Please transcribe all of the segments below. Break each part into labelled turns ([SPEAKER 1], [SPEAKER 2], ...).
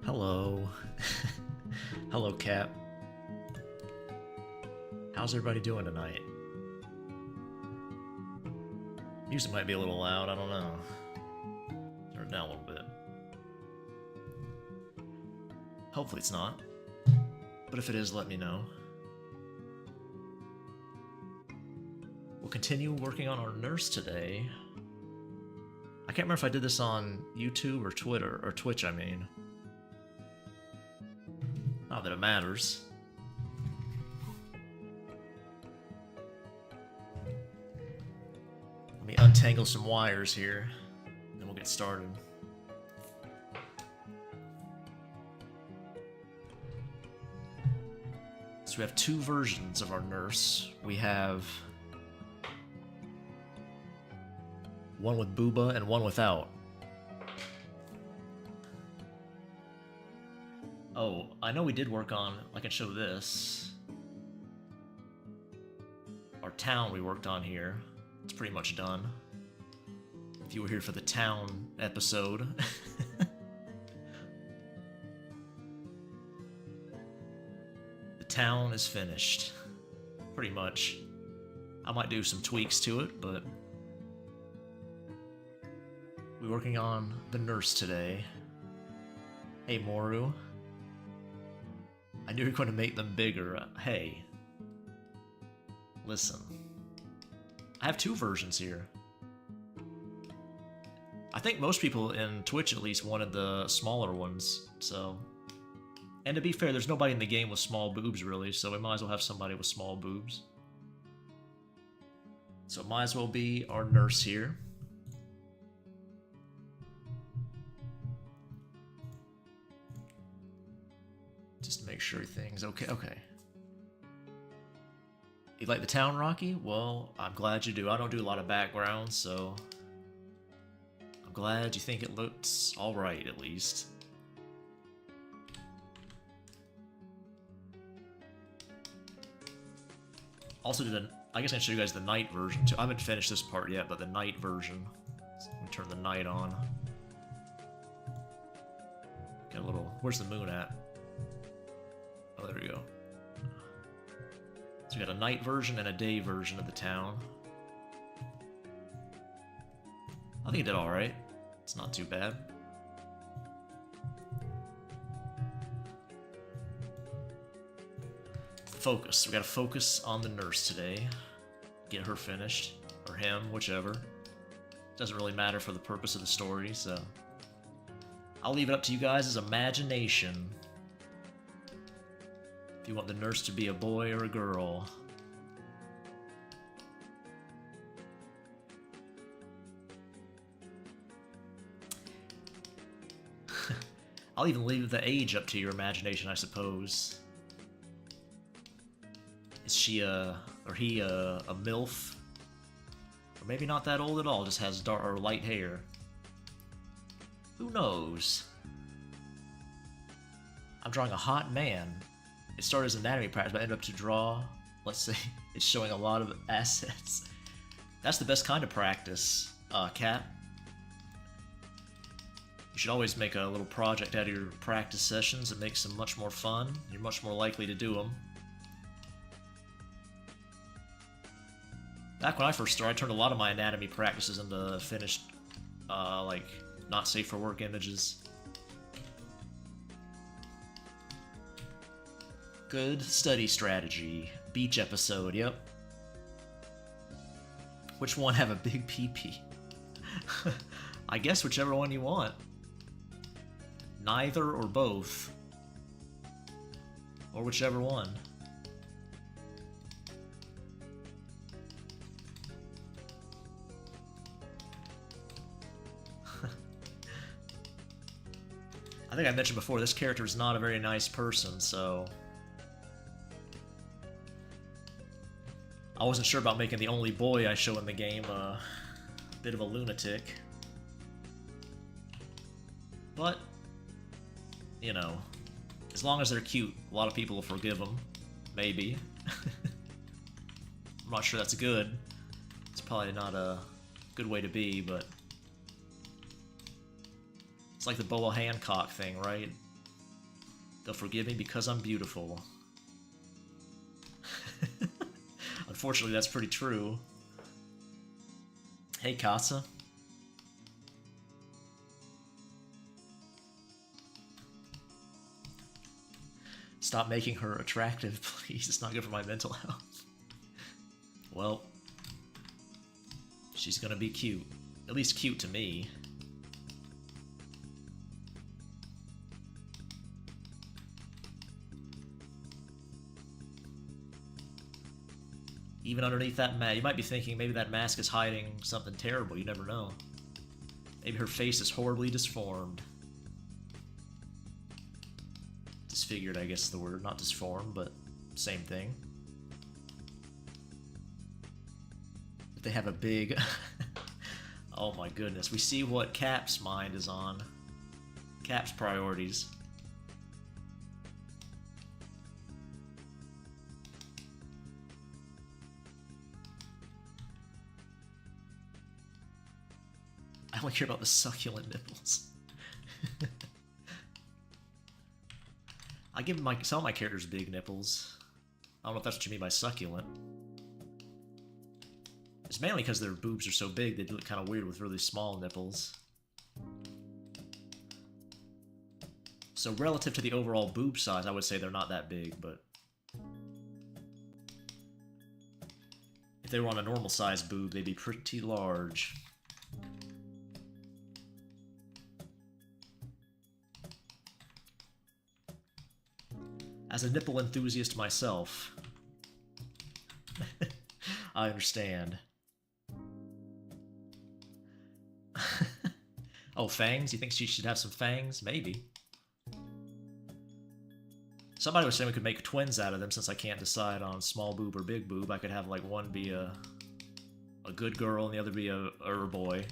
[SPEAKER 1] Hello. Hello, Cap. How's everybody doing tonight? Music might be a little loud, I don't know. Turn it down a little bit. Hopefully it's not. But if it is, let me know. We'll continue working on our nurse today. I can't remember if I did this on YouTube or Twitter, or Twitch, I mean. Not that it matters. Let me untangle some wires here, then we'll get started. So we have two versions of our nurse. We have one with booba and one without. Oh, I know we did work on, I can show this. Our town we worked on here. It's pretty much done. If you were here for the town episode. The town is finished. Pretty much. I might do some tweaks to it, but we're working on the nurse today. Hey, Moru. I knew you were going to make them bigger. Hey. Listen. I have two versions here. I think most people in Twitch at least wanted the smaller ones, so... And to be fair, there's nobody in the game with small boobs, really, so we might as well have somebody with small boobs. So it might as well be our nurse here. Just to make sure everything's okay. Okay. You like the town, Rocky? Well, I'm glad you do. I don't do a lot of backgrounds, so... I'm glad you think it looks alright, at least. Also I guess I can show you guys the night version, too. I haven't finished this part yet, but the night version. So let me turn the night on. Got a little... Where's the moon at? Oh, there we go. So we got a night version and a day version of the town. I think it did alright. It's not too bad. Focus. We gotta focus on the nurse today. Get her finished. Or him, whichever. Doesn't really matter for the purpose of the story, so... I'll leave it up to you guys' imagination. If you want the nurse to be a boy or a girl. I'll even leave the age up to your imagination, I suppose. Is she or he a MILF? Or maybe not that old at all, just has dark or light hair. Who knows? I'm drawing a hot man. It started as anatomy practice, but I ended up to draw, let's say, it's showing a lot of assets. That's the best kind of practice, Cat. You should always make a little project out of your practice sessions. It makes them much more fun. You're much more likely to do them. Back when I first started, I turned a lot of my anatomy practices into finished, like, not safe for work images. Good study strategy. Beach episode, yep. Which one have a big PP? I guess whichever one you want. Neither or both. Or whichever one. I think I mentioned before, this character is not a very nice person, so... I wasn't sure about making the only boy I show in the game a bit of a lunatic. But, you know, as long as they're cute, a lot of people will forgive them. Maybe. I'm not sure that's good. It's probably not a good way to be, but... It's like the Boa Hancock thing, right? They'll forgive me because I'm beautiful. Unfortunately, that's pretty true. Hey, Casa. Stop making her attractive, please. It's not good for my mental health. Well, she's gonna be cute. At least cute to me. Even underneath that mask, you might be thinking maybe that mask is hiding something terrible. You never know. Maybe her face is horribly disformed. Disfigured, I guess is the word. Not disformed, but same thing. If they have a big... Oh my goodness. We see what Cap's mind is on. Cap's priorities. I only care about the succulent nipples. I give some of my characters big nipples. I don't know if that's what you mean by succulent. It's mainly because their boobs are so big, they look kind of weird with really small nipples. So relative to the overall boob size, I would say they're not that big, but... if they were on a normal size boob, they'd be pretty large. As a nipple enthusiast myself, I understand. Oh, fangs? You think she should have some fangs? Maybe. Somebody was saying we could make twins out of them since I can't decide on small boob or big boob. I could have like one be a good girl and the other be a boy,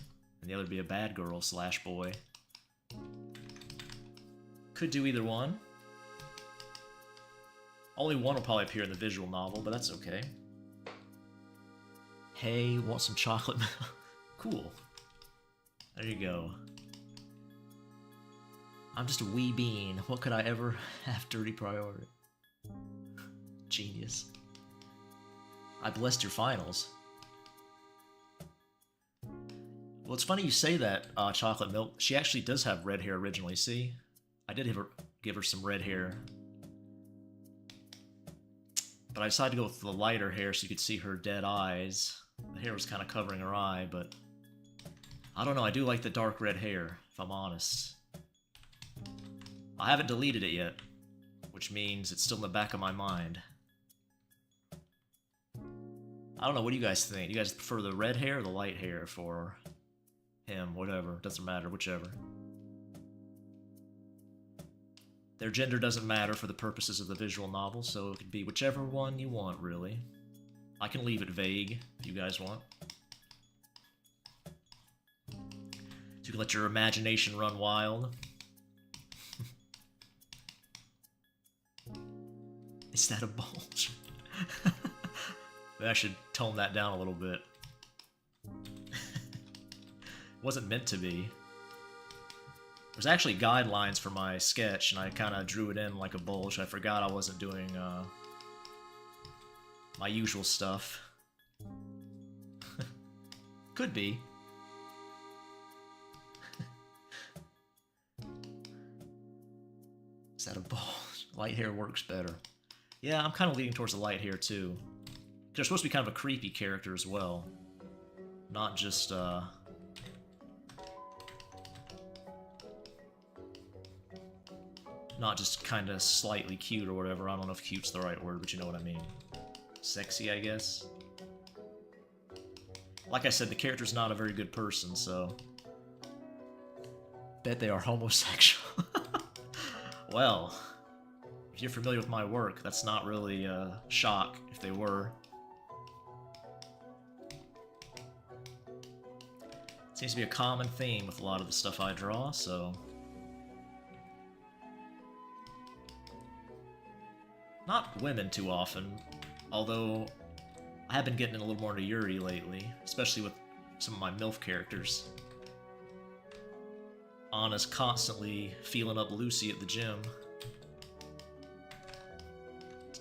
[SPEAKER 1] and the other be a bad girl / boy. Could do either one. Only one will probably appear in the visual novel, but that's okay. Hey, want some chocolate milk? Cool. There you go. I'm just a wee bean. What could I ever have dirty priority? Genius. I blessed your finals. Well, it's funny you say that, chocolate milk. She actually does have red hair originally, see? I did give her some red hair. But I decided to go with the lighter hair so you could see her dead eyes. The hair was kind of covering her eye, but... I don't know, I do like the dark red hair, if I'm honest. I haven't deleted it yet, which means it's still in the back of my mind. I don't know, what do you guys think? Do you guys prefer the red hair or the light hair for him? Whatever, doesn't matter, whichever. Their gender doesn't matter for the purposes of the visual novel, so it could be whichever one you want, really. I can leave it vague, if you guys want. So you can let your imagination run wild. Is that a bulge? Maybe I should tone that down a little bit. Wasn't meant to be. There's actually guidelines for my sketch, and I kind of drew it in like a bulge. I forgot I wasn't doing my usual stuff. Could be. Is that a bulge? Light hair works better. Yeah, I'm kind of leaning towards the light hair too. They're supposed to be kind of a creepy character as well. Not just, not just kind of slightly cute or whatever. I don't know if cute's the right word, but you know what I mean. Sexy, I guess. Like I said, the character's not a very good person, so... Bet they are homosexual. Well, if you're familiar with my work, that's not really a shock if they were. Seems to be a common theme with a lot of the stuff I draw, so... Not women too often, although I have been getting a little more into Yuri lately, especially with some of my MILF characters. Anna's constantly feeling up Lucy at the gym.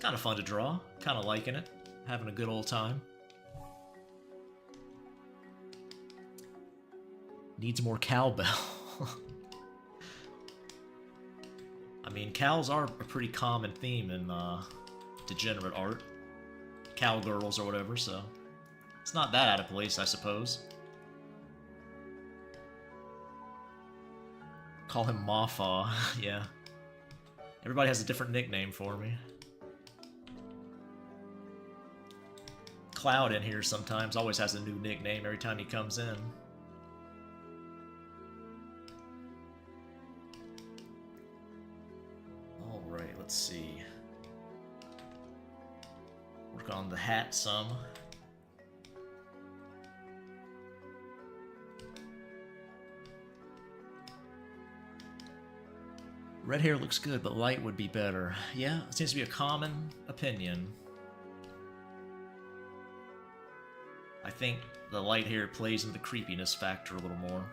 [SPEAKER 1] kind of fun to draw. Kind of liking it. Having a good old time. Needs more cowbell. I mean, cows are a pretty common theme in degenerate art. Cowgirls or whatever, so it's not that out of place, I suppose. Call him Mafa, yeah. Everybody has a different nickname for me. Cloud in here sometimes always has a new nickname every time he comes in. Alright, let's see. Work on the hat some. Red hair looks good, but light would be better. Yeah, it seems to be a common opinion. I think the light hair plays into the creepiness factor a little more.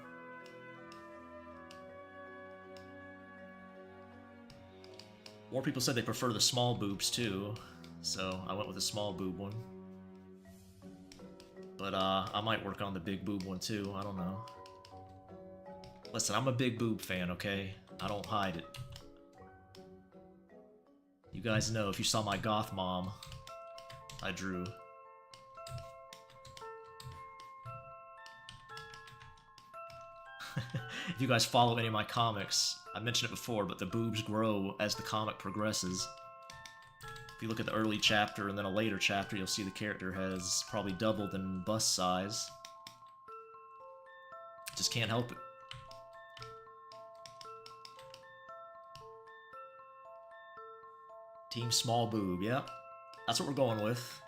[SPEAKER 1] More people said they prefer the small boobs too, so I went with the small boob one. But I might work on the big boob one too, I don't know. Listen, I'm a big boob fan, okay? I don't hide it. You guys know, if you saw my goth mom, I drew. If you guys follow any of my comics, I mentioned it before, but the boobs grow as the comic progresses. If you look at the early chapter and then a later chapter, you'll see the character has probably doubled in bust size. Just can't help it. Team small boob, yep. That's what we're going with.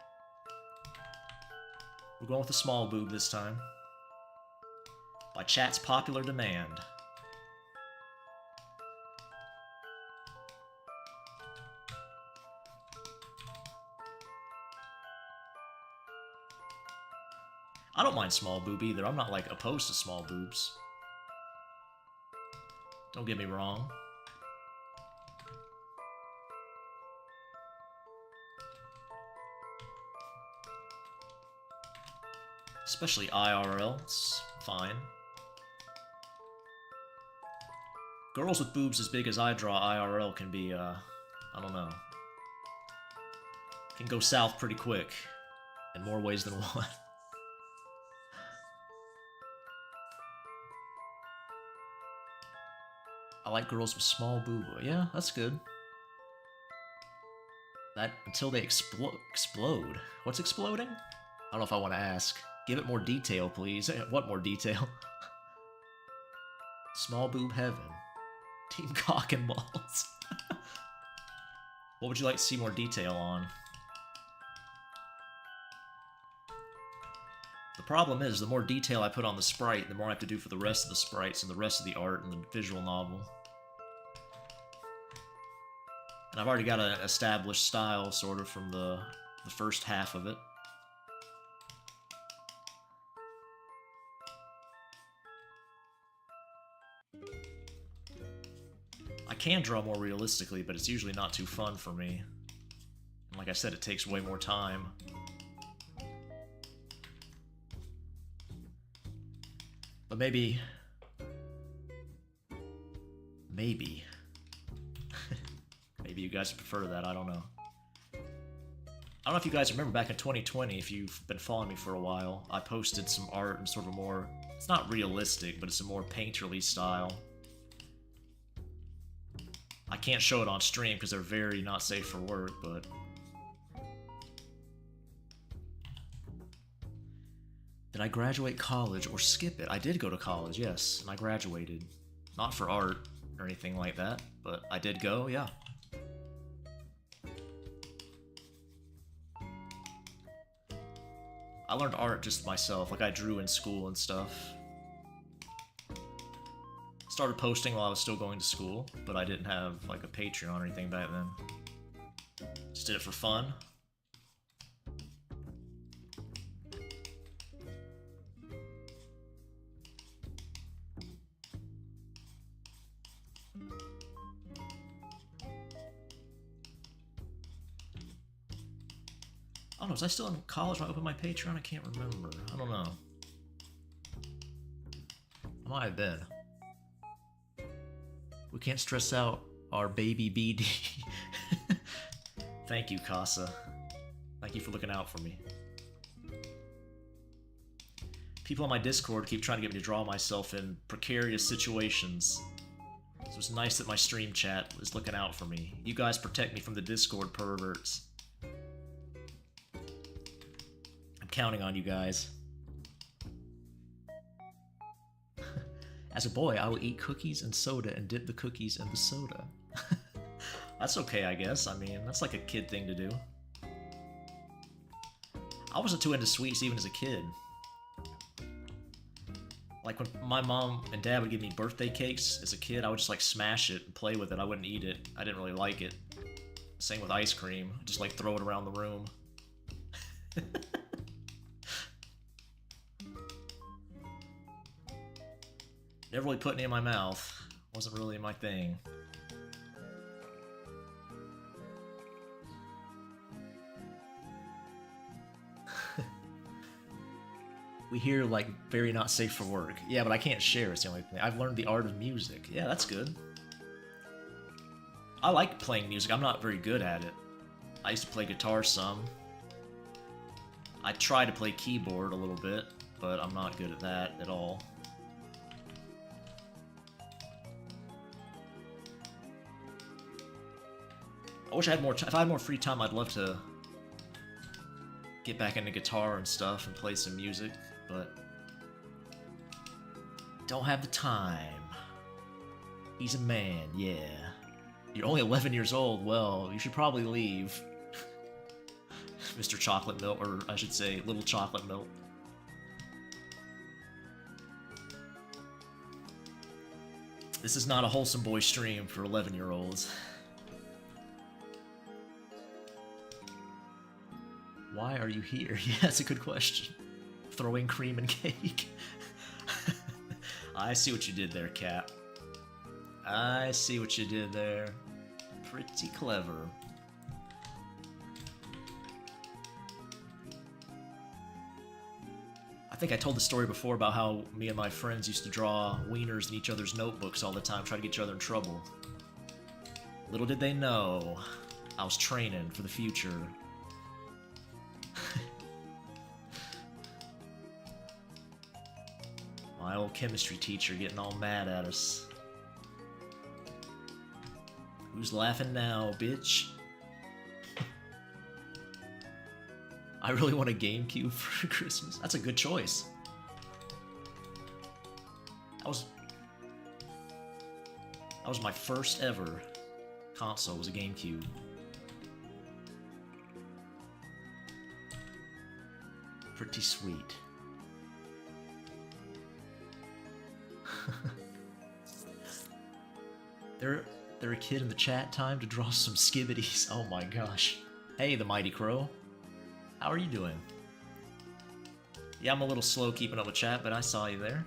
[SPEAKER 1] We're going with the small boob this time. By chat's popular demand. I don't mind small boob either. I'm not, like, opposed to small boobs. Don't get me wrong. Especially IRL, it's fine. Girls with boobs as big as I draw IRL can be, I don't know. Can go south pretty quick, in more ways than one. I like girls with small boob. Yeah, that's good. That, until they explode. What's exploding? I don't know if I want to ask. Give it more detail, please. What more detail? Small boob heaven. Team cock and balls. What would you like to see more detail on? The problem is, the more detail I put on the sprite, the more I have to do for the rest of the sprites and the rest of the art and the visual novel. And I've already got an established style, sort of, from the first half of it. I can draw more realistically, but it's usually not too fun for me. And like I said, it takes way more time. But maybe... maybe you guys prefer that, I don't know. I don't know if you guys remember back in 2020, if you've been following me for a while, I posted some art in sort of a more... it's not realistic, but it's a more painterly style. I can't show it on stream because they're very not safe for work, but... Did I graduate college or skip it? I did go to college, yes, and I graduated. Not for art or anything like that, but I did go, yeah. I learned art just myself, like I drew in school and stuff. Started posting while I was still going to school, but I didn't have like a Patreon or anything back then. Just did it for fun. Oh no, was I still in college when I opened my Patreon? I can't remember. I don't know. I might have been. We can't stress out our baby BD. Thank you, Casa. Thank you for looking out for me. People on my Discord keep trying to get me to draw myself in precarious situations. So it's nice that my stream chat is looking out for me. You guys protect me from the Discord perverts. I'm counting on you guys. As a boy, I will eat cookies and soda and dip the cookies in the soda. That's okay, I guess. I mean, that's like a kid thing to do. I wasn't too into sweets even as a kid. Like when my mom and dad would give me birthday cakes as a kid, I would just like smash it and play with it. I wouldn't eat it. I didn't really like it. Same with ice cream. Just like throw it around the room. Never really put any in my mouth. Wasn't really my thing. We hear like very not safe for work. Yeah, but I can't share. It's the only thing. I've learned the art of music. Yeah, that's good. I like playing music. I'm not very good at it. I used to play guitar some. I try to play keyboard a little bit, but I'm not good at that at all. I wish I had more time. If I had more free time, I'd love to get back into guitar and stuff and play some music, but don't have the time. He's a man, yeah. You're only 11 years old. Well, you should probably leave. Mr. Chocolate Milk, or I should say, Little Chocolate Milk. This is not a wholesome boy stream for 11-year-olds. Why are you here? Yeah, that's a good question. Throwing cream and cake. I see what you did there, Cap. I see what you did there. Pretty clever. I think I told the story before about how me and my friends used to draw wieners in each other's notebooks all the time, try to get each other in trouble. Little did they know, I was training for the future. My old chemistry teacher getting all mad at us. Who's laughing now, bitch? I really want a GameCube for Christmas. That's a good choice. That was my first ever console, was a GameCube. Pretty sweet. They're a kid in the chat. Time to draw some skibbities. Oh my gosh. Hey, the Mighty Crow. How are you doing? Yeah, I'm a little slow keeping up with chat, but I saw you there.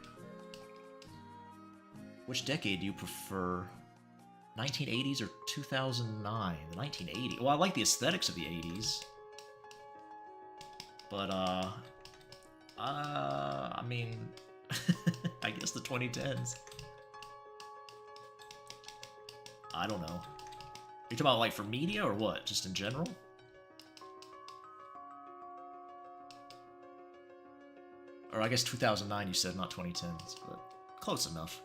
[SPEAKER 1] Which decade do you prefer? 1980s or 2009? The 1980s. Well, I like the aesthetics of the 80s. But, I mean, I guess the 2010s. I don't know. You're talking about, like, for media or what? Just in general? Or I guess 2009 you said, not 2010s, but close enough.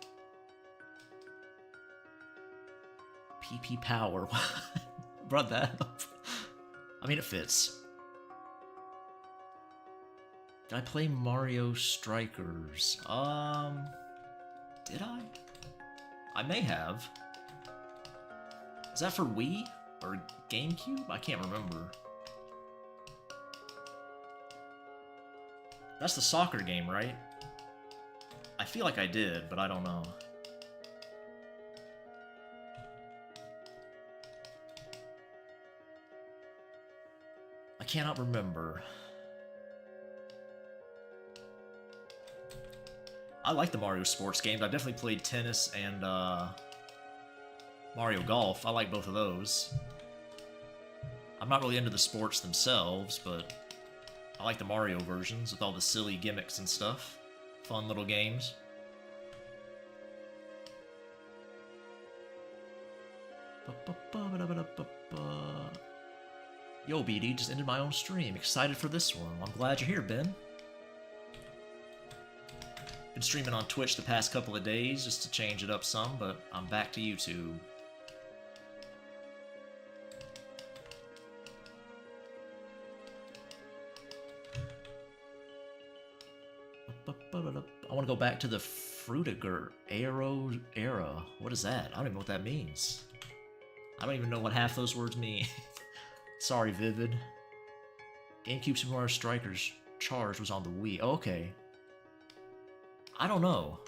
[SPEAKER 1] PP Power. Brought that up. I mean, it fits. Did I play Mario Strikers? Did I? I may have. Is that for Wii? Or GameCube? I can't remember. That's the soccer game, right? I feel like I did, but I don't know. I cannot remember. I like the Mario sports games. I've definitely played tennis and Mario Golf. I like both of those. I'm not really into the sports themselves, but I like the Mario versions with all the silly gimmicks and stuff. Fun little games. Yo, BD, just ended my own stream. Excited for this one. I'm glad you're here, Ben. Been streaming on Twitch the past couple of days just to change it up some, but I'm back to YouTube. I want to go back to the Frutiger era. What is that? I don't even know what that means. I don't even know what half those words mean. Sorry, Vivid. GameCube Super Mario Strikers Charge was on the Wii. Oh, okay. I don't know.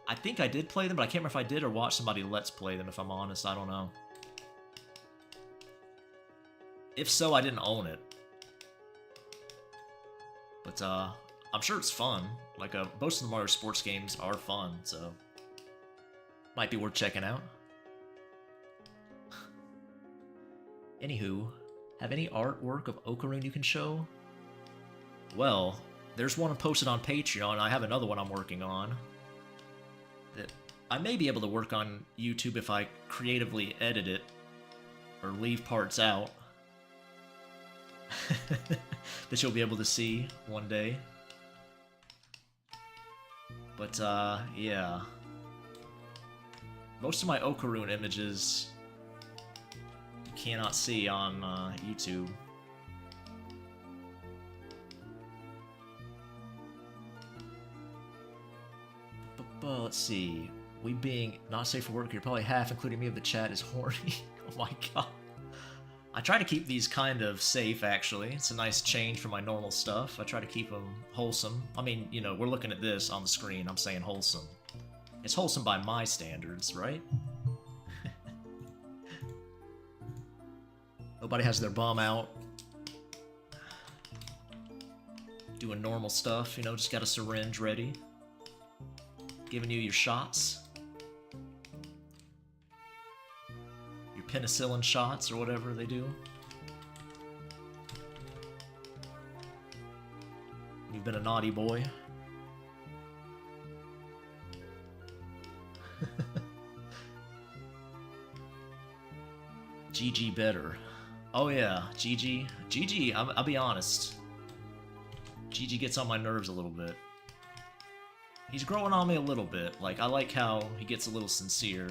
[SPEAKER 1] I think I did play them, but I can't remember if I did or watched somebody Let's Play them, if I'm honest. I don't know. If so, I didn't own it. But, I'm sure it's fun. Like, most of the Mario sports games are fun, so... might be worth checking out. Anywho, have any artwork of Ocarina you can show? Well, there's one posted on Patreon, and I have another one I'm working on. That I may be able to work on YouTube if I creatively edit it, or leave parts out. That you'll be able to see one day. But, yeah. Most of my Ocarina images you cannot see on YouTube. But, let's see. We being not safe for work here, probably half, including me, of the chat is horny. Oh my god. I try to keep these kind of safe, actually. It's a nice change from my normal stuff. I try to keep them wholesome. I mean, you know, we're looking at this on the screen. I'm saying wholesome. It's wholesome by my standards, right? Nobody has their bum out. Doing normal stuff, you know, just got a syringe ready. Giving you your shots. Penicillin shots or whatever they do. You've been a naughty boy. GG better. Oh yeah, GG. GG, I'll be honest. GG gets on my nerves a little bit. He's growing on me a little bit. Like, I like how he gets a little sincere.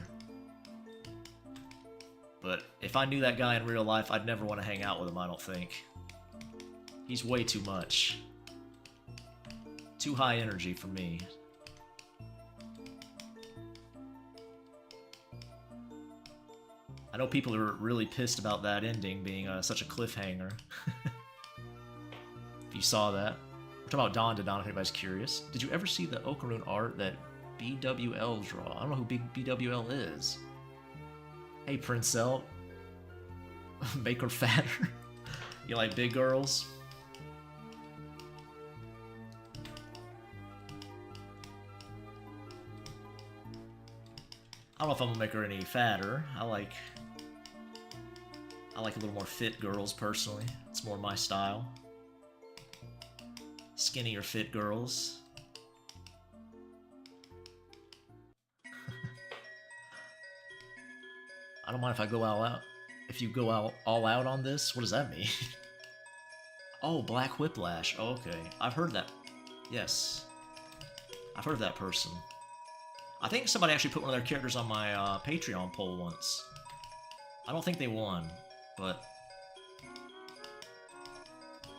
[SPEAKER 1] But if I knew that guy in real life, I'd never want to hang out with him, I don't think. He's way too much. Too high energy for me. I know people are really pissed about that ending being such a cliffhanger. If you saw that. We're talking about Dawn to Dawn, if anybody's curious. Did you ever see the Ocarina art that BWL draw? I don't know who BWL is. Hey, Princell. Make her fatter. You like big girls? I don't know if I'm gonna make her any fatter. I like a little more fit girls, personally. It's more my style. Skinnier fit girls. I don't mind if I go all out. If you go all out on this, what does that mean? Oh, Black Whiplash. Oh, okay. I've heard that. Yes. I've heard of that person. I think somebody actually put one of their characters on my Patreon poll once. I don't think they won, but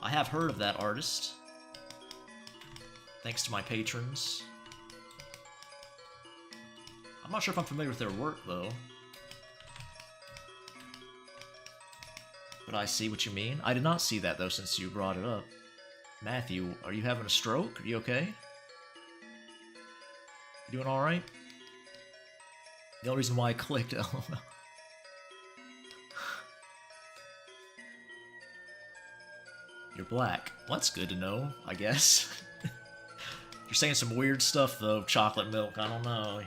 [SPEAKER 1] I have heard of that artist. Thanks to my patrons. I'm not sure if I'm familiar with their work, though. But I see what you mean. I did not see that, though, since you brought it up. Matthew, are you having a stroke? Are you okay? You doing alright? The only reason why I clicked... Oh, no. You're black. Well, that's good to know, I guess. You're saying some weird stuff, though, chocolate milk. I don't know.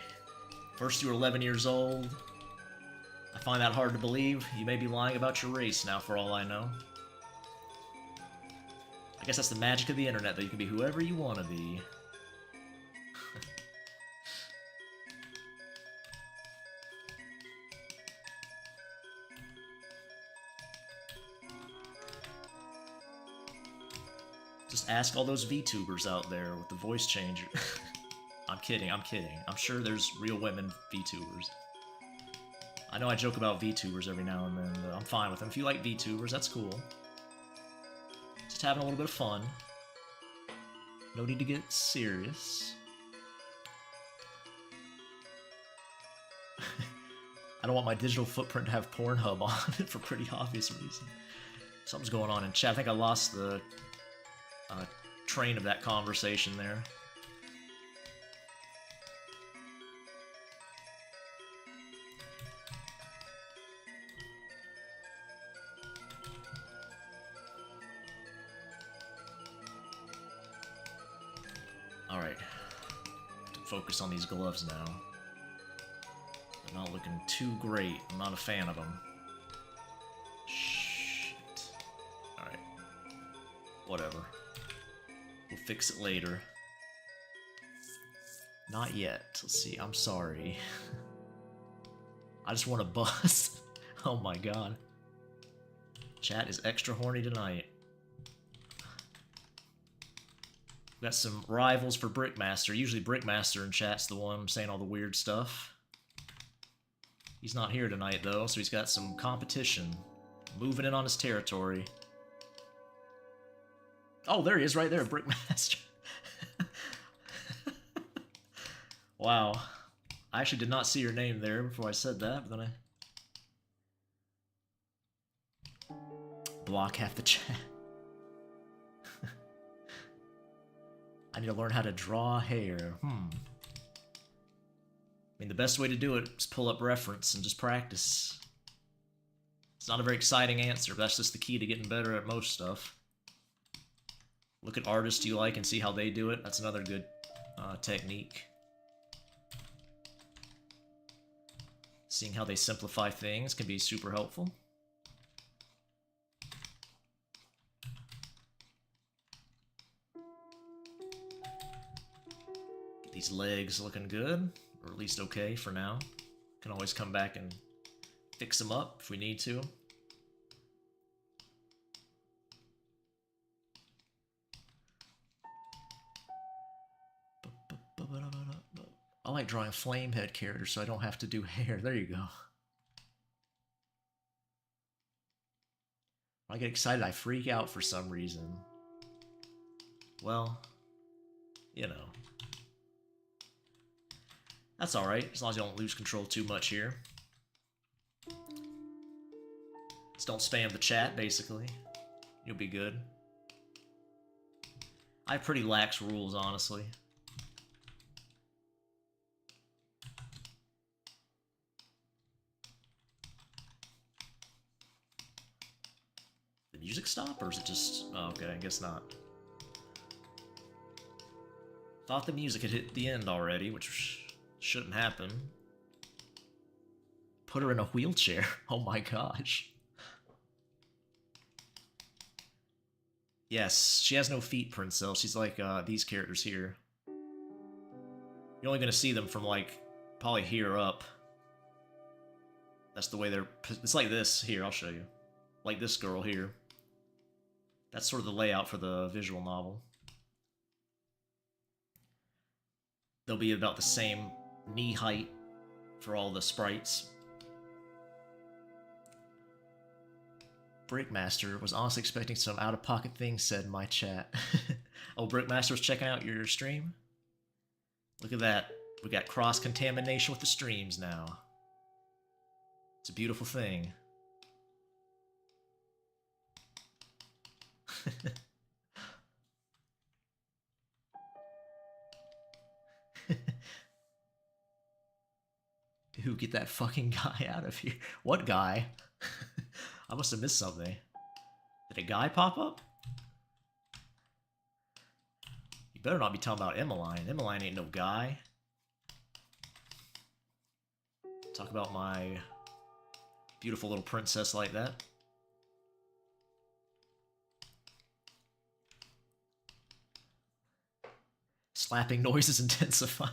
[SPEAKER 1] First you were 11 years old. I find that hard to believe. You may be lying about your race now, for all I know. I guess that's the magic of the internet, that you can be whoever you want to be. Just ask all those VTubers out there with the voice changer. I'm kidding, I'm kidding. I'm sure there's real women VTubers. I know I joke about VTubers every now and then, but I'm fine with them. If you like VTubers, that's cool. Just having a little bit of fun. No need to get serious. I don't want my digital footprint to have Pornhub on it for pretty obvious reason. Something's going on in chat. I think I lost the train of that conversation there. Alright. Focus on these gloves now. They're not looking too great. I'm not a fan of them. Shit. Alright. Whatever. We'll fix it later. Not yet. Let's see. I'm sorry. I just want to buzz. Oh my god. Chat is extra horny tonight. Got some rivals for Brickmaster. Usually Brickmaster in chat's the one saying all the weird stuff. He's not here tonight though, so he's got some competition. Moving in on his territory. Oh, there he is right there, Brickmaster. Wow. I actually did not see your name there before I said that, but then I... block half the chat. I need to learn how to draw hair. I mean, the best way to do it is pull up reference and just practice. It's not a very exciting answer, but that's just the key to getting better at most stuff. Look at artists you like and see how they do it. That's another good technique. Seeing how they simplify things can be super helpful. These legs looking good, or at least okay for now. Can always come back and fix them up if we need to. I like drawing flamehead characters so I don't have to do hair. There you go. When I get excited, I freak out for some reason. Well, you know. That's alright, as long as you don't lose control too much here. Just don't spam the chat, basically. You'll be good. I have pretty lax rules, honestly. The music stop, or is it just... oh, okay, I guess not. Thought the music had hit the end already, which... shouldn't happen. Put her in a wheelchair. Oh my gosh. Yes, she has no feet, Princess. She's like these characters here. You're only gonna see them from like probably here up. That's the way they're... it's like this. Here, I'll show you. Like this girl here. That's sort of the layout for the visual novel. They'll be about the same knee height for all the sprites. Brickmaster was honestly expecting some out-of-pocket things said in my chat. Oh, Brickmaster's checking out your stream? Look at that. We got cross-contamination with the streams now. It's a beautiful thing. Dude, get that fucking guy out of here. What guy? I must have missed something. Did a guy pop up? You better not be talking about Emmeline. Emmeline ain't no guy. Talk about my beautiful little princess like that. Slapping noises intensify.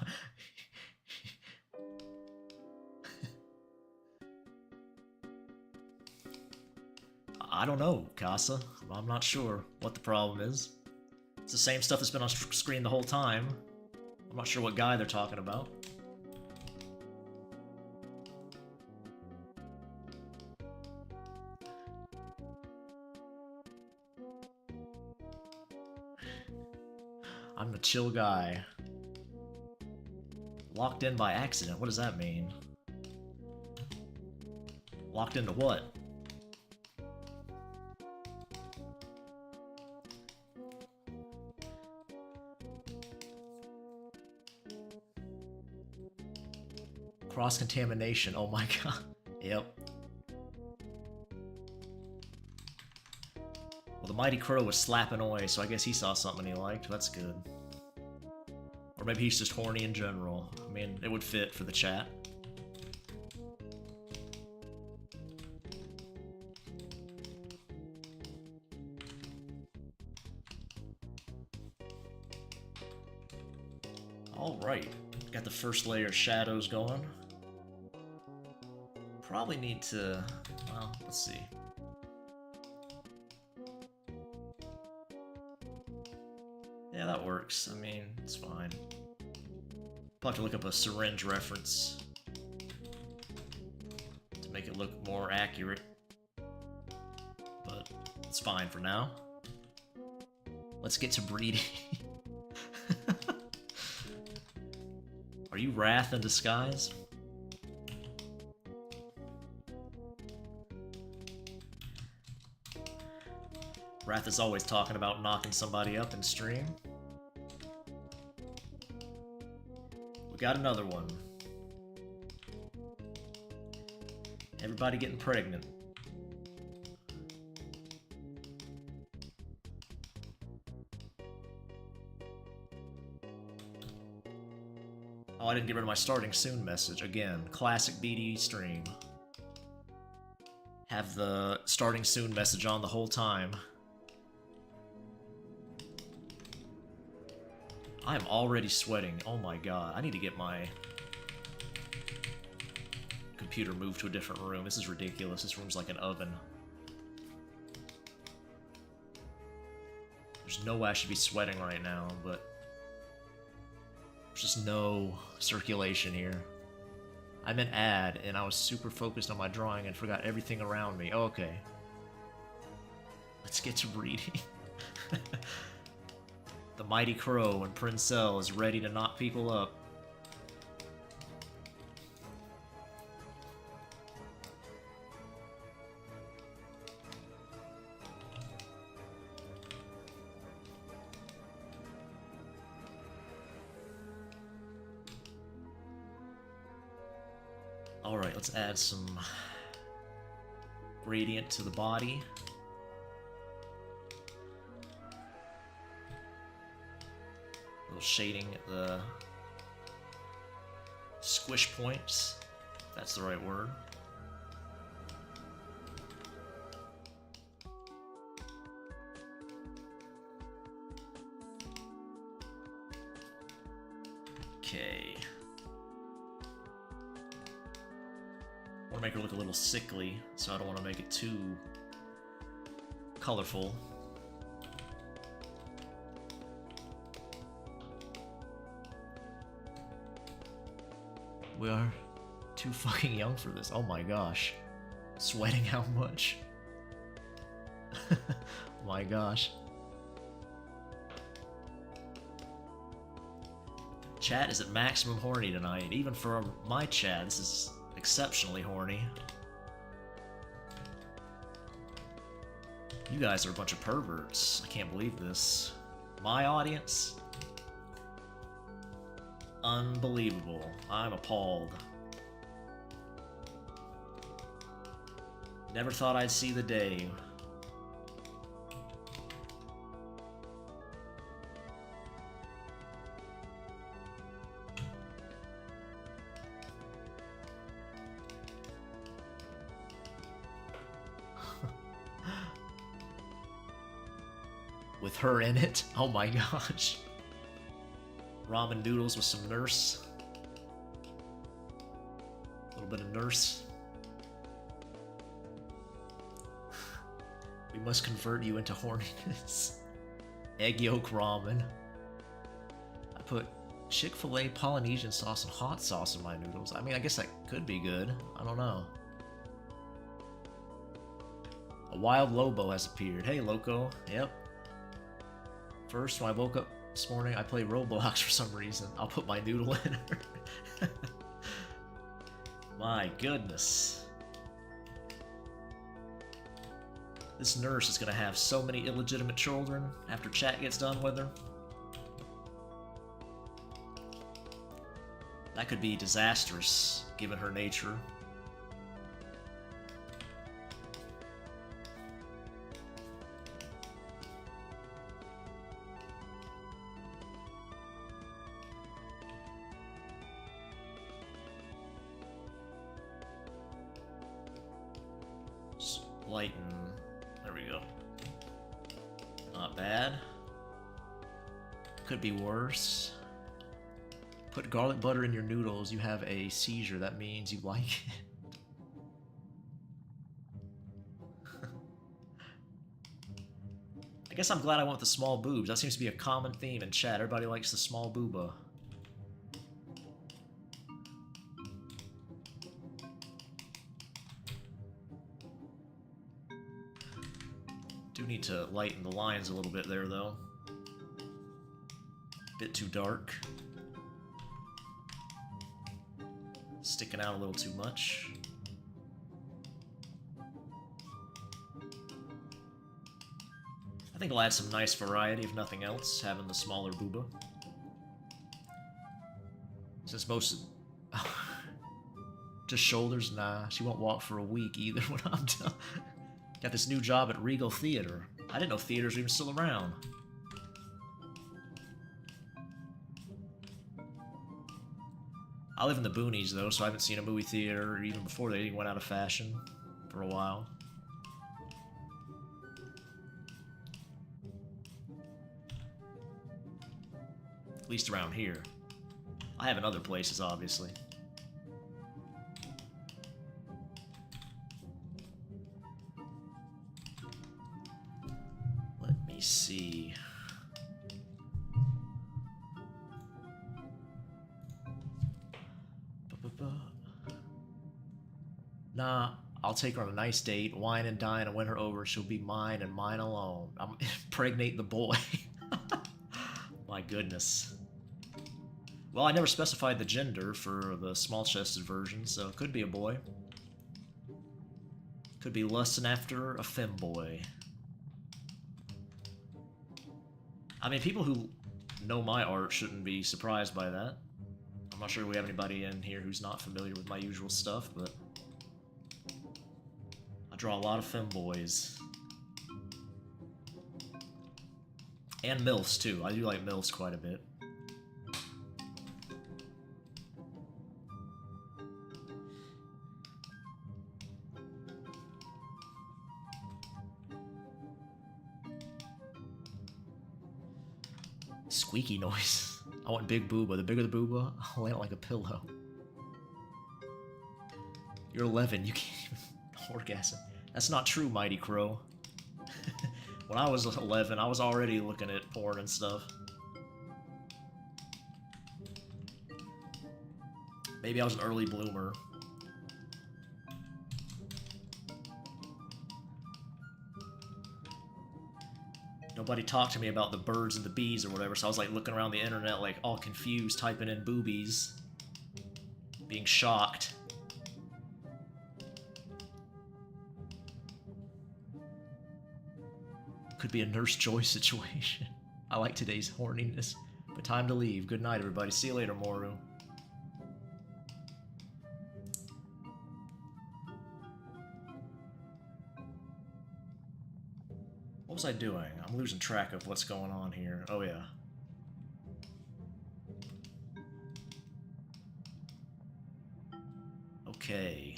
[SPEAKER 1] I don't know, Casa. I'm not sure what the problem is. It's the same stuff that's been on screen the whole time. I'm not sure what guy they're talking about. I'm the chill guy. Locked in by accident. What does that mean? Locked into what? Cross-contamination. Oh my god. Yep. Well, the Mighty Crow was slapping away, so I guess he saw something he liked. That's good. Or maybe he's just horny in general. I mean, it would fit for the chat. Alright. Got the first layer of shadows going. Probably need to... well, let's see. Yeah, that works. I mean, it's fine. I'll have to look up a syringe reference to make it look more accurate. But it's fine for now. Let's get to breeding. Are you Wrath in disguise? Wrath is always talking about knocking somebody up in stream. We got another one. Everybody getting pregnant. Oh, I didn't get rid of my starting soon message. Again, classic BD stream. Have the starting soon message on the whole time. I'm already sweating. Oh my god. I need to get my computer moved to a different room. This is ridiculous. This room's like an oven. There's no way I should be sweating right now, but there's just no circulation here. I'm an ad, and I was super focused on my drawing and forgot everything around me. Oh, okay. Let's get to reading. The Mighty Crow and Princell is ready to knock people up. Alright, let's add some gradient to the body. A little shading at the squish points, if that's the right word. Okay. I want to make her look a little sickly, so I don't want to make it too colorful. We are too fucking young for this. Oh my gosh. Sweating how much? Oh my gosh. Chat is at maximum horny tonight. Even for my chat, this is exceptionally horny. You guys are a bunch of perverts. I can't believe this. My audience? Unbelievable. I'm appalled. Never thought I'd see the day. With her in it? Oh my gosh. Ramen noodles with some nurse. A little bit of nurse. We must convert you into horniness. Egg yolk ramen. I put Chick-fil-A Polynesian sauce and hot sauce in my noodles. I mean, I guess that could be good. I don't know. A wild Lobo has appeared. Hey, Loco. Yep. First, when I woke up this morning, I played Roblox for some reason. I'll put my noodle in her. My goodness. This nurse is gonna have so many illegitimate children after chat gets done with her. That could be disastrous, given her nature. Lighten. There we go. Not bad. Could be worse. Put garlic butter in your noodles. You have a seizure. That means you like it. I guess I'm glad I went with the small boobs. That seems to be a common theme in chat. Everybody likes the small booba. Do need to lighten the lines a little bit there, though. Bit too dark. Sticking out a little too much. I think I'll add some nice variety, if nothing else, having the smaller booba. Since most of... Just shoulders? Nah, she won't walk for a week either when I'm done. Got this new job at Regal Theater. I didn't know theaters were even still around. I live in the boonies, though, so I haven't seen a movie theater even before they went out of fashion for a while. At least around here. I have in other places, obviously. Let me see. Nah, I'll take her on a nice date, wine and dine, and win her over. She'll be mine and mine alone. I'm impregnate the boy. My goodness. Well, I never specified the gender for the small-chested version, so it could be a boy. Could be lusting after a femboy. I mean, people who know my art shouldn't be surprised by that. I'm not sure we have anybody in here who's not familiar with my usual stuff, but... I draw a lot of femboys. And MILFs, too. I do like MILFs quite a bit. Squeaky noise. I want big booba. The bigger the booba, I'll land it like a pillow. You're 11. You can't even orgasm. That's not true, Mighty Crow. When I was 11, I was already looking at porn and stuff. Maybe I was an early bloomer. Nobody talked to me about the birds and the bees or whatever, so I was like looking around the internet like all confused, typing in boobies. Being shocked. Could be a Nurse Joy situation. I like today's horniness. But time to leave. Good night, everybody. See you later, Moru. What was I doing? I'm losing track of what's going on here. Oh, yeah. Okay.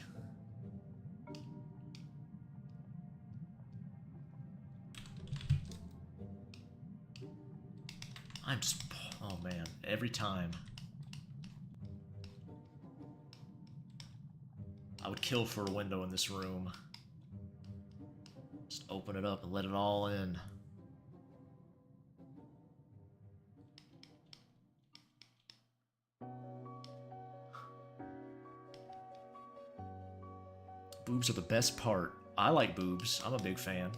[SPEAKER 1] I'm just Oh man, every time. I would kill for a window in this room. Just open it up and let it all in. Boobs are the best part. I like boobs. I'm a big fan.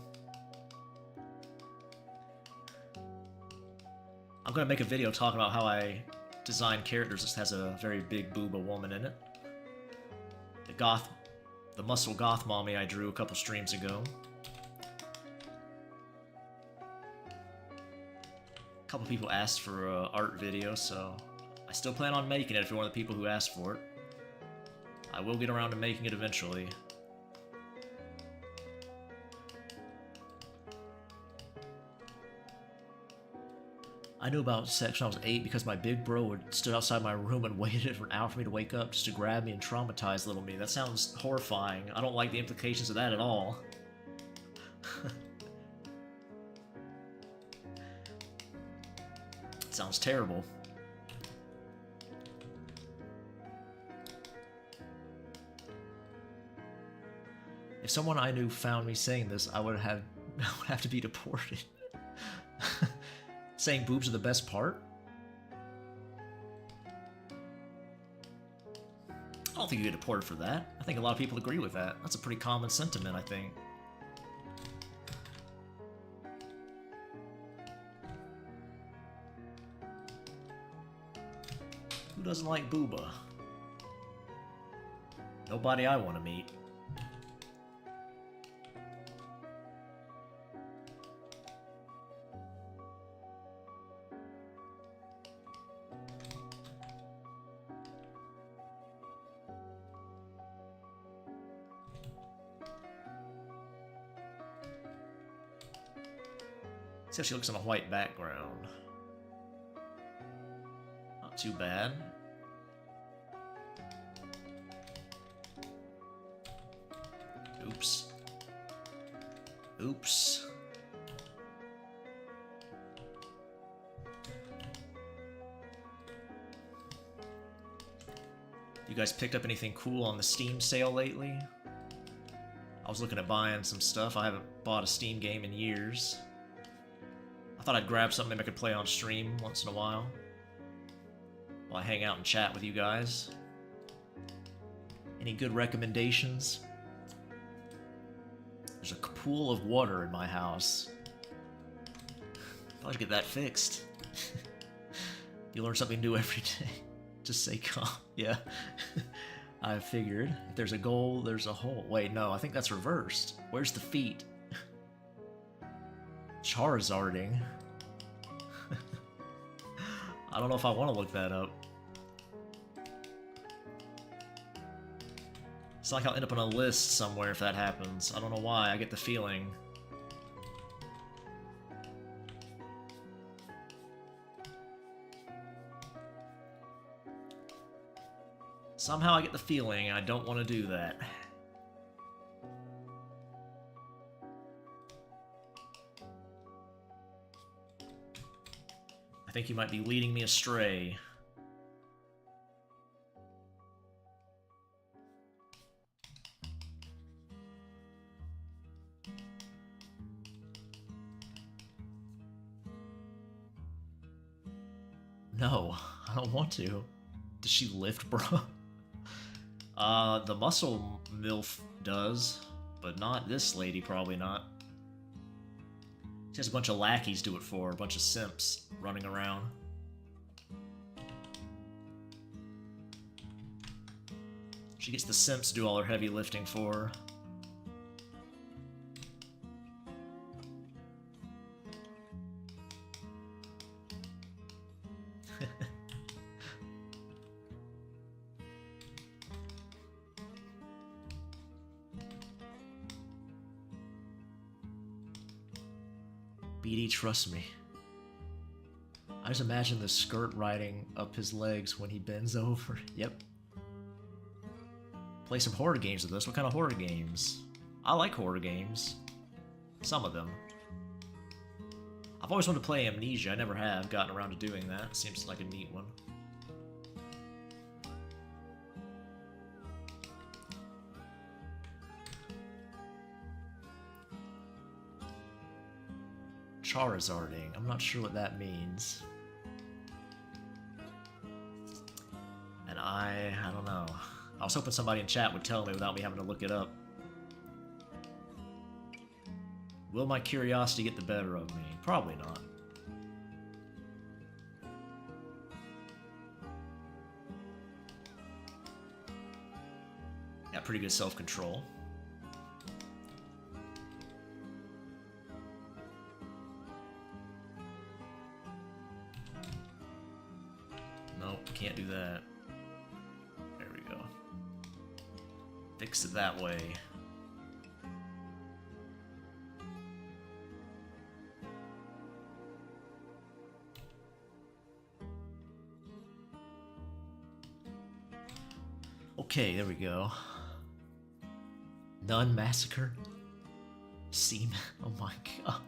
[SPEAKER 1] I'm gonna make a video talking about how I design characters that has a very big booba woman in it. The muscle goth mommy I drew a couple streams ago. A couple people asked for an art video, so I still plan on making it if you're one of the people who asked for it. I will get around to making it eventually. I knew about sex when I was 8 because my big bro would stood outside my room and waited for an hour for me to wake up just to grab me and traumatize little me. That sounds horrifying. I don't like the implications of that at all. Sounds terrible. If someone I knew found me saying this, I would have to be deported. Saying boobs are the best part? I don't think you get deported for that. I think a lot of people agree with that. That's a pretty common sentiment, I think. Who doesn't like booba? Nobody I want to meet. See how she looks on a white background. Not too bad. Oops. Oops. You guys picked up anything cool on the Steam sale lately? I was looking at buying some stuff. I haven't bought a Steam game in years. I thought I'd grab something I could play on stream once in a while I hang out and chat with you guys. Any good recommendations? There's a pool of water in my house. I should get that fixed. You learn something new every day. Just say calm. Yeah. I figured. If there's a goal, there's a hole. Wait, no, I think that's reversed. Where's the feet? Charizarding. I don't know if I want to look that up. It's like I'll end up on a list somewhere if that happens. I don't know why, I get the feeling. Somehow I get the feeling I don't want to do that. I think you might be leading me astray. No, I don't want to. Does she lift, bro? The muscle MILF does, but not this lady, probably not. She has a bunch of lackeys do it for her, a bunch of simps running around. She gets the simps to do all her heavy lifting for her. BD, trust me. I just imagine the skirt riding up his legs when he bends over. Yep. Play some horror games with us. What kind of horror games? I like horror games. Some of them. I've always wanted to play Amnesia. I never have gotten around to doing that. Seems like a neat one. Charizarding. I'm not sure what that means. And I don't know. I was hoping somebody in chat would tell me without me having to look it up. Will my curiosity get the better of me? Probably not. Got pretty good self-control. Nope, can't do that. There we go. Fix it that way. Okay, there we go. Nun massacre? Semen? Oh my god.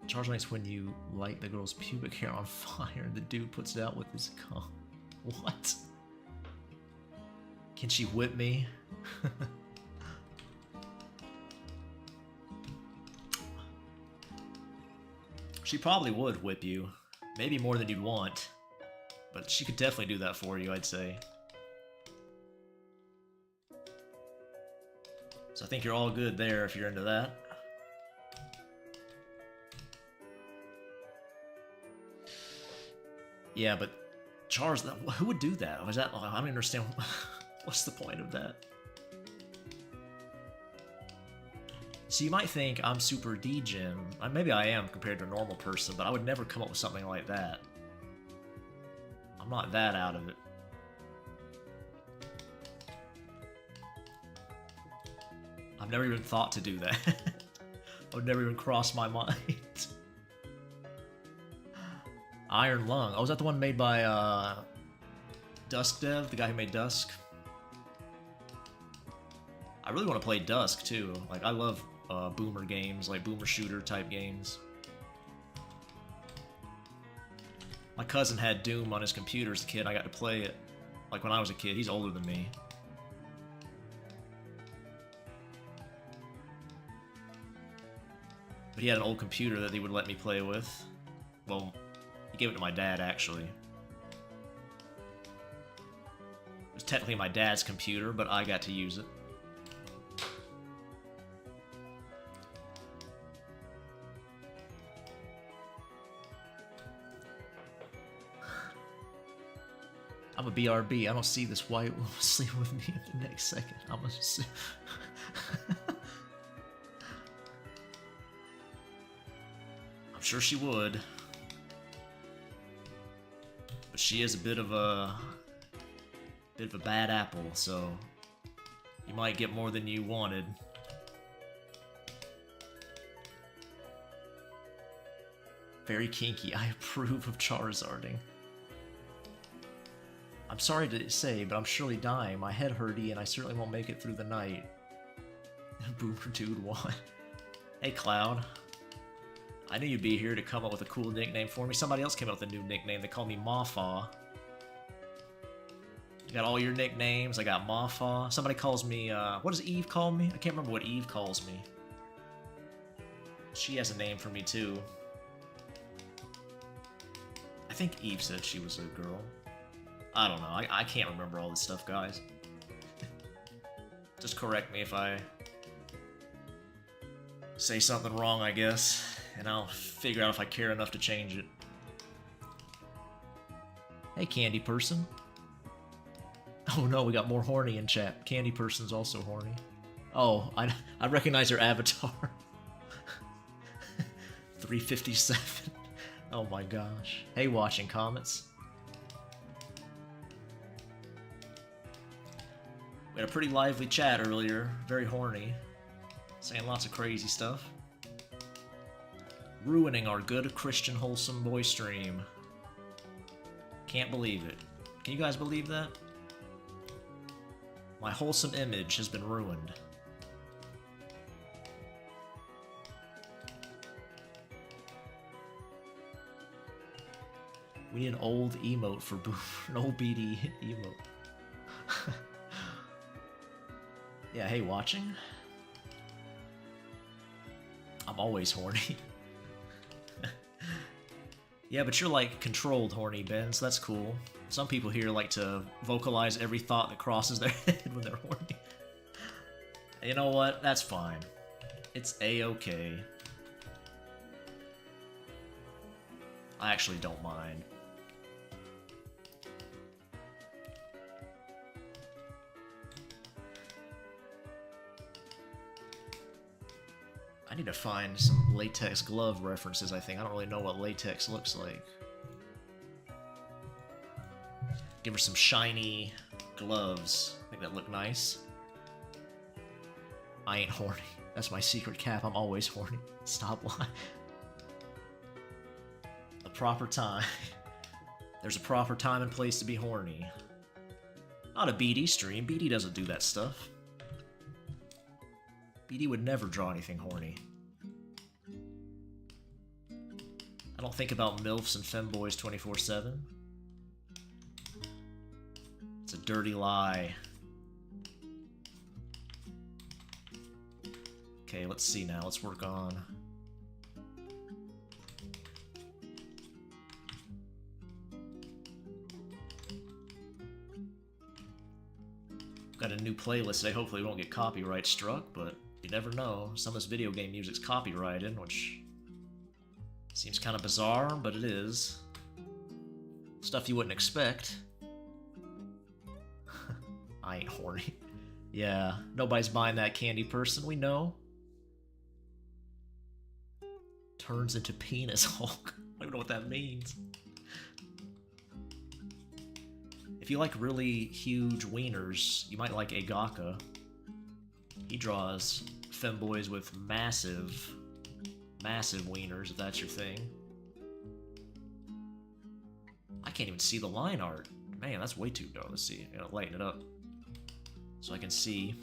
[SPEAKER 1] Charge lights when you light the girl's pubic hair on fire and the dude puts it out with his cum. What? Can she whip me? She probably would whip you. Maybe more than you'd want. But she could definitely do that for you, I'd say. So I think you're all good there if you're into that. Yeah, but Charles, who would do that? Was that? I don't understand. What's the point of that? So you might think I'm super degen. Maybe I am compared to a normal person, but I would never come up with something like that. I'm not that out of it. I've never even thought to do that. I would never even cross my mind. Iron Lung. Oh, was that the one made by Dusk Dev, the guy who made Dusk? I really want to play Dusk too. Like, I love boomer games, like boomer shooter type games. My cousin had Doom on his computer as a kid. I got to play it like when I was a kid. He's older than me. But he had an old computer that he would let me play with. Well, he gave it to my dad, actually. It was technically my dad's computer, but I got to use it. I'm a BRB. I don't see this white woman sleeping with me in the next second. I'm gonna just... I'm sure she would. But she is a bit of a bad apple, so you might get more than you wanted. Very kinky. I approve of Charizarding. I'm sorry to say, but I'm surely dying. My head hurty, and I certainly won't make it through the night. Boomer Dude 1. Hey, Cloud. I knew you'd be here to come up with a cool nickname for me. Somebody else came up with a new nickname. They call me Mafa. You got all your nicknames. I got Mafa. Somebody calls me, what does Eve call me? I can't remember what Eve calls me. She has a name for me, too. I think Eve said she was a girl. I don't know. I can't remember all this stuff, guys. Just correct me if I say something wrong, I guess, and I'll figure out if I care enough to change it. Hey, Candy Person. Oh no, we got more horny in chat. Candy Person's also horny. Oh, I recognize her avatar. 357. Oh my gosh. Hey, watching comments. We had a pretty lively chat earlier, very horny, saying lots of crazy stuff. Ruining our good Christian wholesome boy stream. Can't believe it. Can you guys believe that? My wholesome image has been ruined. We need an old emote for an old BD emote. Yeah, hey, watching? I'm always horny. Yeah, but you're like controlled horny, Ben, so that's cool. Some people here like to vocalize every thought that crosses their head when they're horny. You know what? That's fine. It's a-okay. I actually don't mind. I need to find some latex glove references, I think. I don't really know what latex looks like. Give her some shiny gloves. I think that look nice. I ain't horny. That's my secret cap. I'm always horny. Stop lying. A proper time. There's a proper time and place to be horny. Not a BD stream. BD doesn't do that stuff. BD would never draw anything horny. I don't think about MILFs and femboys 24/7. It's a dirty lie. Okay, let's see now. Let's work on... Got a new playlist today. Hopefully we won't get copyright struck, but you never know. Some of this video game music's copyrighted, which seems kind of bizarre, but it is. Stuff you wouldn't expect. I ain't horny. Yeah, nobody's buying that candy person, we know. Turns into penis Hulk. I don't even know what that means. If you like really huge wieners, you might like Agaka. He draws femboys with massive wieners, if that's your thing. I can't even see the line art. Man, that's way too dark. Let's see. I gotta lighten it up so I can see.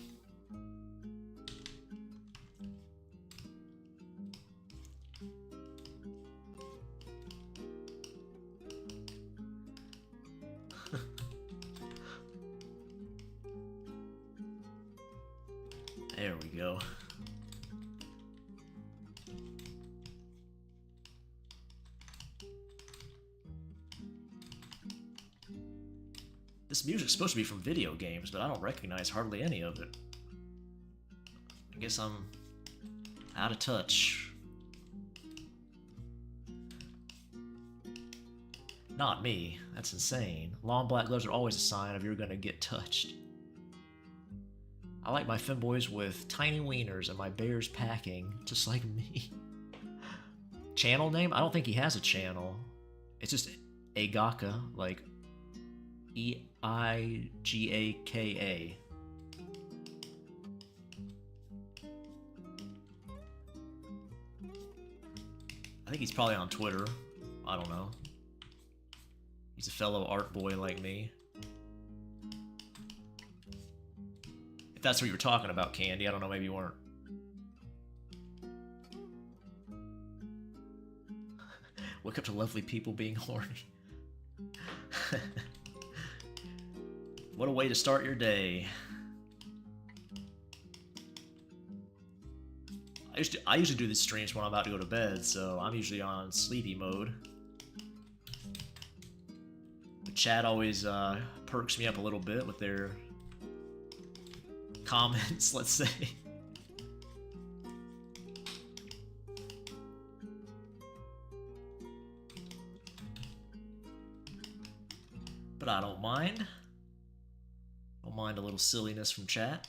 [SPEAKER 1] There we go. This music's supposed to be from video games, but I don't recognize hardly any of it. I guess I'm out of touch. Not me. That's insane. Long black gloves are always a sign of you're gonna get touched. I like my femboys with tiny wieners and my bears packing, just like me. Channel name? I don't think he has a channel. It's just Agaka, like E-I-G-A-K-A. I think he's probably on Twitter. I don't know. He's a fellow art boy like me. If that's what you were talking about, Candy, I don't know, maybe you weren't. Wake up to lovely people being horny. What a way to start your day. I usually do these streams when I'm about to go to bed, so I'm usually on sleepy mode. But chat always perks me up a little bit with their comments, let's say. But I don't mind. Don't mind a little silliness from chat.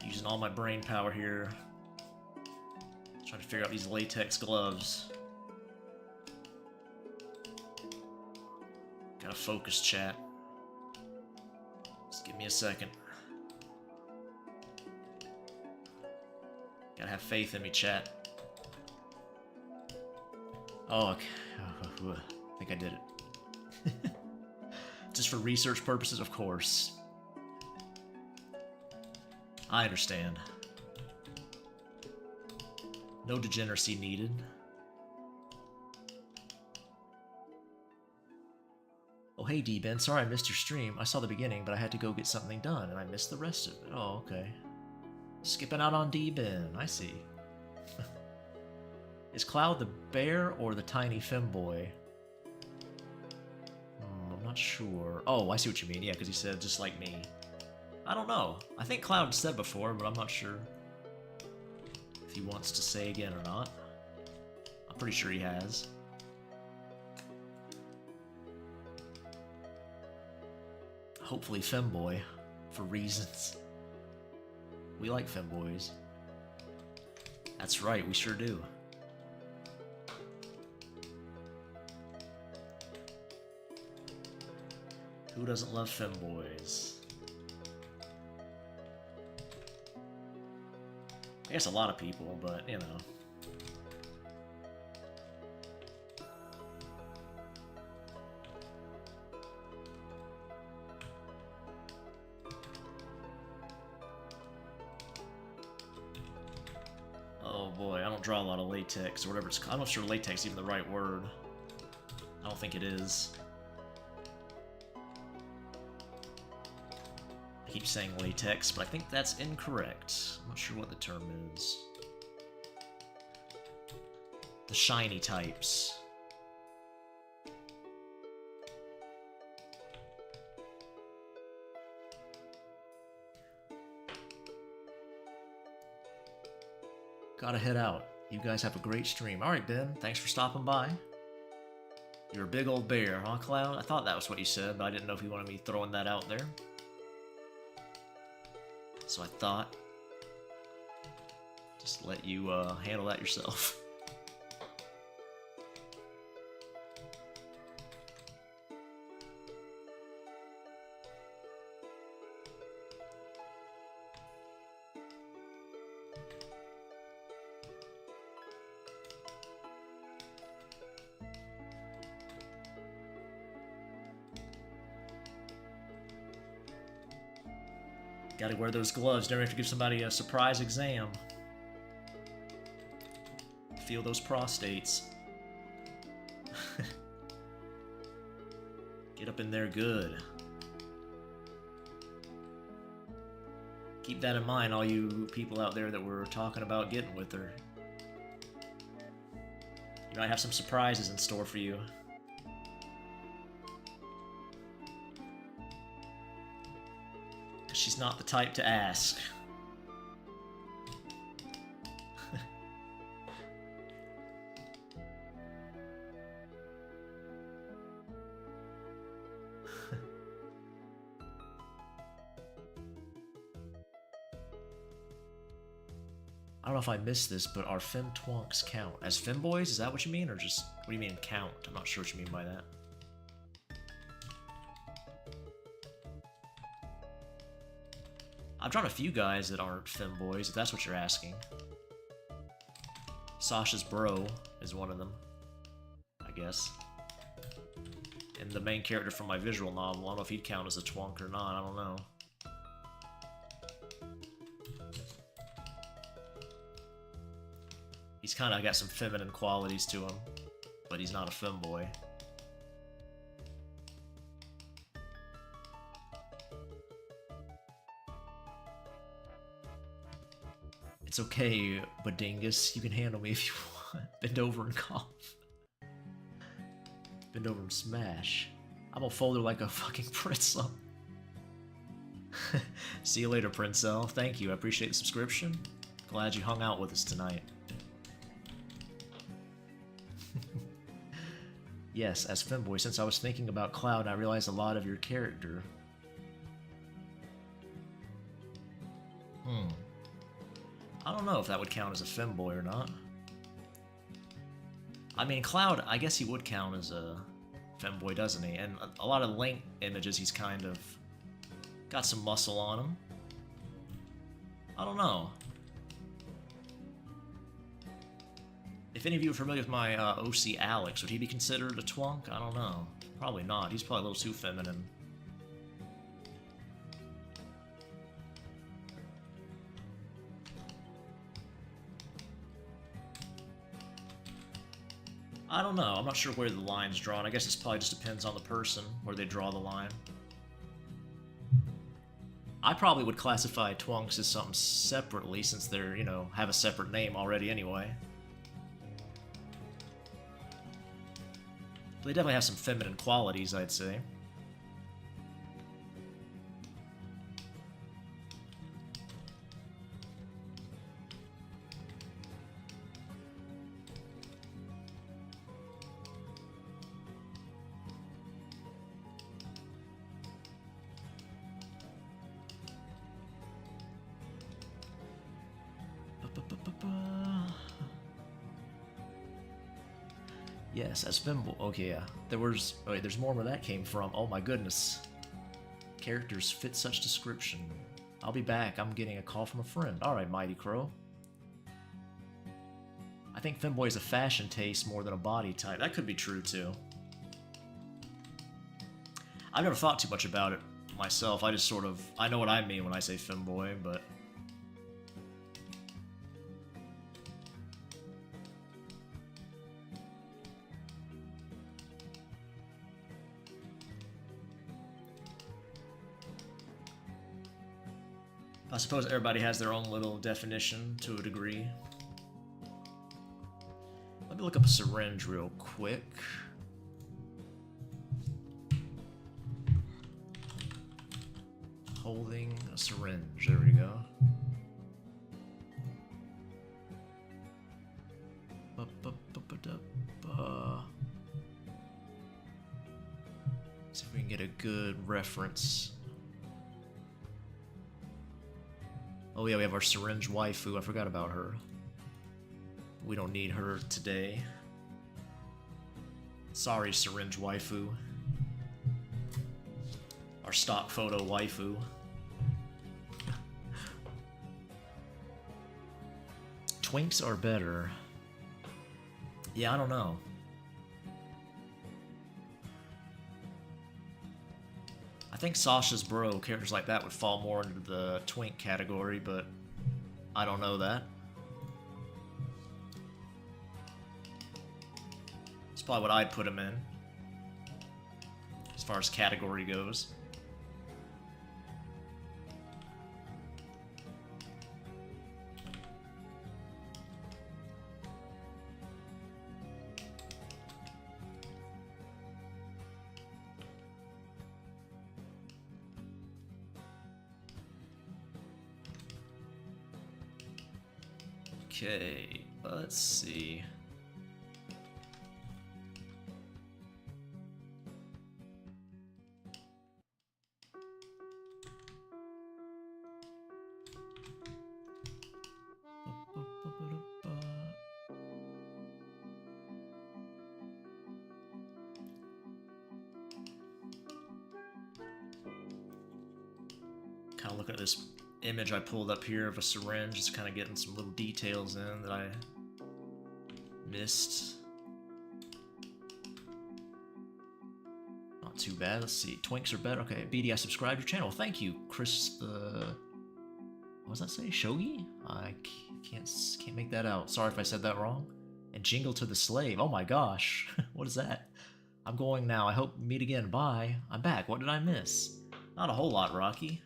[SPEAKER 1] Using all my brain power here. Trying to figure out these latex gloves. Gotta focus, chat. Just give me a second. Gotta have faith in me, chat. Oh, okay. I think I did it. Just for research purposes, of course. I understand. No degeneracy needed. Oh, hey, D-Ben. Sorry I missed your stream. I saw the beginning, but I had to go get something done, and I missed the rest of it. Oh, okay. Skipping out on D-Ben. I see. Is Cloud the bear or the tiny femboy? I'm not sure. Oh, I see what you mean. Yeah, because he said just like me. I don't know. I think Cloud said before, but I'm not sure if he wants to say again or not. I'm pretty sure he has. Hopefully femboy, for reasons. We like femboys. That's right, we sure do. Who doesn't love femboys? I guess a lot of people, but, you know. Oh boy, I don't draw a lot of latex, or whatever it's called. I'm not sure latex is even the right word. I don't think it is. I keep saying latex, but I think that's incorrect. I'm not sure what the term is. The shiny types. Gotta head out. You guys have a great stream. Alright, Ben. Thanks for stopping by. You're a big old bear, huh, Cloud? I thought that was what you said, but I didn't know if you wanted me throwing that out there. So I thought, just let you handle that yourself. Gotta wear those gloves. Never have to give somebody a surprise exam. Feel those prostates. Get up in there good. Keep that in mind, all you people out there that were talking about getting with her. You might have some surprises in store for you. She's not the type to ask. I don't know if I missed this, but are femtwonks count as femboys? Is that what you mean, or just what do you mean count? I'm not sure what you mean by that. I've drawn a few guys that aren't femboys, if that's what you're asking. Sasha's bro is one of them, I guess. And the main character from my visual novel, I don't know if he'd count as a twonk or not, I don't know. He's kind of got some feminine qualities to him, but he's not a femboy. It's okay, Badingus. You can handle me if you want. Bend over and cough. Bend over and smash. I'm gonna fold her like a fucking pretzel. See you later, Princel. Thank you. I appreciate the subscription. Glad you hung out with us tonight. Yes, as femboy, since I was thinking about Cloud, I realized a lot of your character. I don't know if that would count as a femboy or not. I mean, Cloud, I guess he would count as a femboy, doesn't he? And a lot of Link images, he's kind of got some muscle on him. I don't know. If any of you are familiar with my OC Alex, would he be considered a twunk? I don't know. Probably not. He's probably a little too feminine. I don't know. I'm not sure where the line's drawn. I guess it probably just depends on the person where they draw the line. I probably would classify twunks as something separately since they're, you know, have a separate name already anyway. They definitely have some feminine qualities, I'd say. Yes, as femboy. Okay, yeah. There's more where that came from. Oh my goodness. Characters fit such description. I'll be back. I'm getting a call from a friend. Alright, Mighty Crow. I think femboy is a fashion taste more than a body type. That could be true, too. I've never thought too much about it myself. I just sort of... I know what I mean when I say femboy, but... I suppose everybody has their own little definition to a degree. Let me look up a syringe real quick. Holding a syringe. There we go. See if we can get a good reference. Oh yeah, we have our syringe waifu. I forgot about her. We don't need her today. Sorry, syringe waifu. Our stock photo waifu. Twinks are better. Yeah, I don't know. I think Sasha's bro, characters like that would fall more into the twink category, but I don't know that. It's probably what I'd put him in, as far as category goes. Okay, let's see. Kind of looking at this image I pulled up here of a syringe, just kind of getting some little details in that I missed. Not too bad. Let's see. Twinks are better. Okay, BD, I subscribed to your channel. Thank you, Chris. What does that say? Shogi? I can't make that out. Sorry if I said that wrong. And Jingle to the Slave. Oh my gosh. What is that? I'm going now. I hope we meet again. Bye. I'm back. What did I miss? Not a whole lot, Rocky.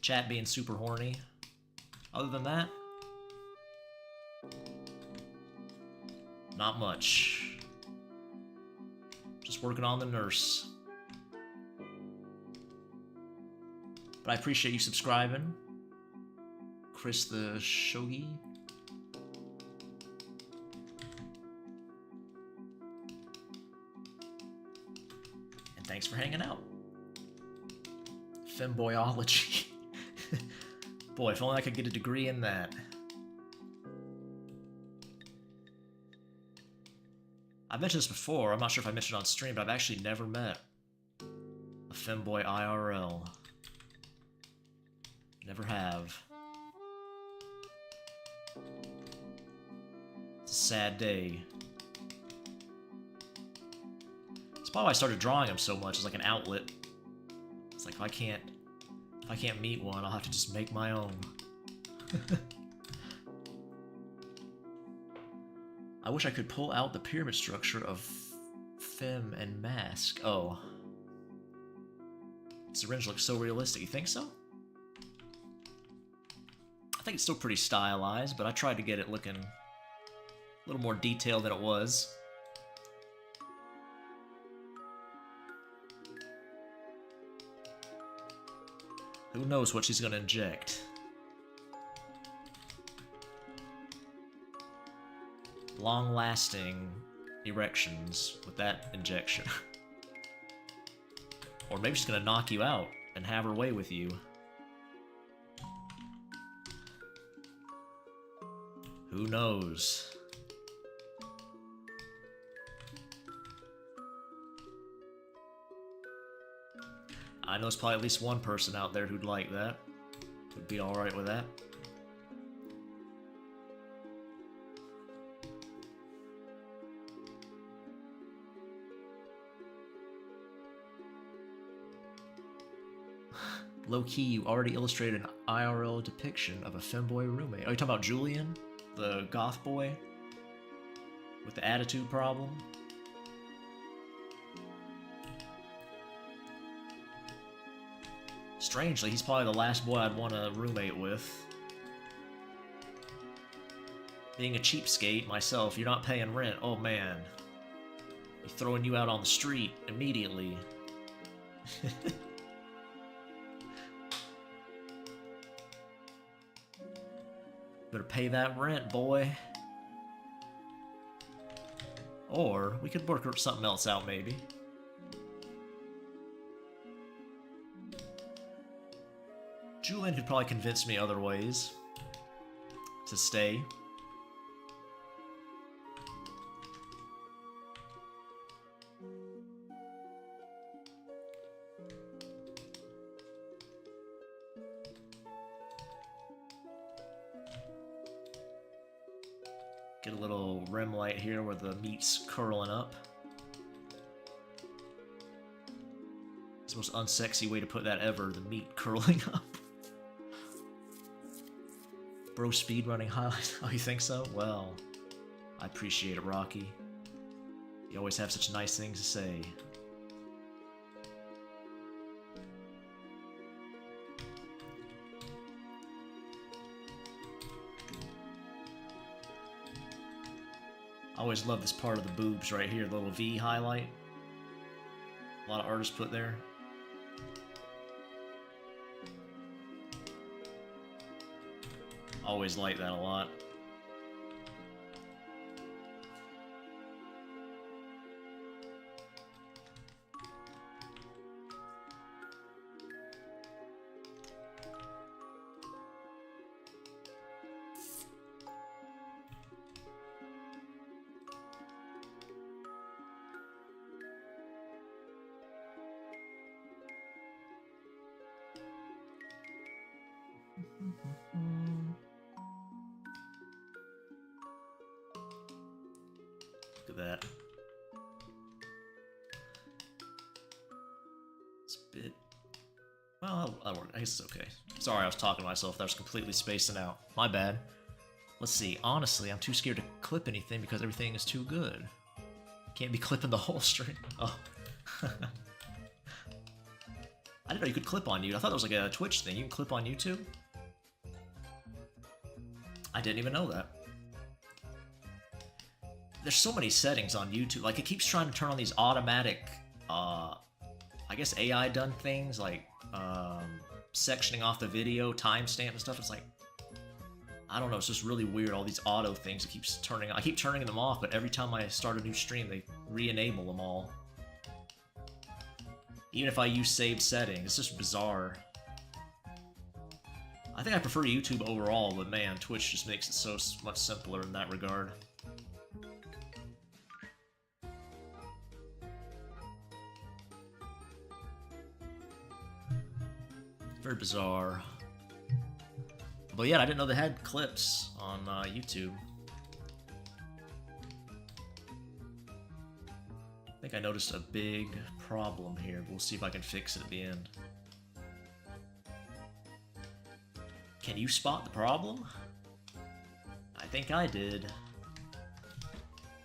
[SPEAKER 1] Chat being super horny. Other than that, not much. Just working on the nurse. But I appreciate you subscribing. Chris the Shogi. And thanks for hanging out. Femboyology. Boy, if only I could get a degree in that. I've mentioned this before, I'm not sure if I mentioned it on stream, but I've actually never met a femboy IRL. Never have. It's a sad day. That's probably why I started drawing them so much, as like an outlet. It's like if I can't meet one, I'll have to just make my own. I wish I could pull out the pyramid structure of Fem and Mask. Oh. Syringe looks so realistic. You think so? I think it's still pretty stylized, but I tried to get it looking a little more detailed than it was. Who knows what she's gonna inject? Long-lasting erections with that injection. Or maybe she's gonna knock you out and have her way with you. Who knows? I know there's probably at least one person out there who'd like that. Who'd be alright with that. Low-key, you already illustrated an IRL depiction of a femboy roommate. Oh, you talking about Julian? The goth boy? With the attitude problem? Strangely, he's probably the last boy I'd want to roommate with. Being a cheapskate myself, you're not paying rent. Oh man. He's throwing you out on the street immediately. Better pay that rent, boy. Or we could work something else out, maybe. Julian could probably convince me other ways to stay. Get a little rim light here where the meat's curling up. It's the most unsexy way to put that ever, the meat curling up. Bro speedrunning highlights. Oh, you think so? Well, I appreciate it, Rocky. You always have such nice things to say. I always love this part of the boobs right here, the little V highlight. A lot of artists put there. Always like that a lot. Look at that. It's a bit... Well, I guess it's okay. Sorry, I was talking to myself. That was completely spacing out. My bad. Let's see. Honestly, I'm too scared to clip anything because everything is too good. Can't be clipping the whole string. Oh. I didn't know you could clip on YouTube. I thought it was like a Twitch thing. You can clip on YouTube? I didn't even know that. There's so many settings on YouTube. Like, it keeps trying to turn on these automatic, I guess AI done things, like, sectioning off the video, timestamp and stuff. It's like, I don't know, it's just really weird, all these auto things. It keeps turning, I keep turning them off, but every time I start a new stream, they re-enable them all. Even if I use saved settings, it's just bizarre. I think I prefer YouTube overall, but man, Twitch just makes it so much simpler in that regard. Very bizarre. But yeah, I didn't know they had clips on YouTube. think I noticed a big problem here. We'll see if I can fix it at the end. Can you spot the problem? I think I did.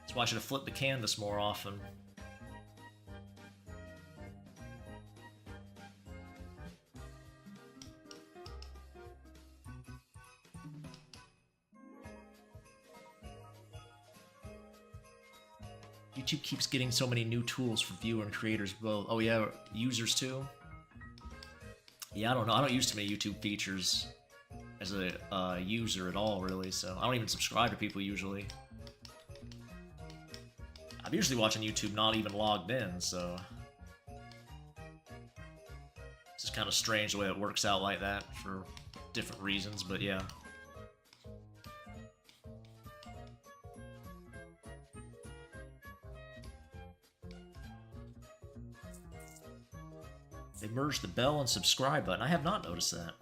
[SPEAKER 1] That's why I should have flipped the canvas more often. YouTube keeps getting so many new tools for viewer and creators both. Oh yeah, users too? Yeah, I don't know. I don't use too many YouTube features as a user at all, really, so I don't even subscribe to people usually. I'm usually watching YouTube not even logged in, so it's just kind of strange the way it works out like that for different reasons, but yeah. They merged the bell and subscribe button. I have not noticed that.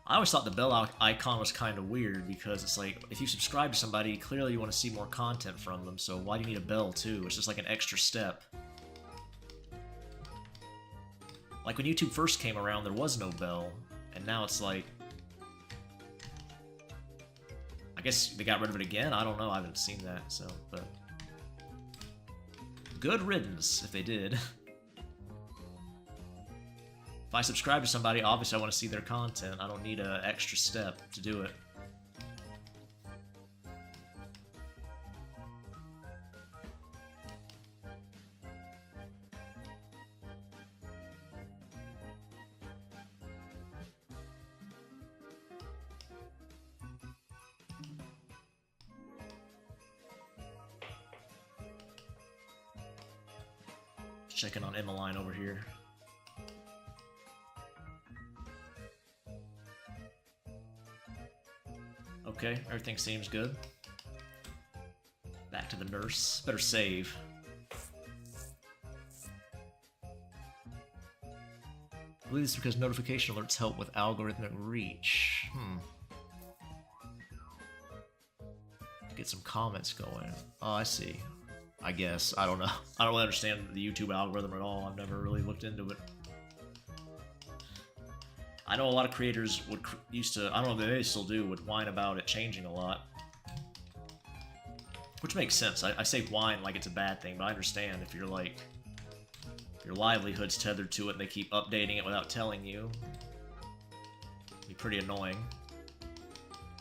[SPEAKER 1] I always thought the bell icon was kind of weird because it's like, if you subscribe to somebody, clearly you want to see more content from them, so why do you need a bell too? It's just like an extra step. Like when YouTube first came around, there was no bell, and now it's like... I guess they got rid of it again? I don't know, I haven't seen that, so, but... Good riddance, if they did. If I subscribe to somebody, obviously I want to see their content. I don't need an extra step to do it. Checking on Emmeline over here. Okay, everything seems good. Back to the nurse. Better save. I believe it's because notification alerts help with algorithmic reach. Get some comments going. Oh, I see. I guess. I don't know. I don't really understand the YouTube algorithm at all. I've never really looked into it. I know a lot of creators used to, I don't know if they still do, would whine about it changing a lot. Which makes sense. I say whine like it's a bad thing, but I understand if you're like, your livelihood's tethered to it and they keep updating it without telling you. It'd be pretty annoying.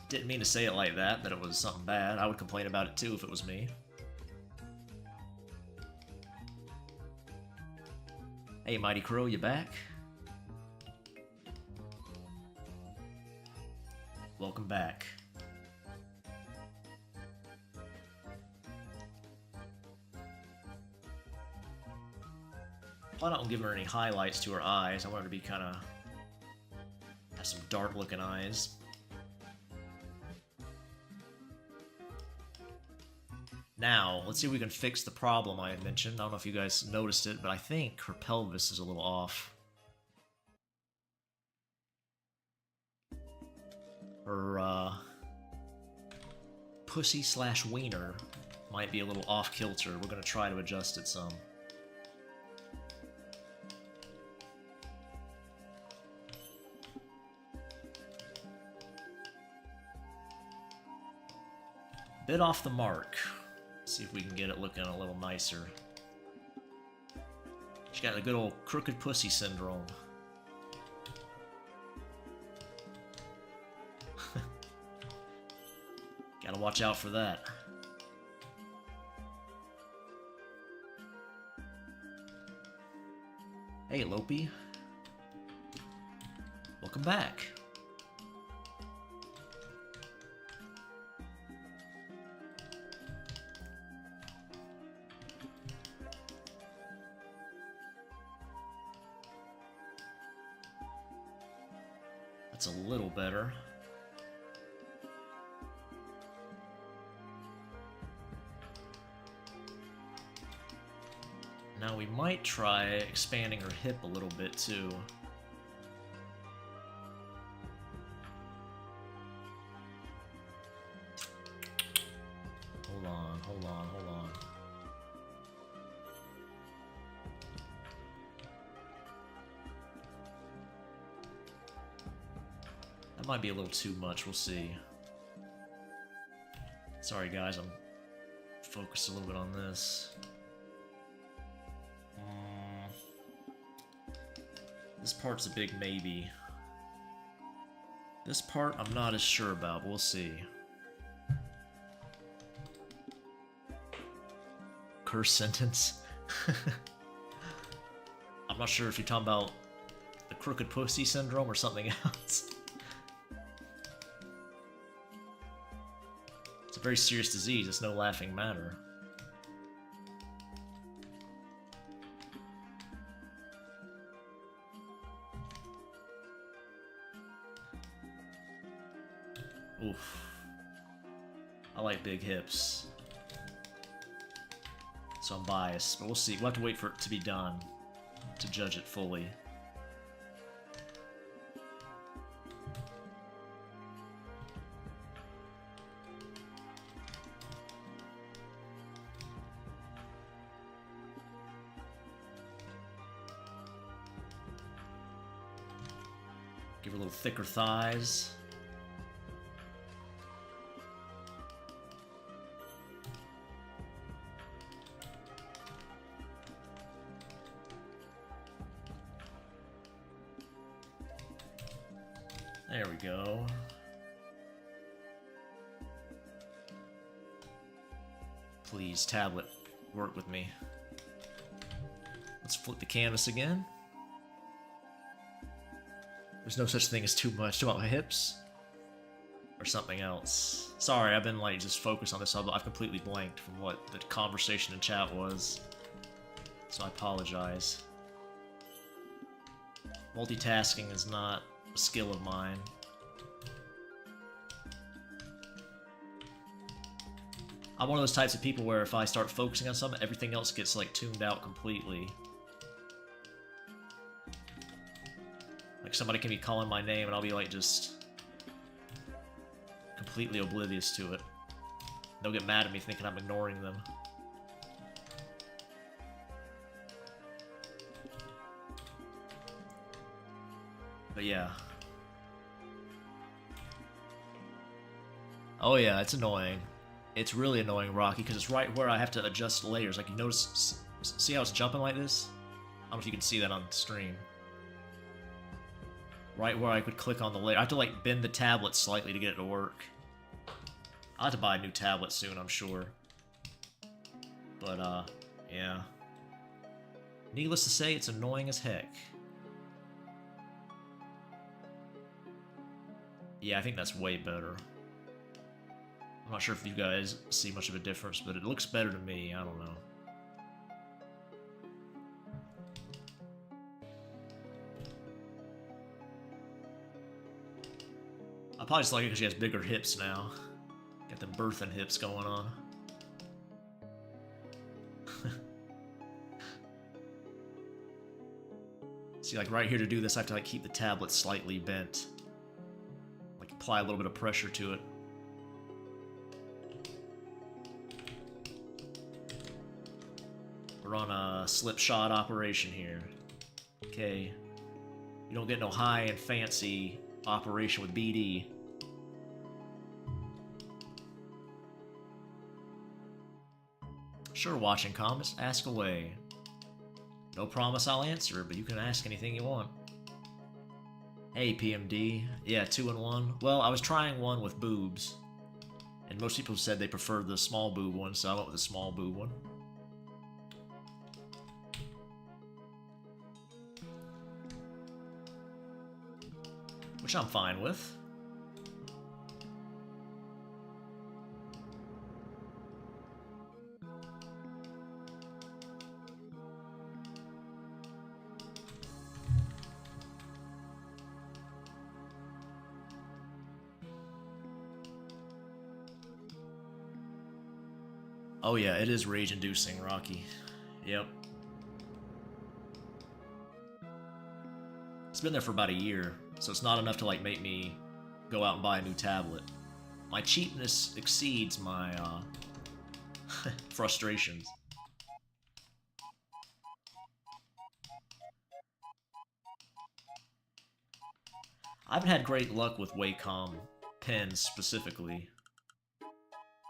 [SPEAKER 1] Didn't mean to say it like that it was something bad. I would complain about it too if it was me. Hey, Mighty Crow, you back? Welcome back. Why not give her any highlights to her eyes? I want her to be kind of... have some dark-looking eyes. Now, let's see if we can fix the problem I had mentioned. I don't know if you guys noticed it, but I think her pelvis is a little off. Her, pussy/wiener might be a little off-kilter. We're gonna try to adjust it some. Bit off the mark. See if we can get it looking a little nicer. She got a good old crooked pussy syndrome. Gotta watch out for that. Hey, Lopi. Welcome back. That's a little better. Now we might try expanding her hip a little bit too. Hold on, hold on, hold on. might be a little too much, we'll see. Sorry guys, I'm focused a little bit on this. This part's a big maybe. This part I'm not as sure about, but we'll see. Curse sentence? I'm not sure if you're talking about the crooked pussy syndrome or something else. It's a very serious disease, it's no laughing matter. Oof. I like big hips. So I'm biased, but we'll see. We'll have to wait for it to be done to judge it fully. Give her a little thicker thighs. There we go. Please, tablet, work with me. Let's flip the canvas again. There's no such thing as too much. Too about my hips? Or something else. Sorry, I've been like just focused on this. I've completely blanked from what the conversation in chat was. So I apologize. Multitasking is not a skill of mine. I'm one of those types of people where if I start focusing on something, everything else gets like tuned out completely. Like somebody can be calling my name and I'll be like just completely oblivious to it. They'll get mad at me thinking I'm ignoring them. But yeah. Oh yeah, it's annoying. It's really annoying, Rocky, because it's right where I have to adjust layers. Like, you notice, see how it's jumping like this? I don't know if you can see that on stream. Right where I could click on the layer. I have to, like, bend the tablet slightly to get it to work. I'll have to buy a new tablet soon, I'm sure. But, yeah. Needless to say, it's annoying as heck. Yeah, I think that's way better. I'm not sure if you guys see much of a difference, but it looks better to me. I don't know. I probably just like it because she has bigger hips now. Got them birthing hips going on. See, like right here to do this, I have to like keep the tablet slightly bent. Like apply a little bit of pressure to it. We're on a slipshod operation here. Okay. You don't get no high and fancy operation with BD. Sure, watching comments, ask away. No promise I'll answer, but you can ask anything you want. Hey, PMD. Yeah, 2-in-1. Well, I was trying one with boobs. And most people said they preferred the small boob one, so I went with the small boob one. Which I'm fine with. Oh yeah, it is rage-inducing, Rocky. Yep. It's been there for about a year, so it's not enough to like make me go out and buy a new tablet. My cheapness exceeds my frustrations. I haven't had great luck with Wacom pens specifically.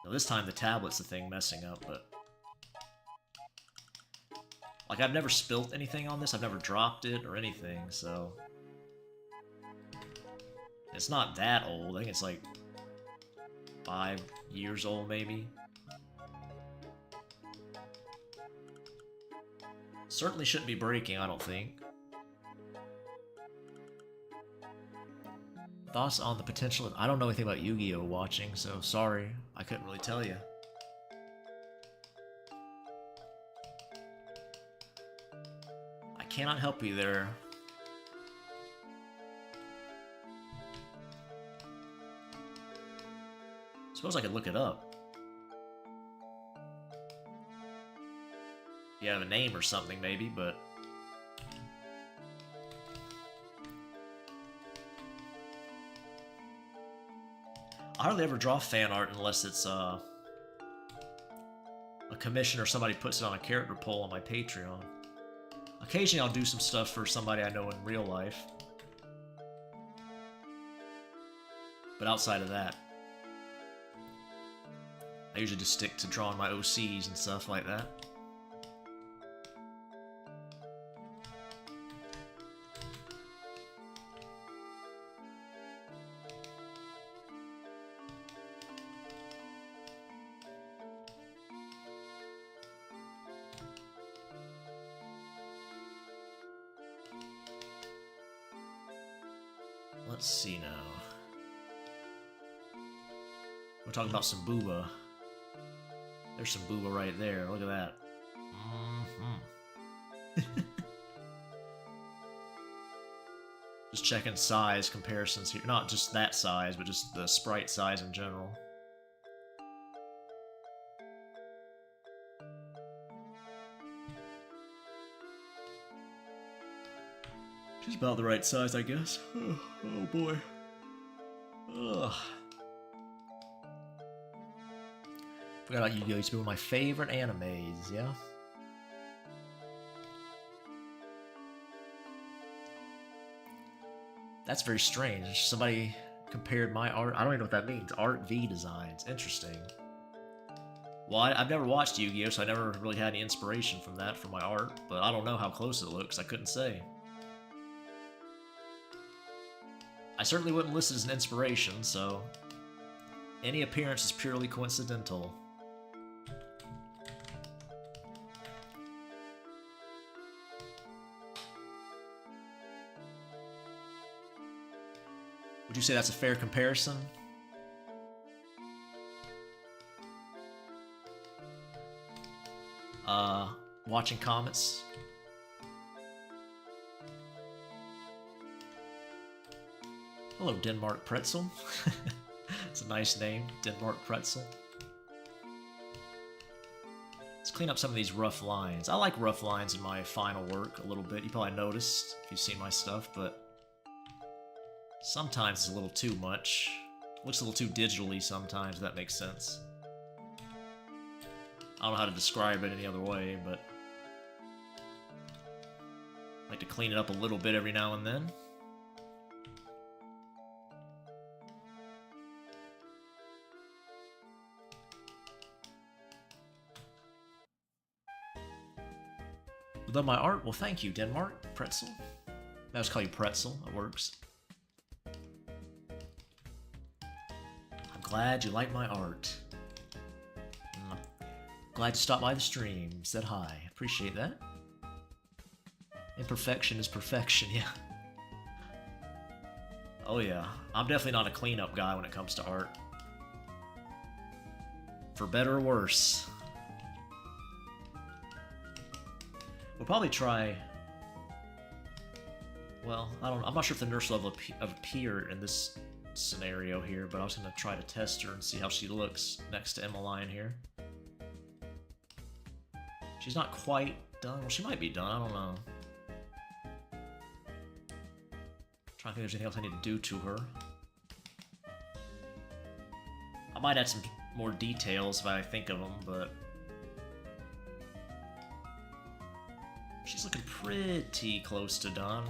[SPEAKER 1] Now, this time the tablet's the thing messing up, but... Like, I've never spilt anything on this, I've never dropped it or anything, so... It's not that old, I think it's like... 5 years old, maybe? Certainly shouldn't be breaking, I don't think. Thoughts on the potential... I don't know anything about Yu-Gi-Oh! Watching, so sorry. I couldn't really tell you. I cannot help you there. Suppose I could look it up. You have a name or something, maybe, but... I hardly ever draw fan art unless it's a commission or somebody puts it on a character poll on my Patreon. Occasionally I'll do some stuff for somebody I know in real life. But outside of that, I usually just stick to drawing my OCs and stuff like that. Let's see now. We're talking about some booba. There's some booba right there. Look at that. Just checking size comparisons here. Not just that size, but just the sprite size in general. She's about the right size, I guess. Oh boy. Ugh. Forgot about Yu-Gi-Oh! Used to be one of my favorite animes, yeah? That's very strange. Somebody compared my art... I don't even know what that means. Art V designs. Interesting. Well, I've never watched Yu-Gi-Oh! So I never really had any inspiration from that for my art. But I don't know how close it looks. I couldn't say. I certainly wouldn't list it as an inspiration, so... Any appearance is purely coincidental. Would you say that's a fair comparison? Watching comments. Hello, Denmark Pretzel. It's a nice name, Denmark Pretzel. Let's clean up some of these rough lines. I like rough lines in my final work a little bit. You probably noticed if you've seen my stuff, but sometimes it's a little too much. Looks a little too digitally sometimes, if that makes sense. I don't know how to describe it any other way, but I like to clean it up a little bit every now and then. Love my art? Well, thank you, Denmark Pretzel. I just call you Pretzel. It works. I'm glad you like my art. Glad you stopped by the stream. Said hi. Appreciate that. Imperfection is perfection, yeah. Oh yeah. I'm definitely not a cleanup guy when it comes to art. For better or worse. We'll probably try... Well, I'm not sure if the nurse level appear in this scenario here, but I was going to try to test her and see how she looks next to Emmeline here. She's not quite done. Well, she might be done. I don't know. Trying to think if there's anything else I need to do to her. I might add some more details if I think of them, but... She's looking pretty close to done.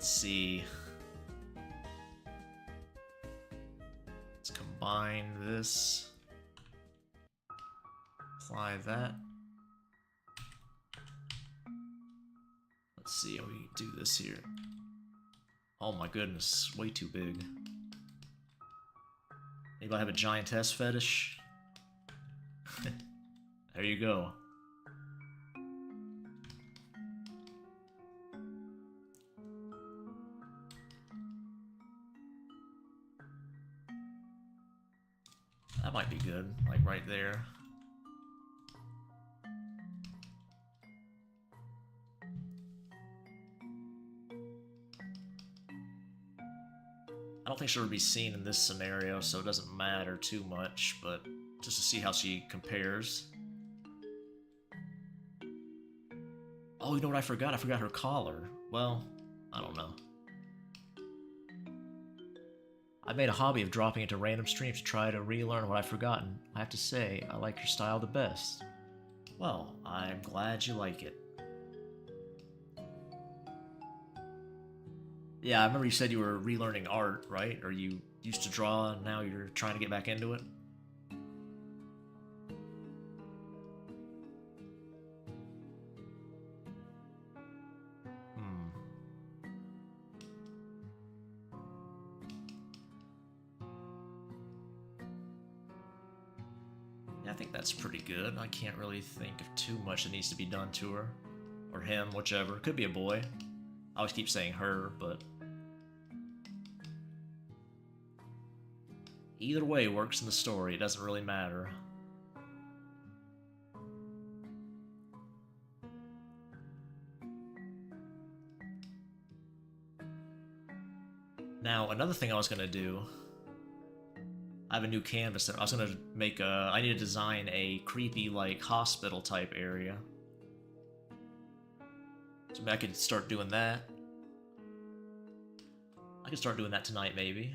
[SPEAKER 1] Let's see. Let's combine this. Apply that. Let's see how we do this here. Oh my goodness, way too big. Anybody have a giantess fetish? There you go. That might be good, like right there. I don't think she'll be seen in this scenario, so it doesn't matter too much, but just to see how she compares. Oh, you know what I forgot? I forgot her collar. Well, I don't know. I made a hobby of dropping into random streams to try to relearn what I've forgotten. I have to say, I like your style the best. Well, I'm glad you like it. Yeah, I remember you said you were relearning art, right? Or you used to draw and now you're trying to get back into it? I think that's pretty good. I can't really think of too much that needs to be done to her. Or him, whichever. Could be a boy. I always keep saying her, but... either way works in the story. It doesn't really matter. Now, another thing I was going to do... I have a new canvas that I was gonna make a... I need to design a creepy, like, hospital-type area. So maybe I could start doing that. I could start doing that tonight, maybe.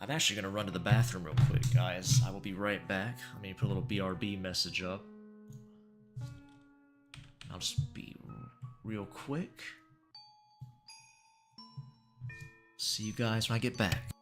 [SPEAKER 1] I'm actually gonna run to the bathroom real quick, guys. I will be right back. Let me put a little BRB message up. I'll just be real quick. See you guys when I get back.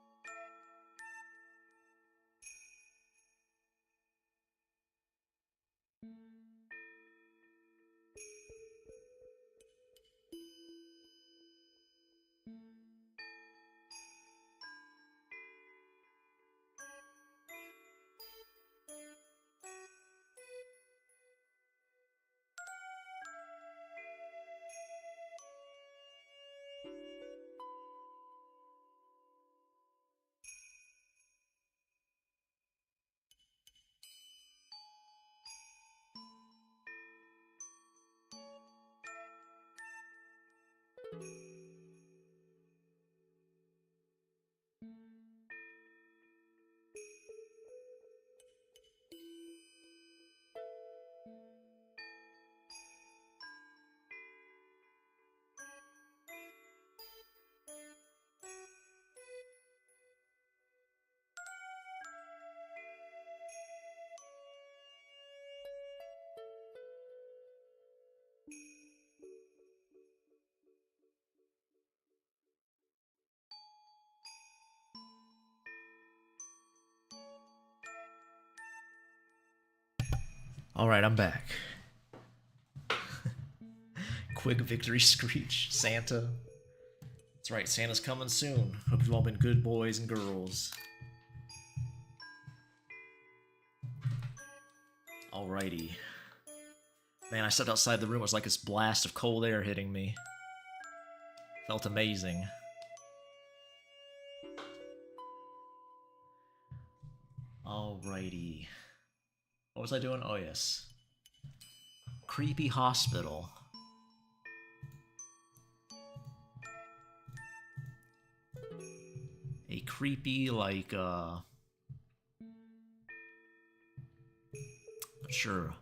[SPEAKER 1] Alright, I'm back. Quick victory screech, Santa. That's right, Santa's coming soon. Hope you've all been good boys and girls. Alrighty. Man, I stepped outside the room, it was like this blast of cold air hitting me. Felt amazing. Alrighty. What was I doing? Oh, yes. Creepy hospital. A creepy, like, not sure.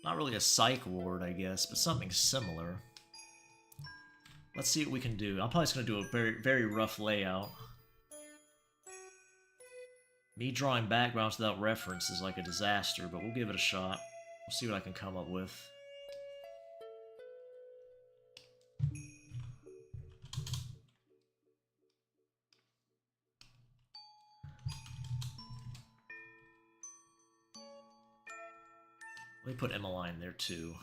[SPEAKER 1] Not really a psych ward, I guess, but something similar. Let's see what we can do. I'm probably just going to do a very, very rough layout. Me drawing backgrounds without reference is like a disaster, but we'll give it a shot. We'll see what I can come up with. Let me put Emmeline there too.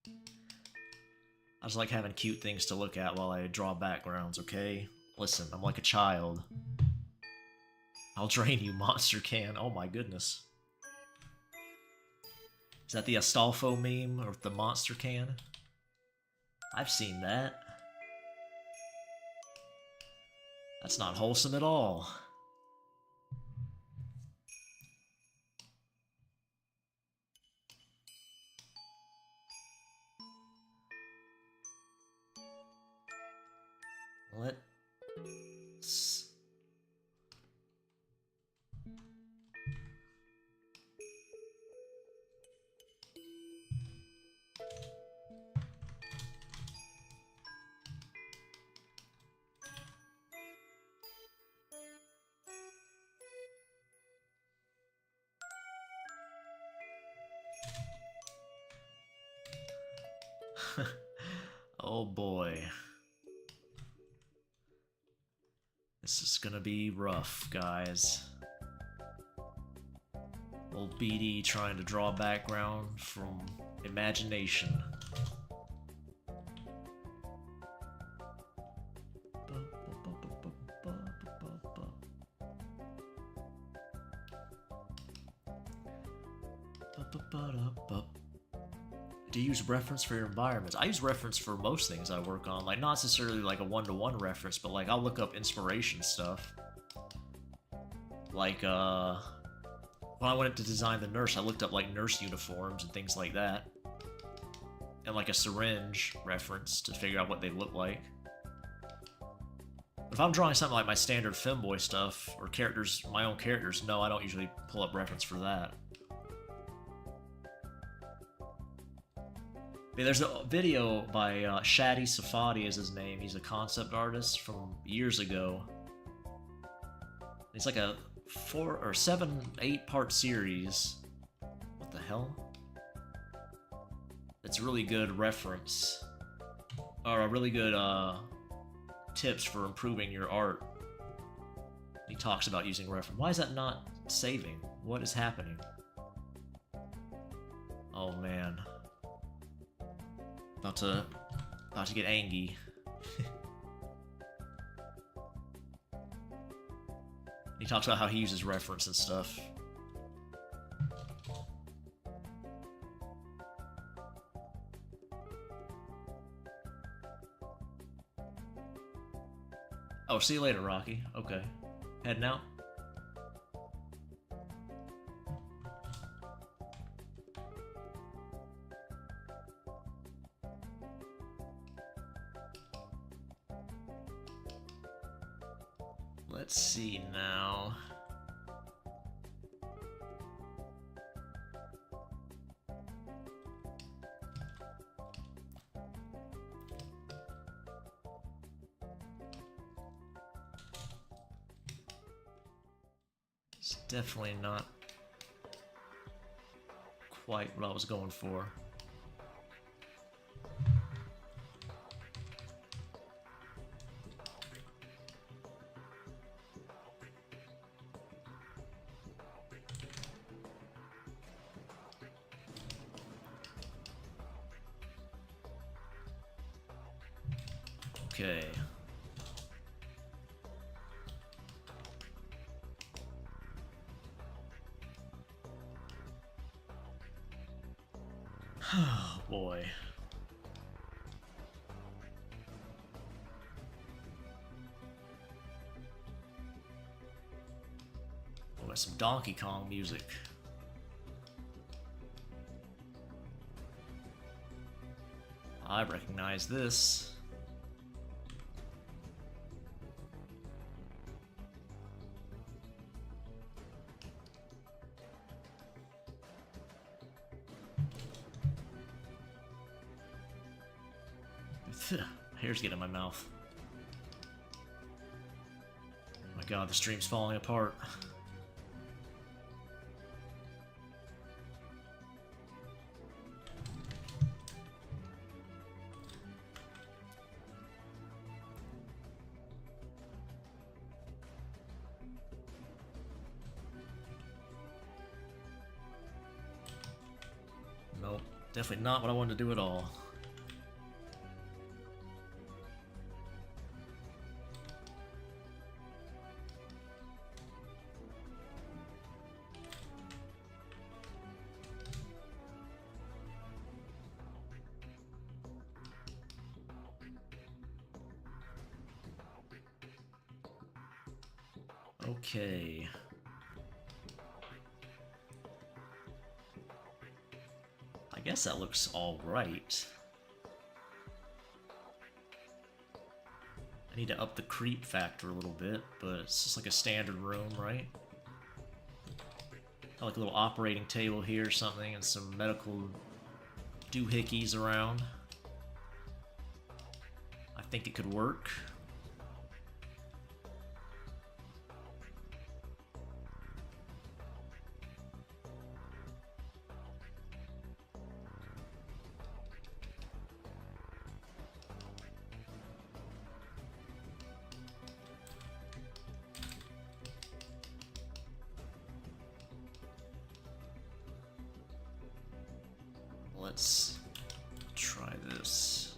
[SPEAKER 1] I just like having cute things to look at while I draw backgrounds, okay? Listen, I'm like a child. I'll drain you, monster can. Oh my goodness. Is that the Astolfo meme, or the monster can? I've seen that. That's not wholesome at all. Let's... Oh boy. This is gonna be rough, guys. Old BD trying to draw background from imagination. Do you use reference for your environments? I use reference for most things I work on, like not necessarily like a one-to-one reference, but like I'll look up inspiration stuff. Like when I went to design the nurse, I looked up like nurse uniforms and things like that. And like a syringe reference to figure out what they look like. But if I'm drawing something like my standard femboy stuff, or characters, my own characters, no, I don't usually pull up reference for that. There's a video by Shadi Safadi is his name. He's a concept artist from years ago. It's like a 4 or 7, 8-part series. What the hell? It's a really good reference, or a really good tips for improving your art. He talks about using reference. Why is that not saving? What is happening? Oh man. About to get angry. He talks about how he uses reference and stuff. Oh, see you later, Rocky. Okay. Heading out. Let's see now. It's definitely not quite what I was going for. Okay. Oh boy. Oh, got some Donkey Kong music. I recognize this. Hair's getting in my mouth. Oh my god, the stream's falling apart. Definitely not what I wanted to do at all. Okay. I guess that looks all right. I need to up the creep factor a little bit, but it's just like a standard room, right? Got like a little operating table here or something, and some medical doohickeys around. I think it could work. Let's try this.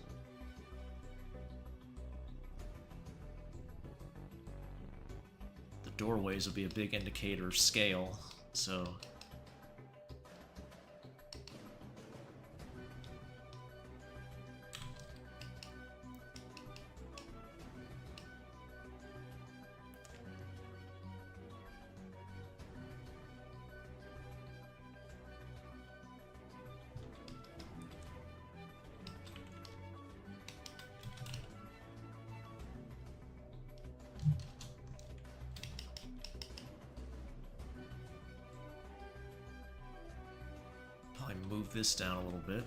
[SPEAKER 1] The doorways will be a big indicator of scale, so... Probably move this down a little bit.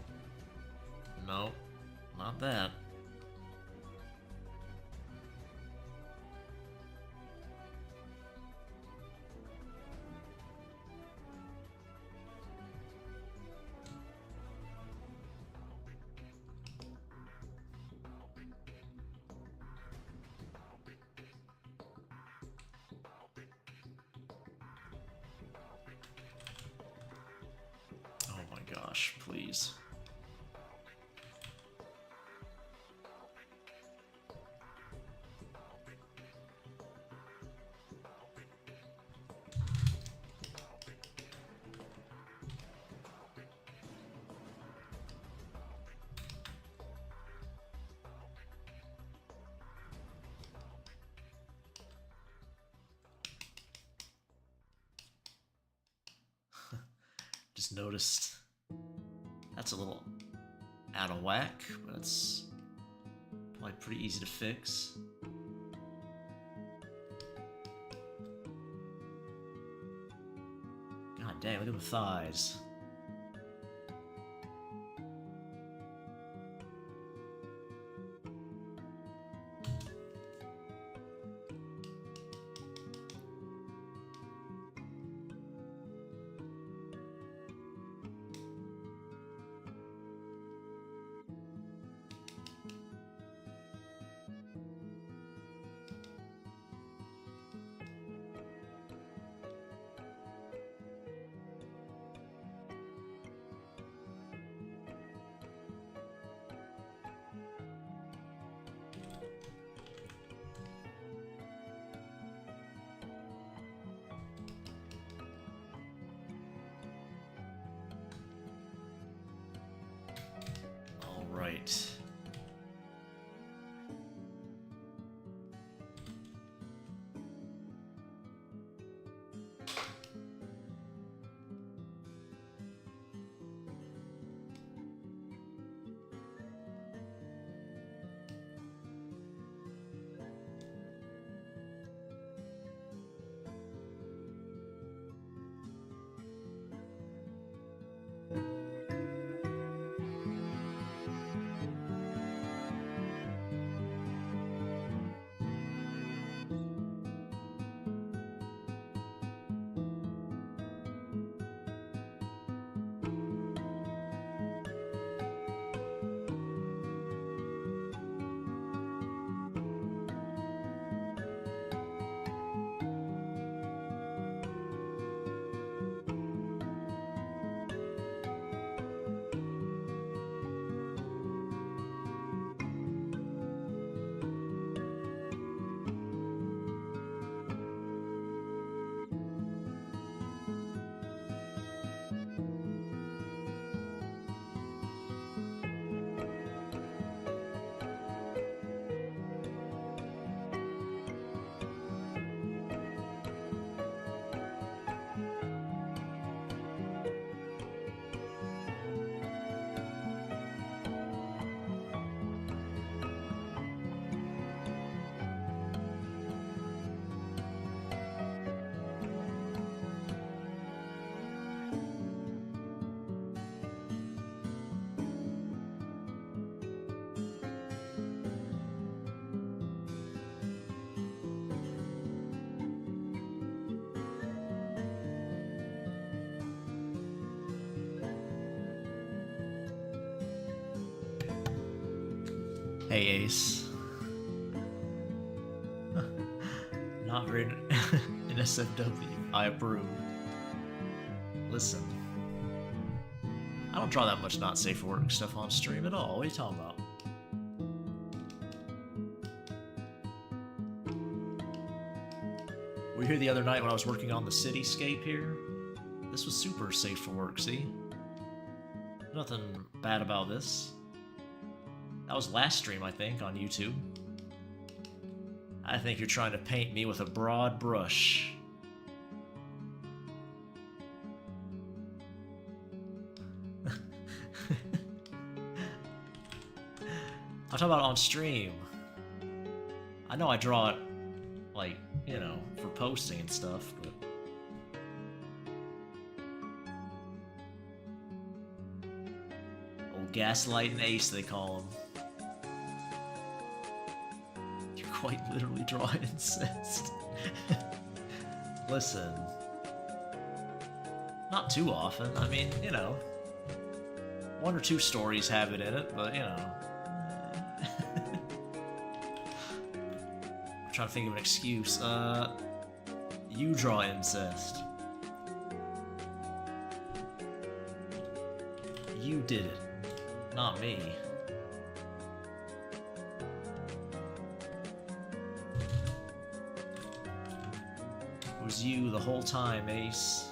[SPEAKER 1] No, not that. Gosh, please. Just noticed that's a little out of whack, but it's probably pretty easy to fix. God dang, look at the thighs. Right. Hey, Ace. Not very NSFW. I approve. Listen. I don't draw that much not safe for work stuff on stream at all. What are you talking about? Were you here the other night when I was working on the cityscape here? This was super safe for work, see? Nothing bad about this. That was last stream, I think, on YouTube. I think you're trying to paint me with a broad brush. I'm talking about on stream. I know I draw it, like, you know, for posting and stuff, but... Old Gaslighting Ace, they call him. You're quite literally drawing incest. Listen. Not too often. I mean, you know. One or two stories have it in it, but, you know. I'm trying to think of an excuse. You draw incest. You did it. Not me. It was you the whole time, Ace.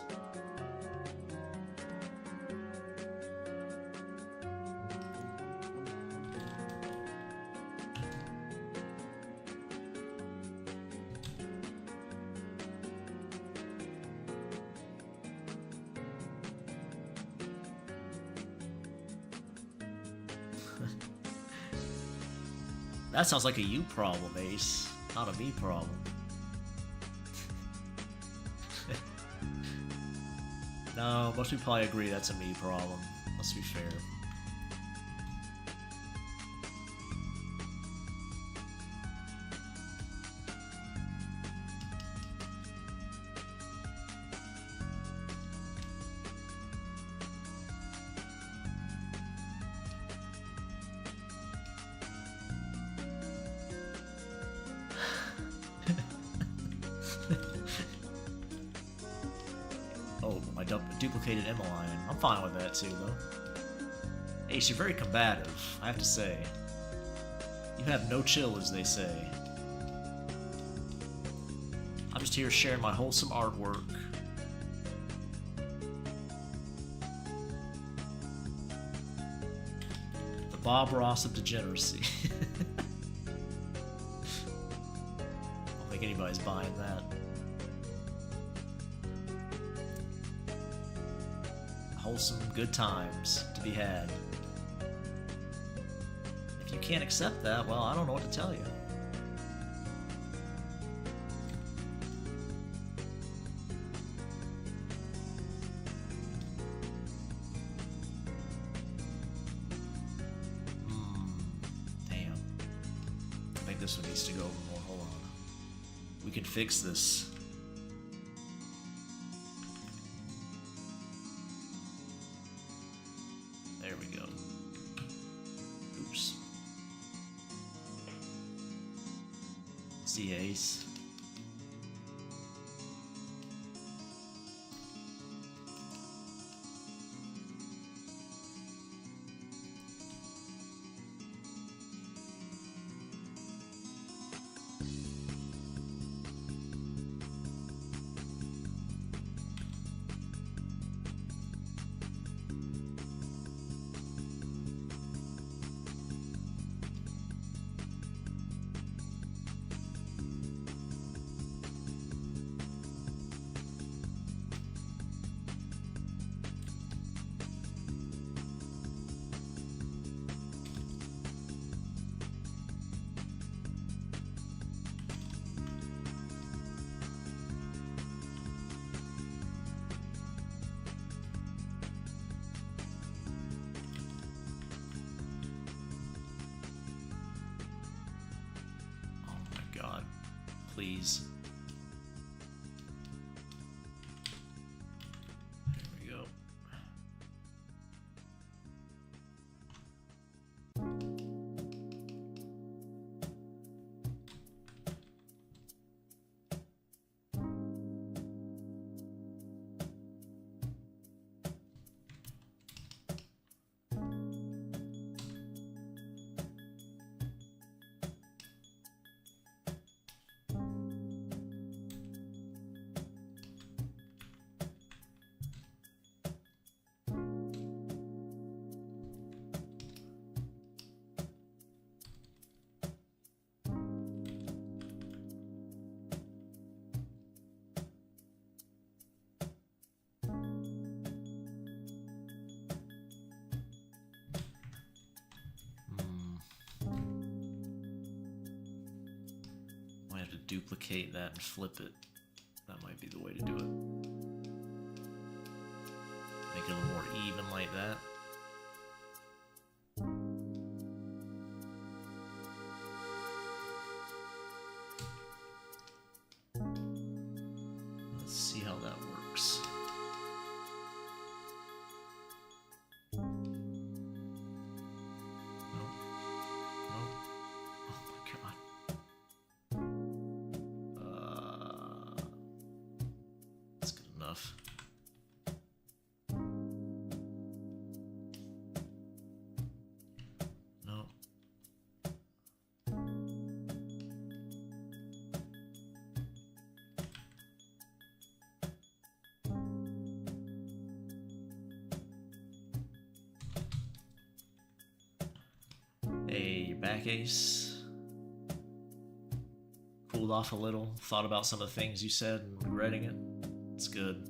[SPEAKER 1] That sounds like a you problem, Ace. Not a me problem. No, most people probably agree that's a me problem. Let's be fair. Duplicated Emmeline. I'm fine with that too, though. Ace, you're very combative, I have to say. You have no chill, as they say. I'm just here sharing my wholesome artwork. The Bob Ross of degeneracy. I don't think anybody's buying that. Wholesome good times to be had. If you can't accept that, well, I don't know what to tell you. Damn. I think this one needs to go over more. Hold on. We can fix this. See, Ace. Please. There we go. duplicate that and flip it. That might be the way to do it. Make it a little more even like that. Let's see how that works. A back ace. Cooled off a little, thought about some of the things you said and regretting it. It's good.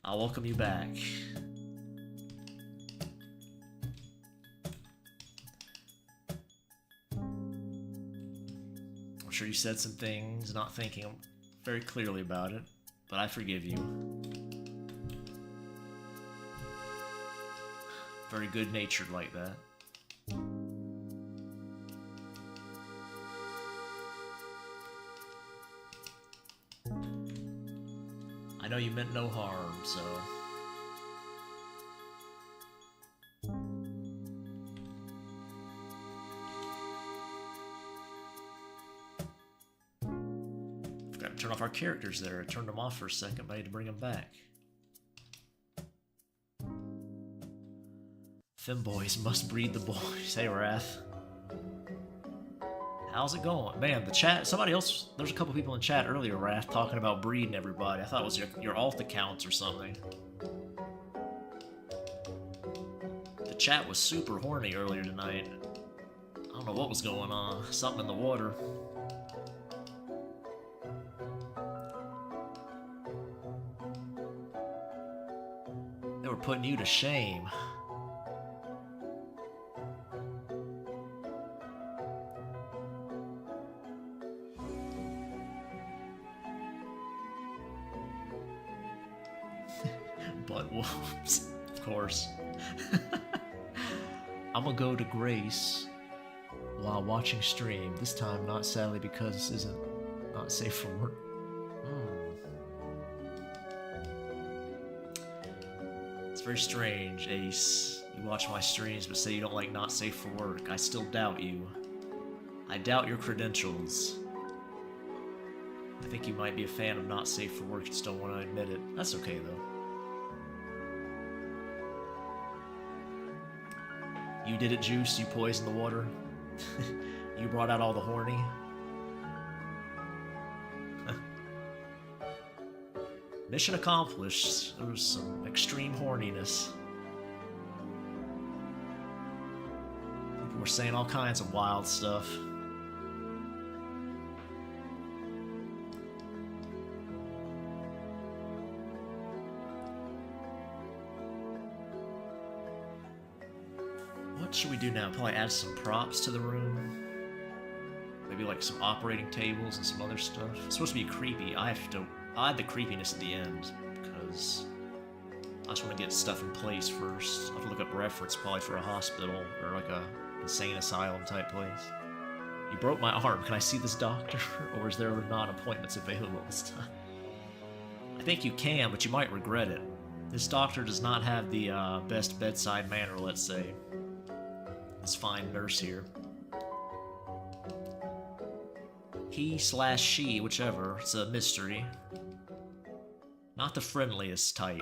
[SPEAKER 1] I'll welcome you back. I'm sure you said some things, not thinking very clearly about it, but I forgive you. Very good-natured like that. I know you meant no harm, so... Forgot to turn off our characters there. I turned them off for a second, but I need to bring them back. Femboys must breed the boys. Hey, Wrath. How's it going? Man, the chat, somebody else, there's a couple people in chat earlier, Wrath, talking about breeding everybody. I thought it was your alt accounts or something. The chat was super horny earlier tonight. I don't know what was going on. Something in the water. They were putting you to shame. Butt whoops, of course. I'm gonna go to Grace while watching stream. This time, not sadly, because this isn't not safe for work. It's very strange, Ace. You watch my streams but say you don't like not safe for work. I still doubt you. I doubt your credentials. I think you might be a fan of not safe for work, just don't want to admit it. That's okay though. You did it, Juice. You poisoned the water. You brought out all the horny. Mission accomplished. There was some extreme horniness. People were saying all kinds of wild stuff. What should we do now? Probably add some props to the room. Maybe like some operating tables and some other stuff. It's supposed to be creepy. I add the creepiness at the end because I just want to get stuff in place first. I'll have to look up reference probably for a hospital or like a insane asylum type place. You broke my arm. Can I see this doctor? Or is there not appointments available this time? I think you can, but you might regret it. This doctor does not have the best bedside manner, let's say. This fine nurse here. He/she, whichever. It's a mystery. Not the friendliest type.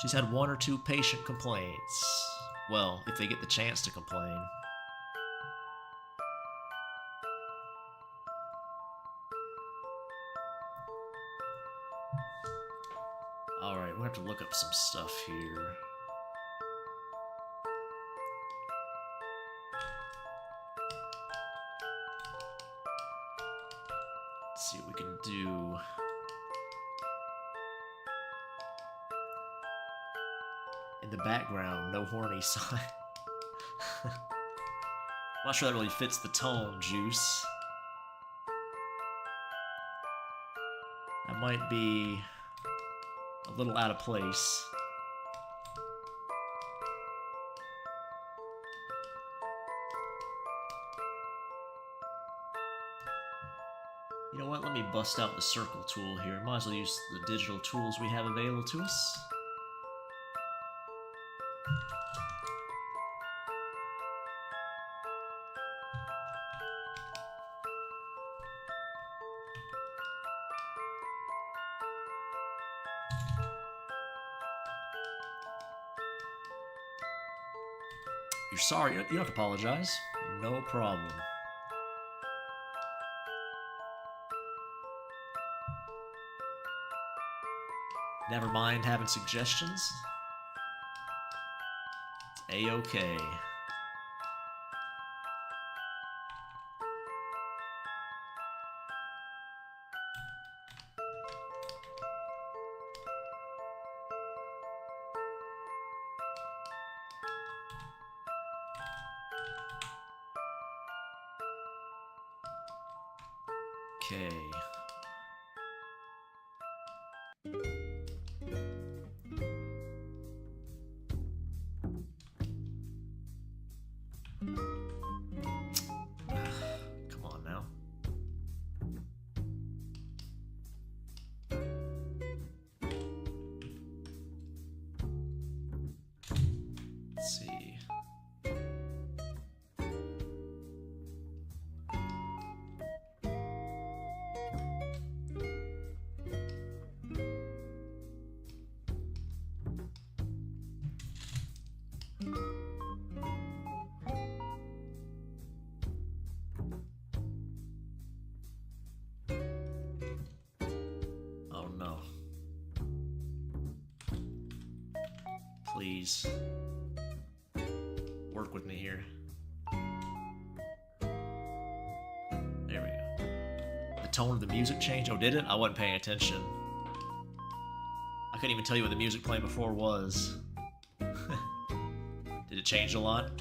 [SPEAKER 1] She's had 1 or 2 patient complaints. Well, if they get the chance to complain. Alright, we'll have to look up some stuff here. Let's see what we can do. In the background, no horny sign. I'm not sure that really fits the tone, Juice. That might be a little out of place. You know what, let me bust out the circle tool here. Might as well use the digital tools we have available to us. You're sorry, you don't have to apologize. No problem. Never mind having suggestions. It's A-okay. Okay. Come on now. Let's see. Oh no. Please. Work with me here. There we go. The tone of the music changed? Oh, did it? I wasn't paying attention. I couldn't even tell you what the music playing before was. Did it change a lot?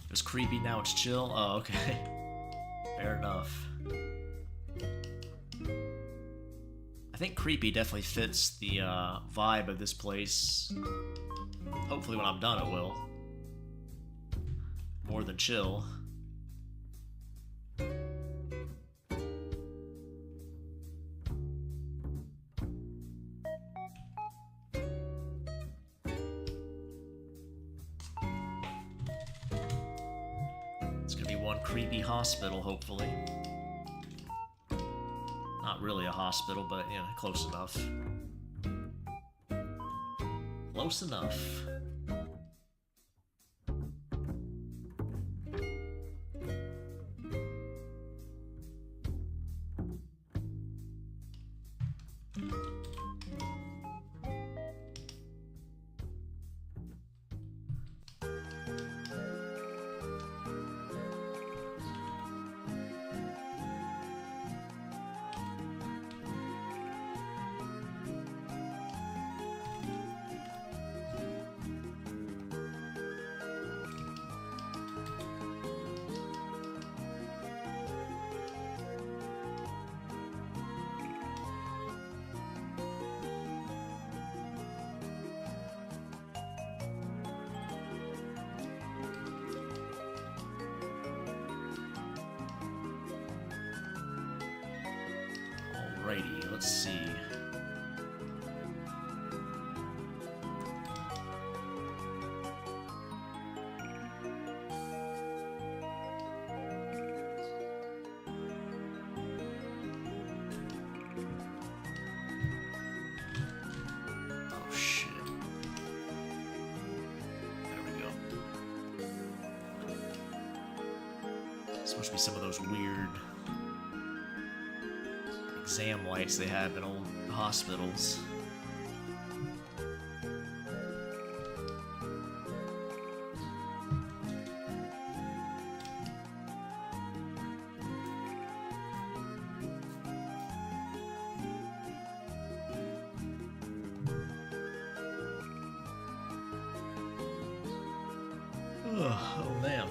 [SPEAKER 1] It was creepy, now it's chill? Oh, okay. Fair enough. I think creepy definitely fits the vibe of this place. Hopefully when I'm done it will. More than chill. It's gonna be one creepy hospital, hopefully. Not really a hospital, but, you know, close enough. Close enough. Alrighty, let's see. supposed to be some of those weird exam lights they have in old hospitals. Oh man.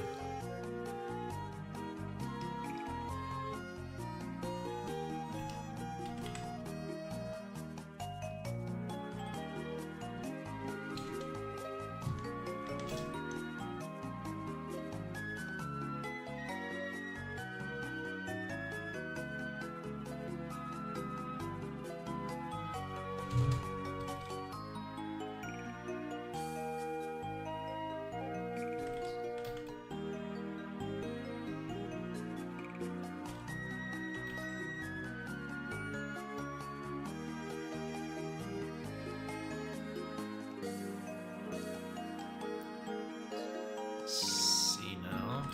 [SPEAKER 1] See now.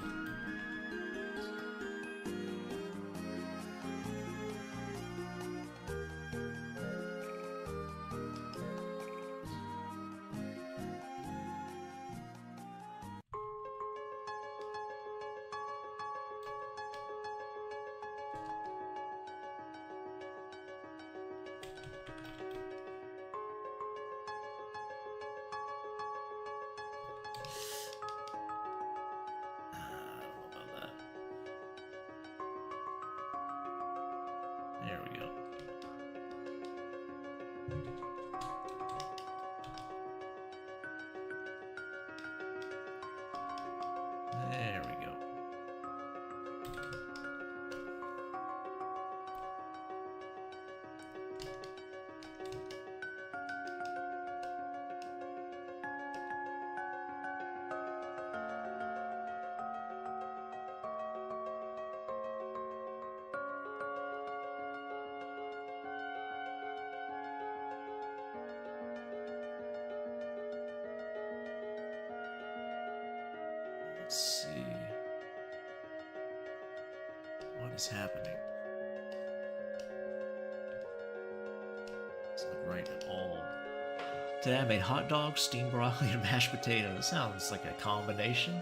[SPEAKER 1] There we go. There we go. Let's see. What is happening? Doesn't look right at all. Today I made hot dogs, steamed broccoli, and mashed potatoes. Sounds like a combination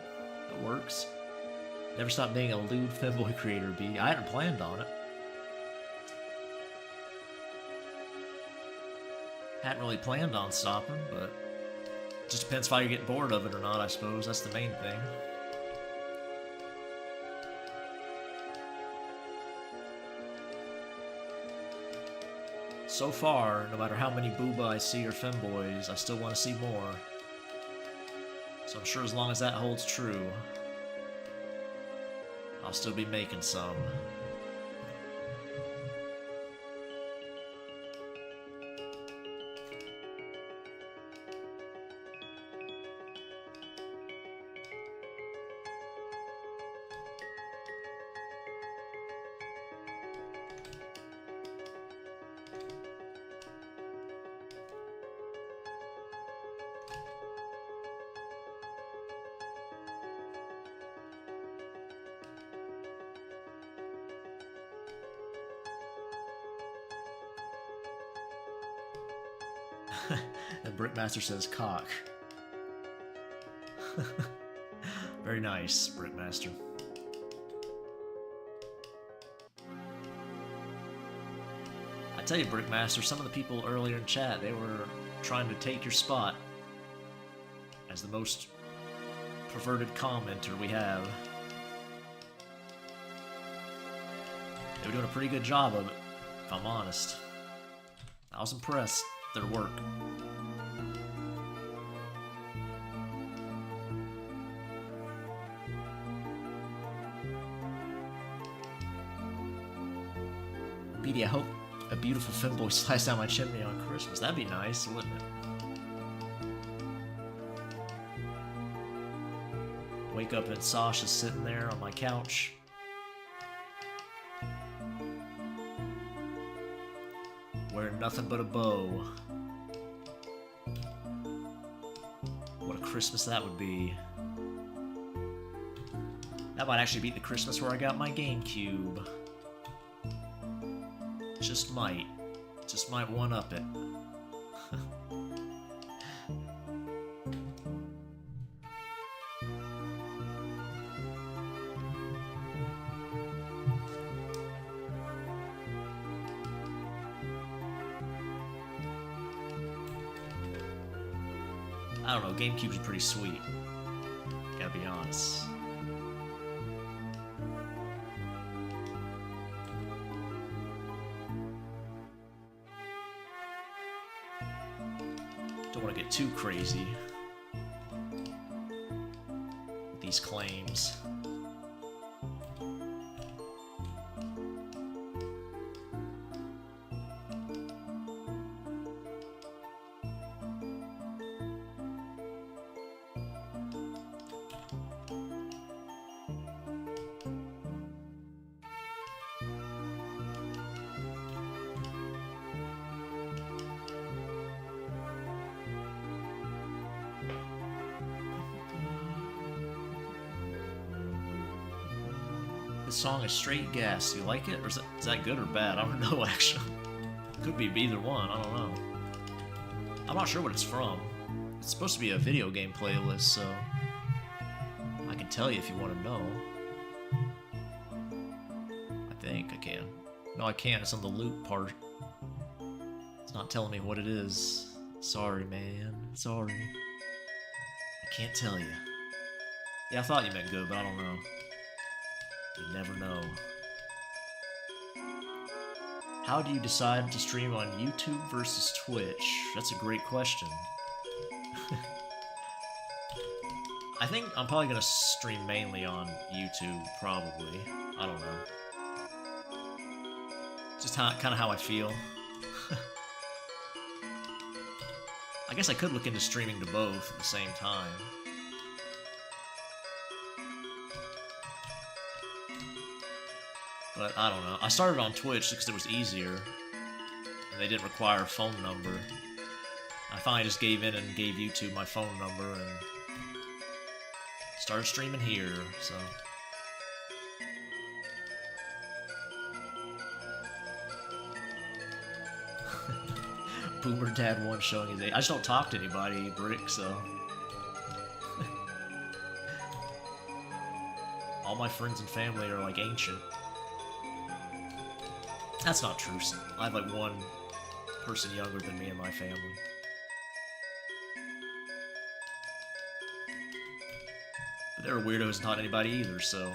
[SPEAKER 1] that works. Never stop being a lewd femboy creator, B. I hadn't planned on it. Hadn't really planned on stopping, but it just depends if I get bored of it or not, I suppose. That's the main thing. So far, no matter how many booba I see or femboys, I still want to see more. So I'm sure as long as that holds true, I'll still be making some. And Brickmaster says cock. Very nice, Brickmaster. I tell you, Brickmaster, some of the people earlier in chat, they were trying to take your spot as the most perverted commenter we have. They were doing a pretty good job of it, if I'm honest. I was impressed with their work. BD, I hope a beautiful femboy slides down my chimney on Christmas. That'd be nice, wouldn't it? Wake up and Sasha's sitting there on my couch. Wearing nothing but a bow. What a Christmas that would be. That might actually beat the Christmas where I got my GameCube. Just might. Just might one-up it. I don't know, GameCube's pretty sweet. Gotta be honest. Don't want to get too crazy with these claims. This song is straight gas. Do you like it? Or is that good or bad? I don't know, actually. Could be either one. I don't know. I'm not sure what it's from. It's supposed to be a video game playlist, so I can tell you if you want to know. I think I can. No, I can't. It's on the loop part. It's not telling me what it is. Sorry, man. Sorry. I can't tell you. Yeah, I thought you meant good, but I don't know. You never know. How do you decide to stream on YouTube versus Twitch? That's a great question. I think I'm probably gonna stream mainly on YouTube, probably. I don't know. Just kind of how I feel. I guess I could look into streaming to both at the same time. But I don't know. I started on Twitch because it was easier, and they didn't require a phone number. I finally just gave in and gave YouTube my phone number and started streaming here, so. Boomer Dad 1 showing his age. I just don't talk to anybody, Brick, so. All my friends and family are like ancient. That's not true. I have like one person younger than me in my family. But there are weirdos, not anybody either, so.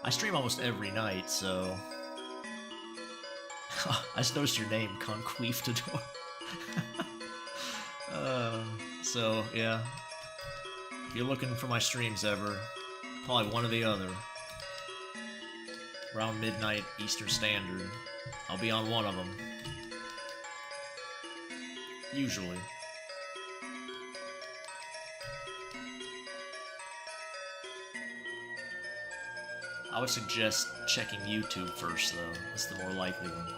[SPEAKER 1] I stream almost every night, so. I just noticed your name, Conquistador. So, yeah. If you're looking for my streams ever, probably one or the other. Around midnight Eastern Standard. I'll be on one of them. Usually. I would suggest checking YouTube first, though. That's the more likely one.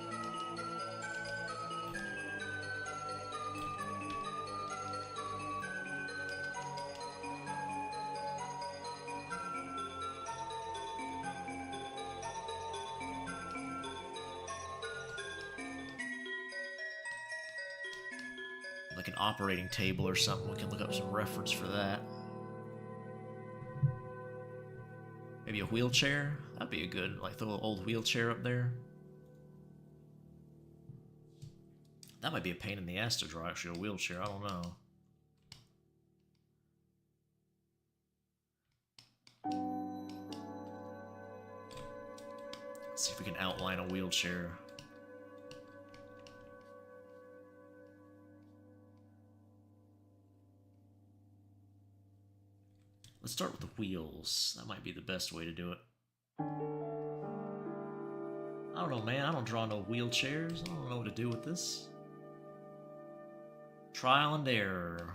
[SPEAKER 1] Like an operating table or something, we can look up some reference for that. Maybe a wheelchair? That'd be a good, like, throw an old wheelchair up there. That might be a pain in the ass to draw, actually, a wheelchair. I don't know. Let's see if we can outline a wheelchair. Let's start with the wheels. That might be the best way to do it. I don't know, man. I don't draw no wheelchairs. I don't know what to do with this. Trial and error.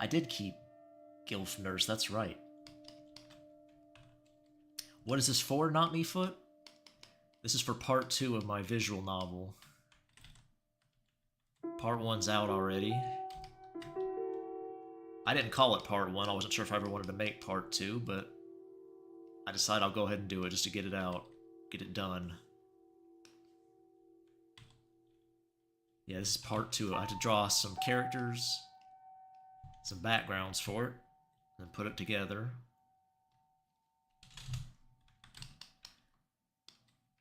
[SPEAKER 1] I did keep Gilf Nurse, that's right. What is this for, Not Me Foot? This is for part 2 of my visual novel. Part 1's out already. I didn't call it part 1, I wasn't sure if I ever wanted to make part 2, but I decided I'll go ahead and do it just to get it out, get it done. Yeah, this is part 2. I had to draw some characters, some backgrounds for it, and put it together.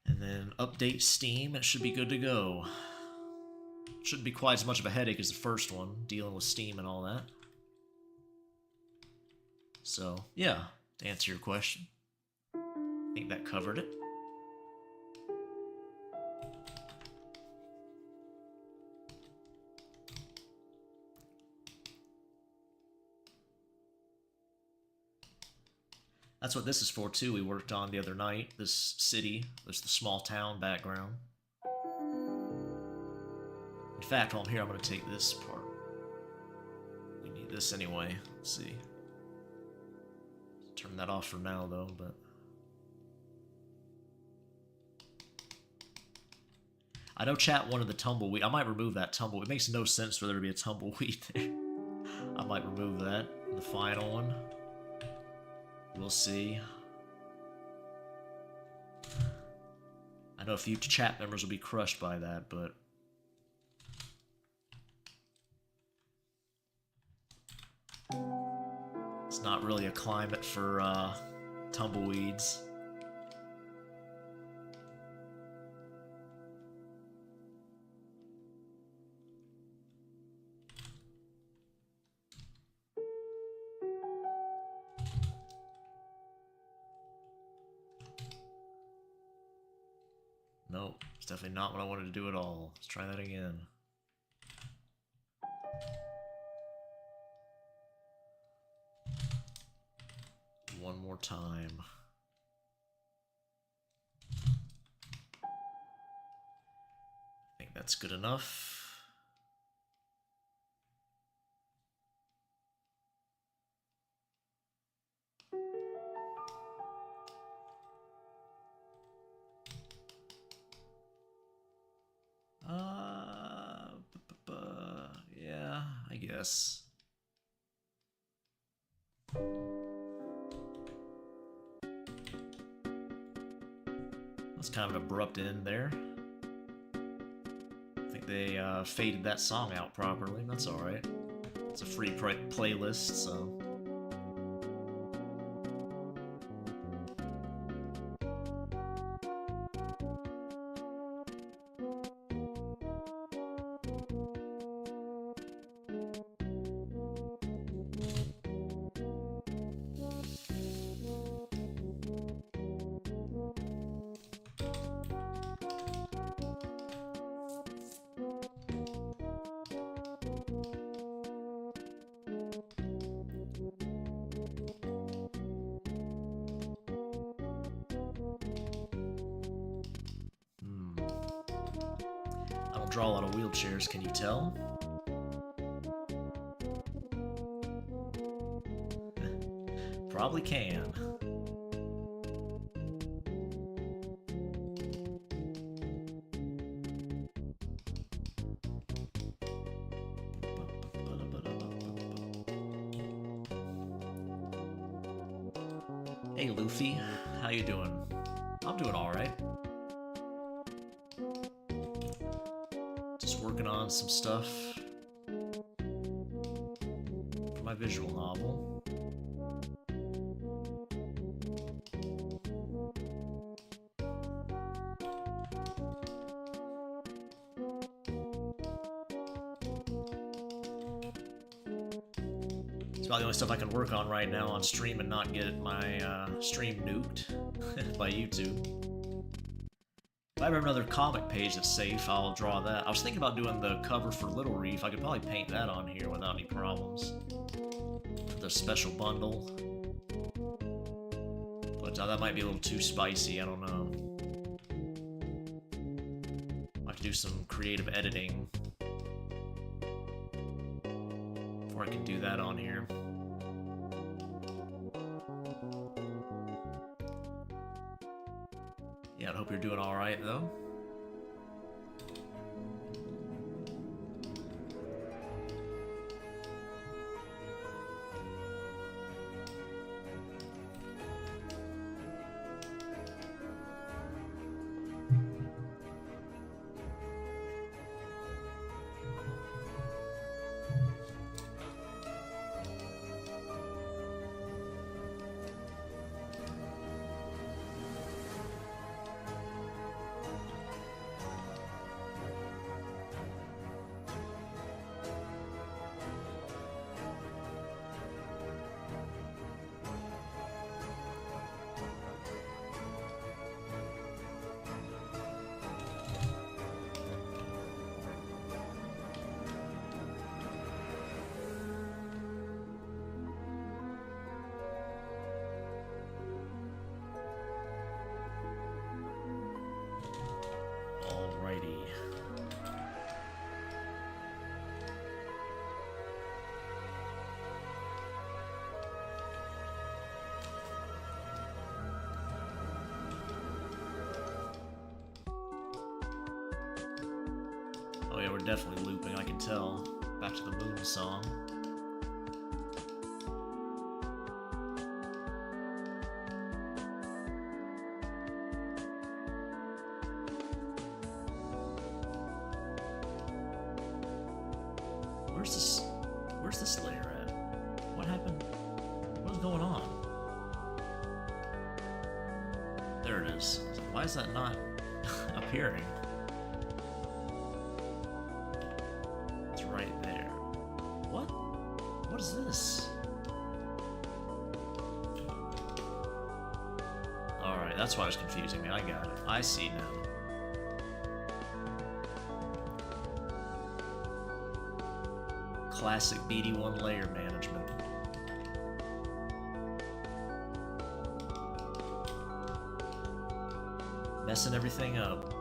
[SPEAKER 1] And then update Steam, it should be good to go. Shouldn't be quite as much of a headache as the first one, dealing with Steam and all that. So, yeah, to answer your question, I think that covered it. That's what this is for, too. We worked on the other night. This city. There's the small town background. In fact, while I'm here, I'm going to take this part. We need this anyway. Let's see. Turn that off for now, though, but... I know chat wanted the tumbleweed. I might remove that tumbleweed. It makes no sense for there to be a tumbleweed there. I might remove that in the final one. We'll see. I know a few chat members will be crushed by that, but... It's not really a climate for, tumbleweeds. Nope, it's definitely not what I wanted to do at all. Let's try that again. One more time. I think that's good enough. Yeah, I guess. That's kind of an abrupt end there. I think they faded that song out properly. That's alright. It's a free playlist, so... draw a lot of wheelchairs, can you tell? Probably can. Hey Luffy, how you doing? I'm doing alright. Just working on some stuff for my visual novel. It's about the only stuff I can work on right now on stream and not get my stream nuked by YouTube. If I ever have another comic page that's safe, I'll draw that. I was thinking about doing the cover for Little Reef. I could probably paint that on here without any problems. The special bundle. But that might be a little too spicy, I don't know. I'll have to do some creative editing before where I can do that on here. Yeah, I hope you're doing alright, though. Oh yeah, we're definitely looping, I can tell. Back to the moon song. Where's this layer at? What happened? What's going on? There it is. Why is that not appearing? It's right there. What? What is this? Alright, that's why it was confusing me. I got it. I see now. Classic BD1 layer management. Messing everything up.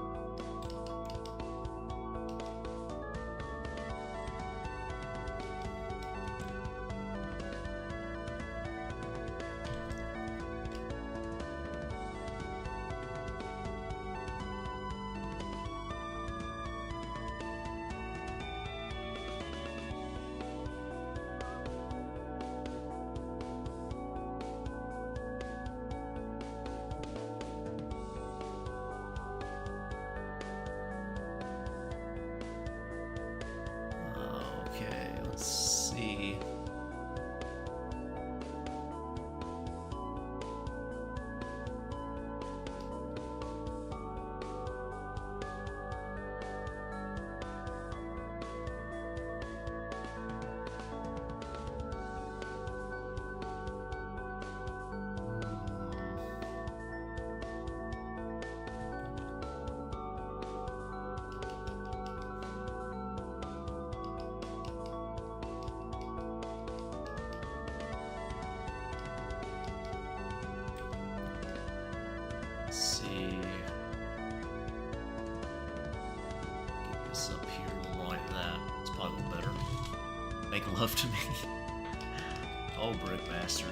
[SPEAKER 1] Love to me. Oh, Brickmaster.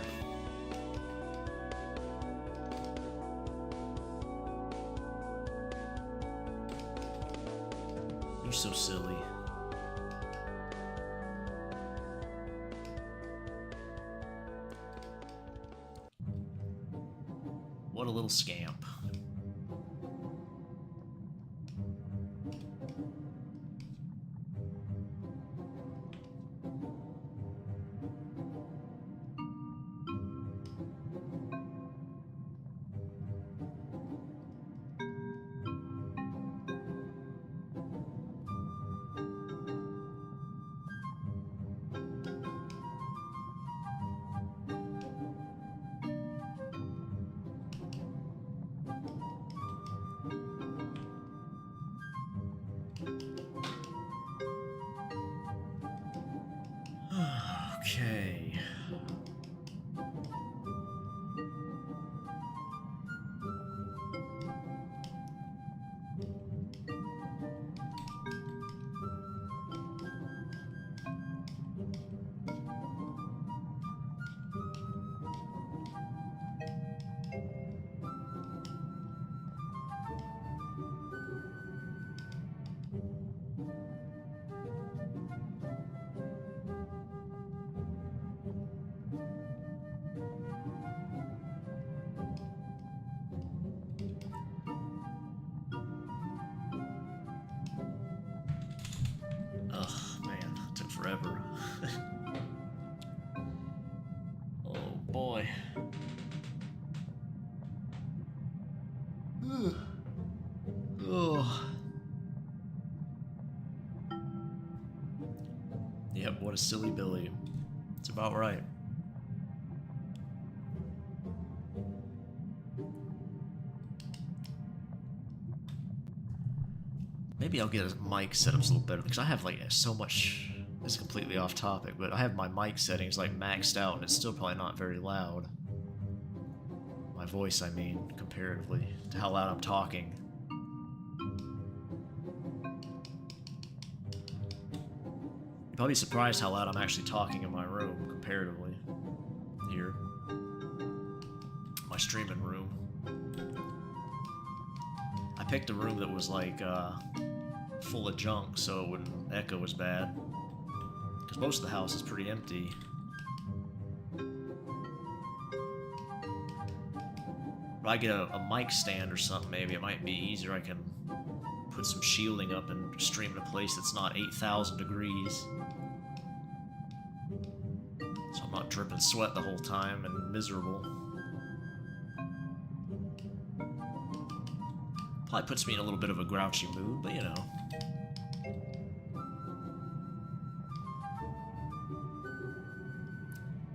[SPEAKER 1] You're so silly. What a little scamp. Okay. Oh. Yep, what a silly Billy. It's about right. Maybe I'll get a mic setups a little better, because I have like so much. This is completely off topic, but I have my mic settings like maxed out, and it's still probably not very loud. My voice, I mean, comparatively to how loud I'm talking. You'd probably be surprised how loud I'm actually talking in my room, comparatively. Here. My streaming room. I picked a room that was like, full of junk, so it wouldn't echo as bad. Because most of the house is pretty empty. If I get a mic stand or something, maybe it might be easier. I can put some shielding up and stream in a place that's not 8,000 degrees. So I'm not dripping sweat the whole time and miserable. Probably puts me in a little bit of a grouchy mood, but you know.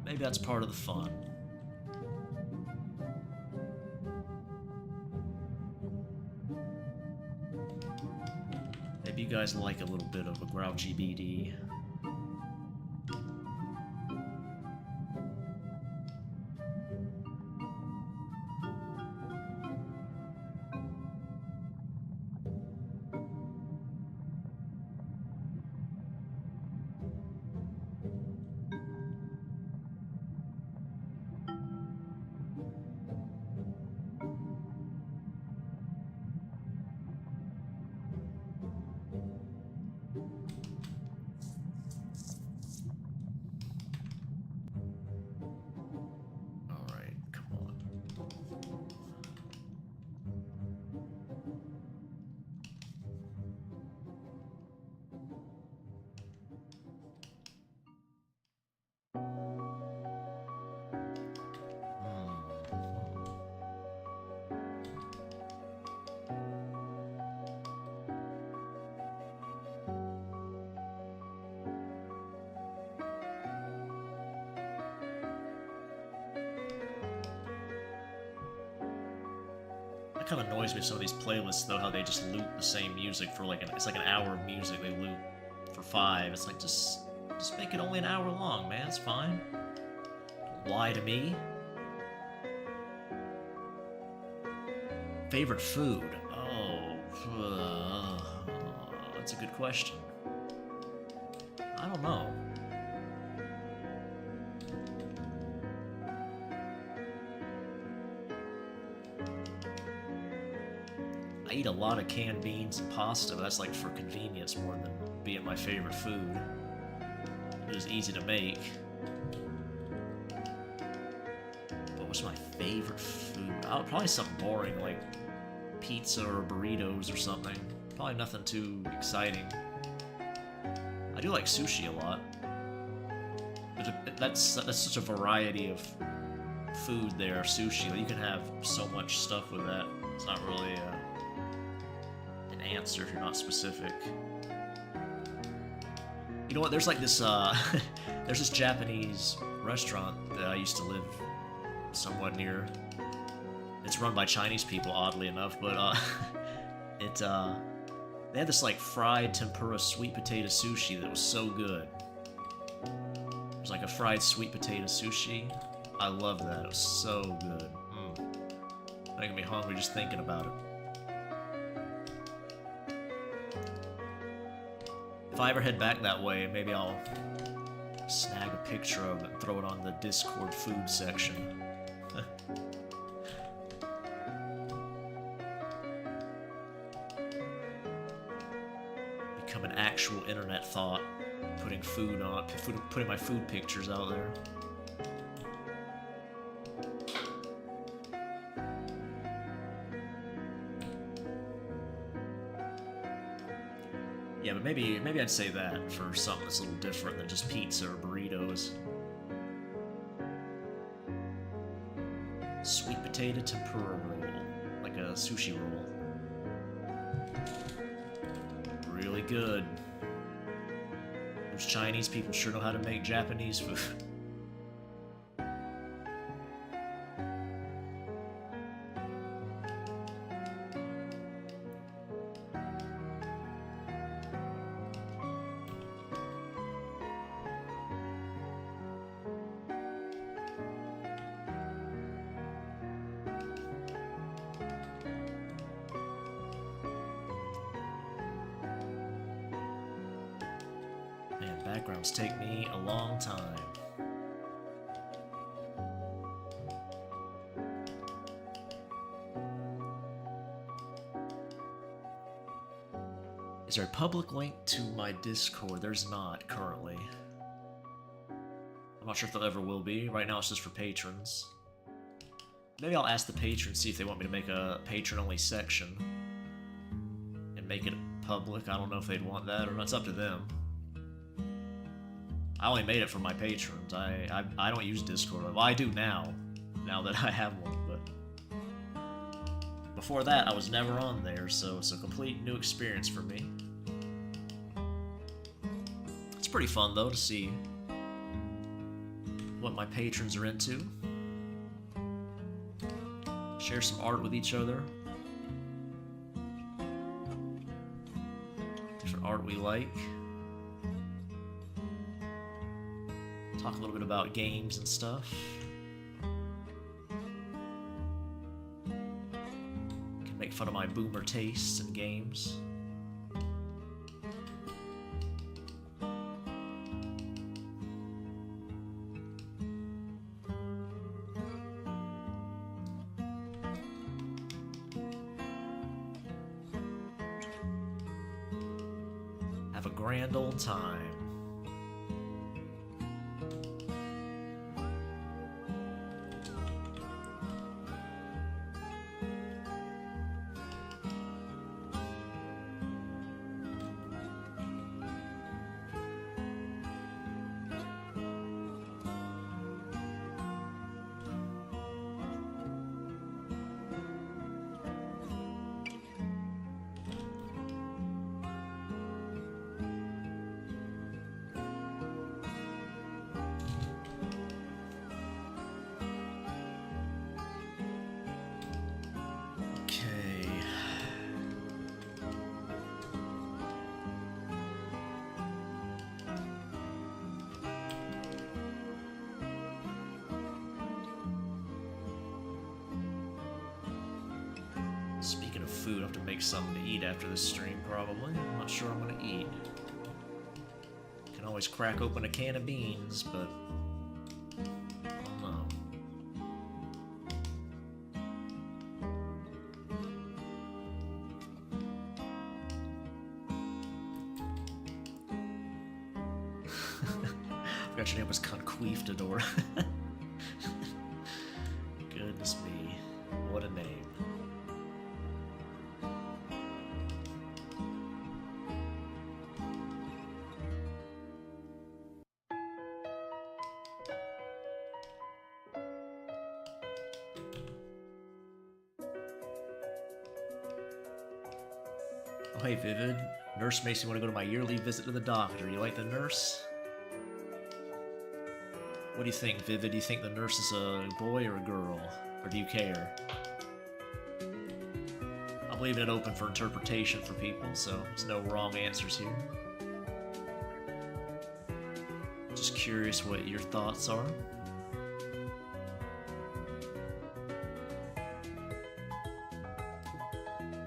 [SPEAKER 1] Maybe that's part of the fun. Maybe you guys like a little bit of a grouchy BD. That kind of annoys me with some of these playlists, though, how they just loop the same music for like it's like an hour of music they loop for 5. It's like, just make it only an hour long, man. It's fine. Don't lie to me. Favorite food? Oh, that's a good question. I don't know. I eat a lot of canned beans and pasta, but that's like for convenience more than being my favorite food. It was easy to make. But what's my favorite food? Oh, probably something boring like pizza or burritos or something. Probably nothing too exciting. I do like sushi a lot. But that's such a variety of food there, sushi. Like, you can have so much stuff with that. It's not really an answer if you're not specific. You know what? There's like this there's this Japanese restaurant that I used to live somewhat near. It's run by Chinese people, oddly enough, but they had this like fried tempura sweet potato sushi that was so good. It was like a fried sweet potato sushi. I love that. It was so good. Making me hungry just thinking about it. If I ever head back that way, maybe I'll snag a picture of it and throw it on the Discord food section. Become an actual internet thought, putting food on, putting my food pictures out there. Yeah, but maybe I'd say that for something that's a little different than just pizza or burritos. Sweet potato tempura roll, like a sushi roll. Really good. Those Chinese people sure know how to make Japanese food. Backgrounds take me a long time. Is there a public link to my Discord? There's not currently. I'm not sure if there ever will be. Right now it's just for patrons. Maybe I'll ask the patrons, see if they want me to make a patron-only section and make it public. I don't know if they'd want that or not. It's up to them. I only made it for my patrons. I don't use Discord. Well, I do now that I have one, but before that I was never on there, so it's a complete new experience for me. It's pretty fun though to see what my patrons are into. Share some art with each other. Different art we like. Talk a little bit about games and stuff. Can make fun of my boomer tastes in games. Have a grand old time. Speaking of food, I have to make something to eat after this stream, probably. I'm not sure I'm gonna eat. Can always crack open a can of beans, but I don't know. I forgot your name was Conquistador. Goodness me, what a name. Oh, hey, Vivid. Nurse makes me want to go to my yearly visit to the doctor. You like the nurse? What do you think, Vivid? Do you think the nurse is a boy or a girl? Or do you care? I'm leaving it open for interpretation for people, so there's no wrong answers here. Just curious what your thoughts are.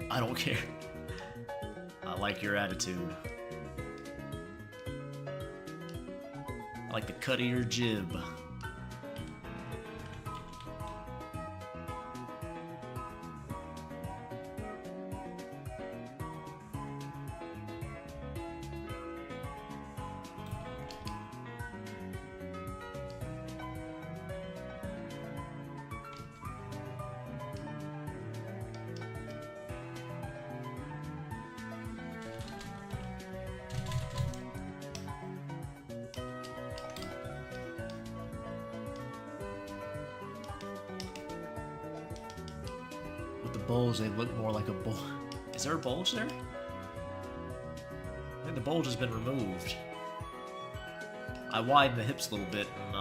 [SPEAKER 1] I don't care. I like your attitude. I like the cut of your jib. bulge, they look more like a bulge. Is there a bulge there? I think the bulge has been removed. I widened the hips a little bit and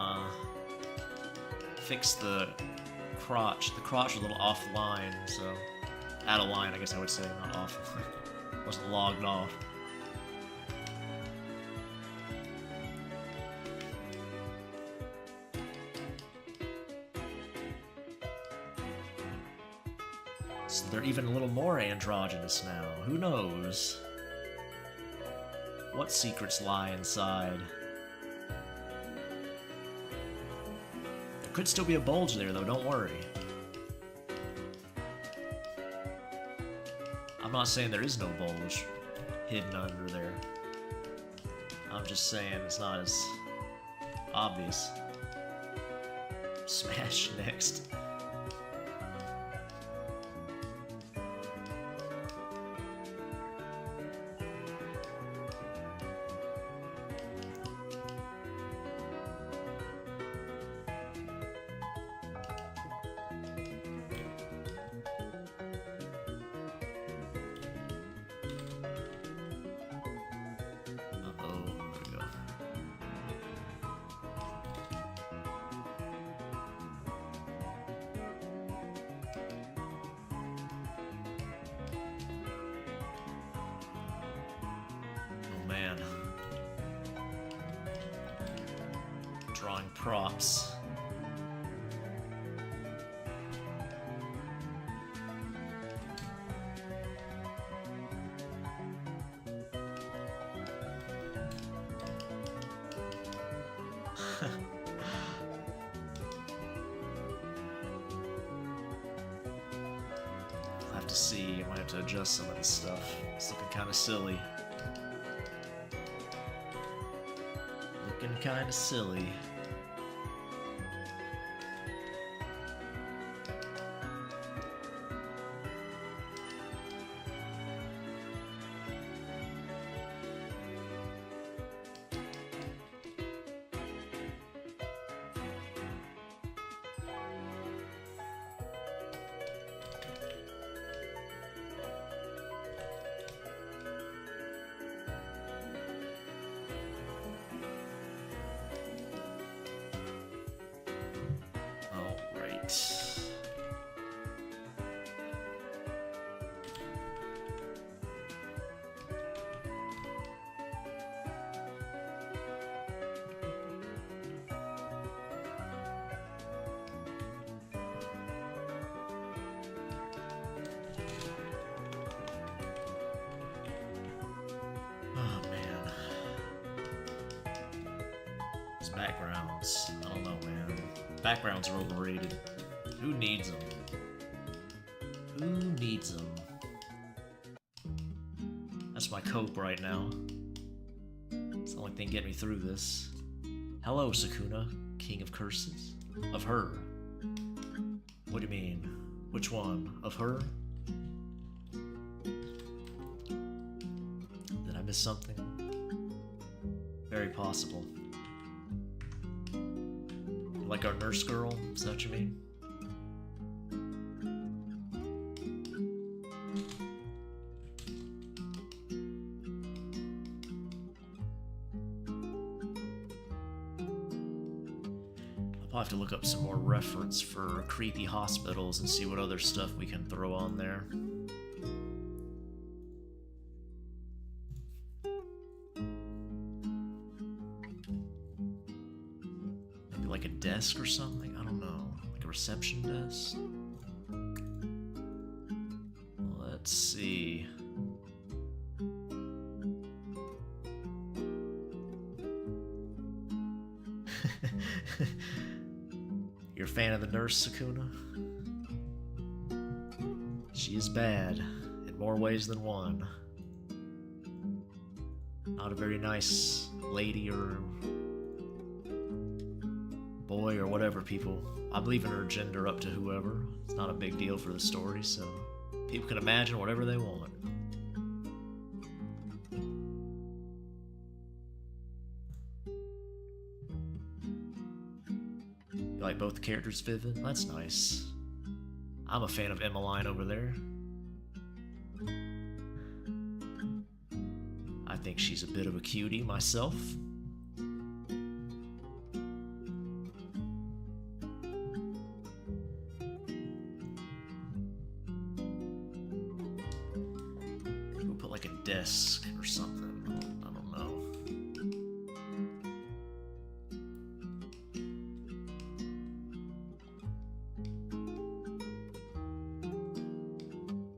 [SPEAKER 1] fixed the crotch. The crotch was a little offline, so out of line, I guess I would say, not off. Wasn't logged off. So they're even a little more androgynous now. Who knows? What secrets lie inside? There could still be a bulge there, though, don't worry. I'm not saying there is no bulge hidden under there. I'm just saying it's not as obvious. Smash next. Man. Drawing props. I'll have to see. I might have to adjust some of this stuff. It's looking kind of silly. Looking kind of silly. Backgrounds. I don't know, man. Backgrounds are overrated. Who needs them? Who needs them? That's my cope right now. It's the only thing getting me through this. Hello, Sukuna, king of curses. Of her. What do you mean? Which one? Of her? Did I miss something? Very possible. Like our nurse girl? Is that what you mean? I'll probably have to look up some more reference for creepy hospitals and see what other stuff we can throw on there. Like a desk or something? I don't know. Like a reception desk? Let's see. You're a fan of the nurse, Sukuna? She is bad in more ways than one. Not a very nice lady or boy or whatever, people. I'm leaving her gender up to whoever. It's not a big deal for the story, so people can imagine whatever they want. You like both the characters vivid? That's nice. I'm a fan of Emmeline over there. I think she's a bit of a cutie myself. We'll put like a desk or something. I don't know.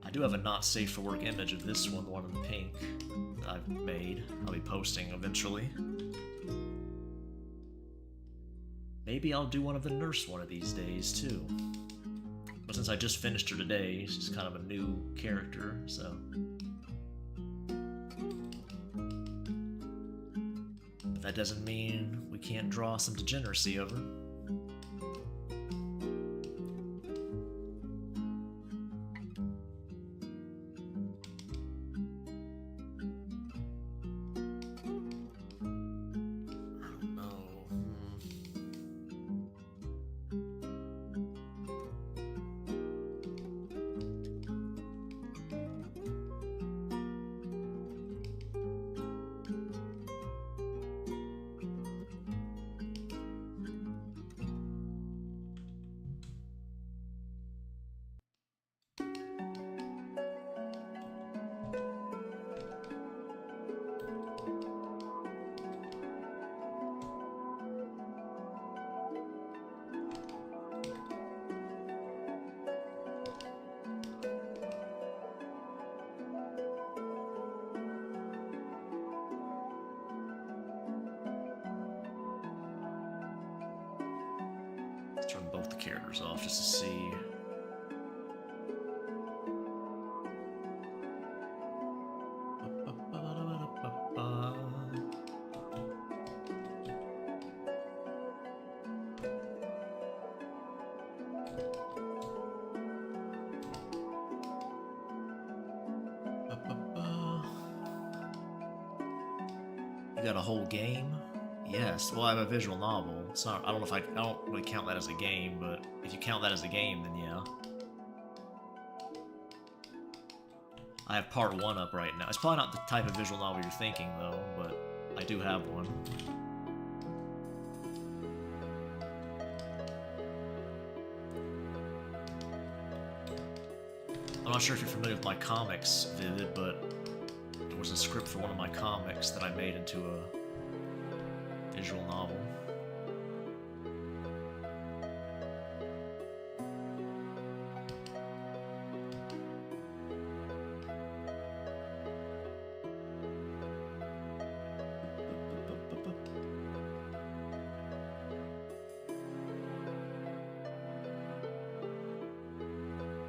[SPEAKER 1] I do have a not safe for work image of this one, the one in pink that I've made. I'll be posting eventually. Maybe I'll do one of the nurse one of these days too. But since I just finished her today, she's kind of a new character, so. But that doesn't mean we can't draw some degeneracy of her. Turn both the characters off just to see. You got a whole game? Yes. Well, I have a visual novel. It's not. I don't know if I don't really count that as a game, but if you count that as a game, then yeah. I have part 1 up right now. It's probably not the type of visual novel you're thinking, though, but I do have one. I'm not sure if you're familiar with my comics, Vivid, but there was a script for one of my comics that I made into a visual novel.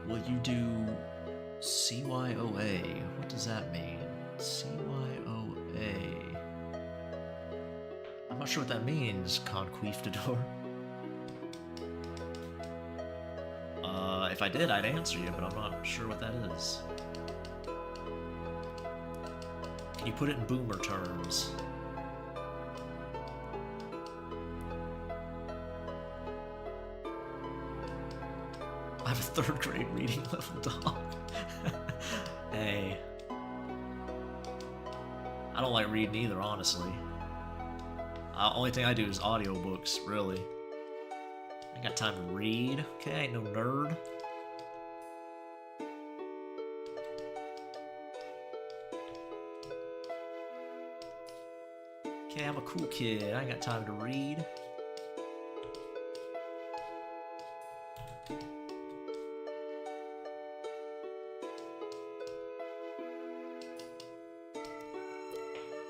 [SPEAKER 1] Will you do CYOA? What does that mean? CYOA. I'm not sure what that means, Conquistador. If I did, I'd answer you, but I'm not sure what that is. Can you put it in boomer terms? I have a 3rd grade reading level dog. Hey. I don't like reading either, honestly. Only thing I do is audiobooks, really. I ain't got time to read. Okay, I ain't no nerd. Okay, I'm a cool kid. I ain't got time to read.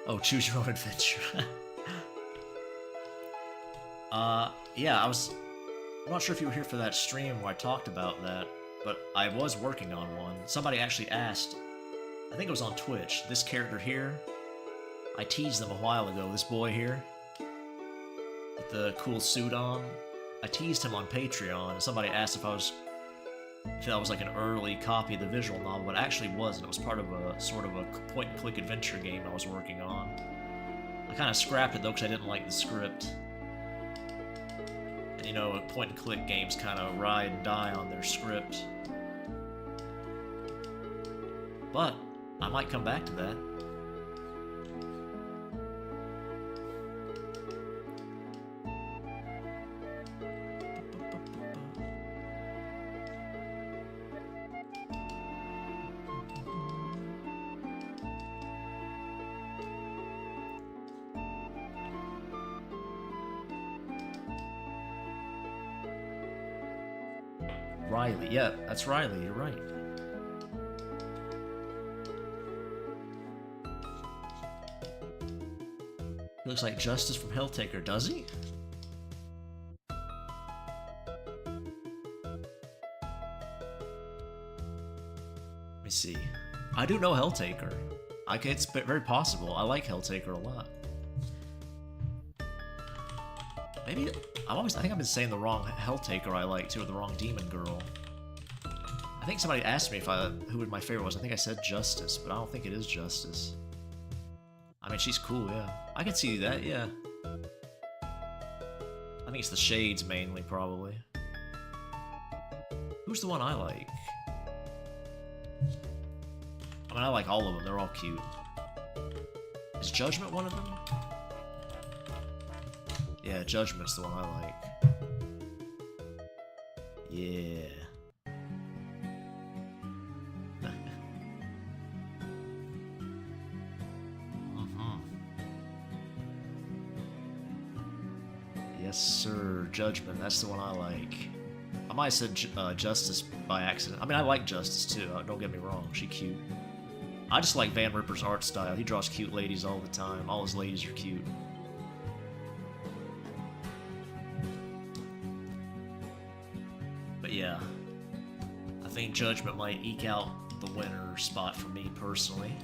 [SPEAKER 1] Oh, choose your own adventure. Yeah, I'm not sure if you were here for that stream where I talked about that, but I was working on one. Somebody actually asked, I think it was on Twitch, this character here, I teased them a while ago, this boy here, with the cool suit on. I teased him on Patreon, and somebody asked if that was like an early copy of the visual novel, but it actually wasn't. It was part of a sort of a point-and-click adventure game I was working on. I kind of scrapped it though because I didn't like the script. And you know, point-and-click games kind of ride and die on their script. But I might come back to that. Riley, yeah, that's Riley, you're right. He looks like Justice from Helltaker, does he? Let me see. I do know Helltaker. It's very possible. I like Helltaker a lot. Maybe I think I've been saying the wrong Helltaker I like too, or the wrong Demon Girl. I think somebody asked me who my favorite was. I think I said Justice, but I don't think it is Justice. I mean, she's cool, yeah. I can see that, yeah. I think it's the shades mainly, probably. Who's the one I like? I mean, I like all of them. They're all cute. Is Judgment one of them? Yeah, Judgment's the one I like. Yeah. Yes, sir. Judgment. That's the one I like. I might have said Justice by accident. I mean, I like Justice too. Don't get me wrong. She's cute. I just like Van Ripper's art style. He draws cute ladies all the time. All his ladies are cute. But yeah, I think Judgment might eke out the winner spot for me personally.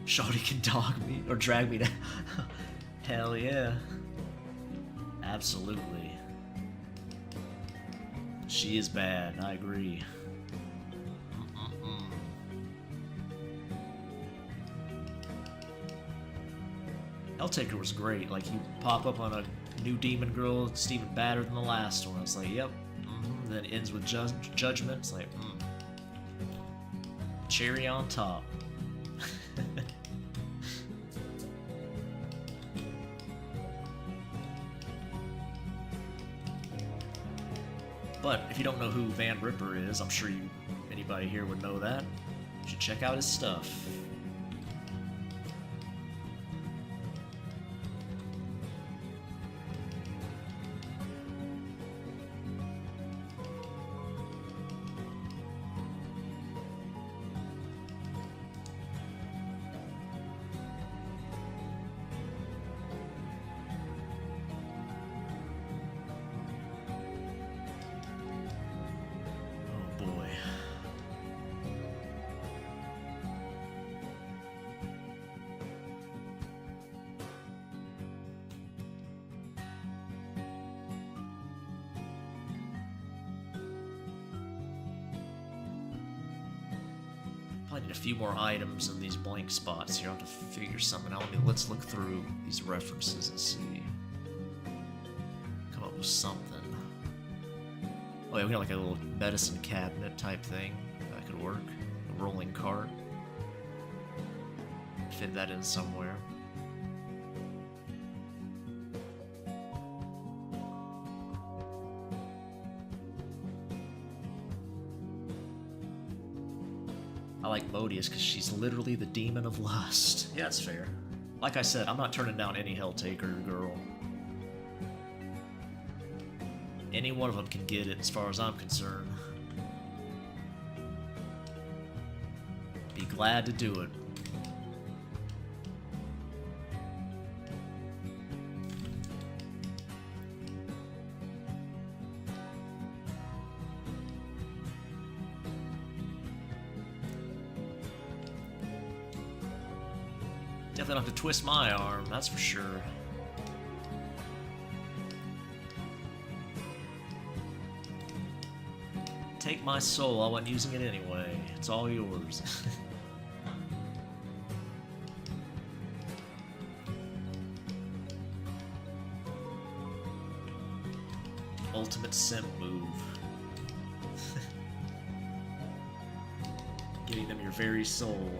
[SPEAKER 1] Shawty can dog me or drag me down. Hell yeah. Absolutely. She is bad, I agree. Helltaker was great. Like, you pop up on a new Demon Girl, it's even badder than the last one. It's like, yep. Then it ends with Judgment. It's like, cherry on top. But if you don't know who Van Ripper is, I'm sure anybody here would know that. You should check out his stuff. I need a few more items in these blank spots here. I'll have to figure something out. Let's look through these references and see. Come up with something. Oh yeah, we got like a little medicine cabinet type thing. That could work. A rolling cart. Fit that in somewhere. I like Modius because she's literally the demon of lust. Yeah, that's fair. Like I said, I'm not turning down any Helltaker girl. Any one of them can get it as far as I'm concerned. Be glad to do it. Definitely don't have to twist my arm, that's for sure. Take my soul, I wasn't using it anyway. It's all yours. ultimate simp move. Getting them your very soul.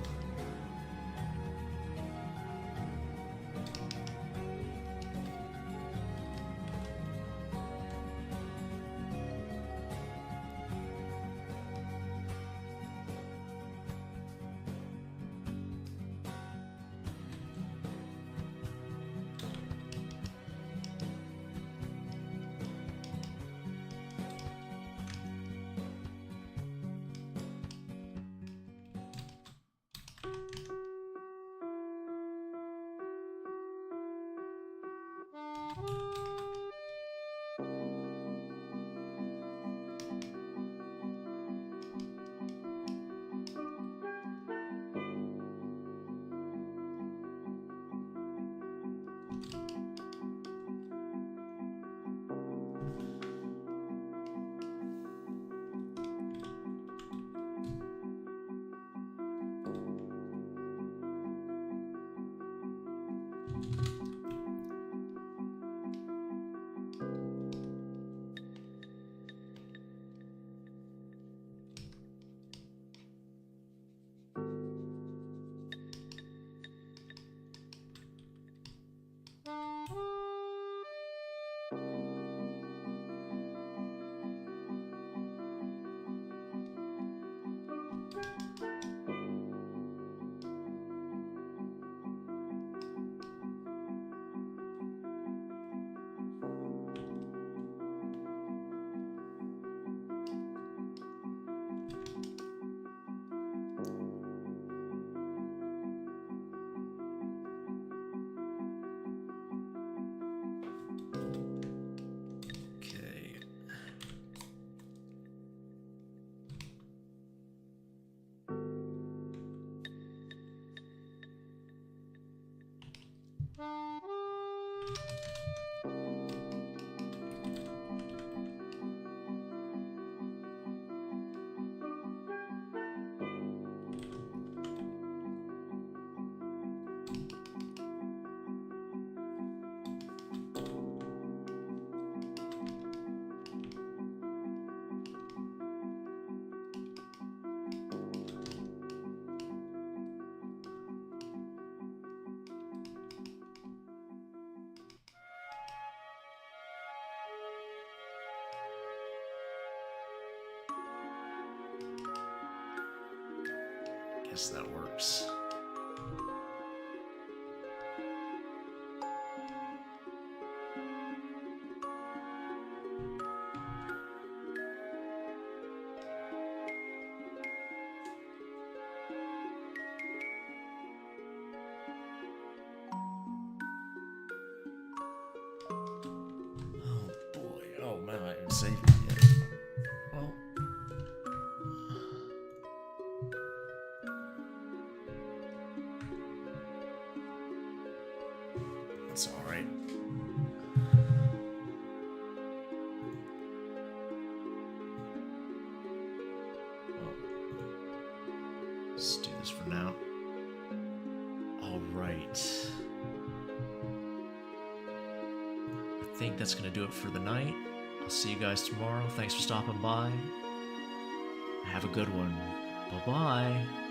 [SPEAKER 1] Guess that works. Oh boy. Oh man, I didn't save it yet. Well. That's alright. Well, let's do this for now. Alright. I think that's gonna do it for the night. I'll see you guys tomorrow. Thanks for stopping by. Have a good one. Bye-bye.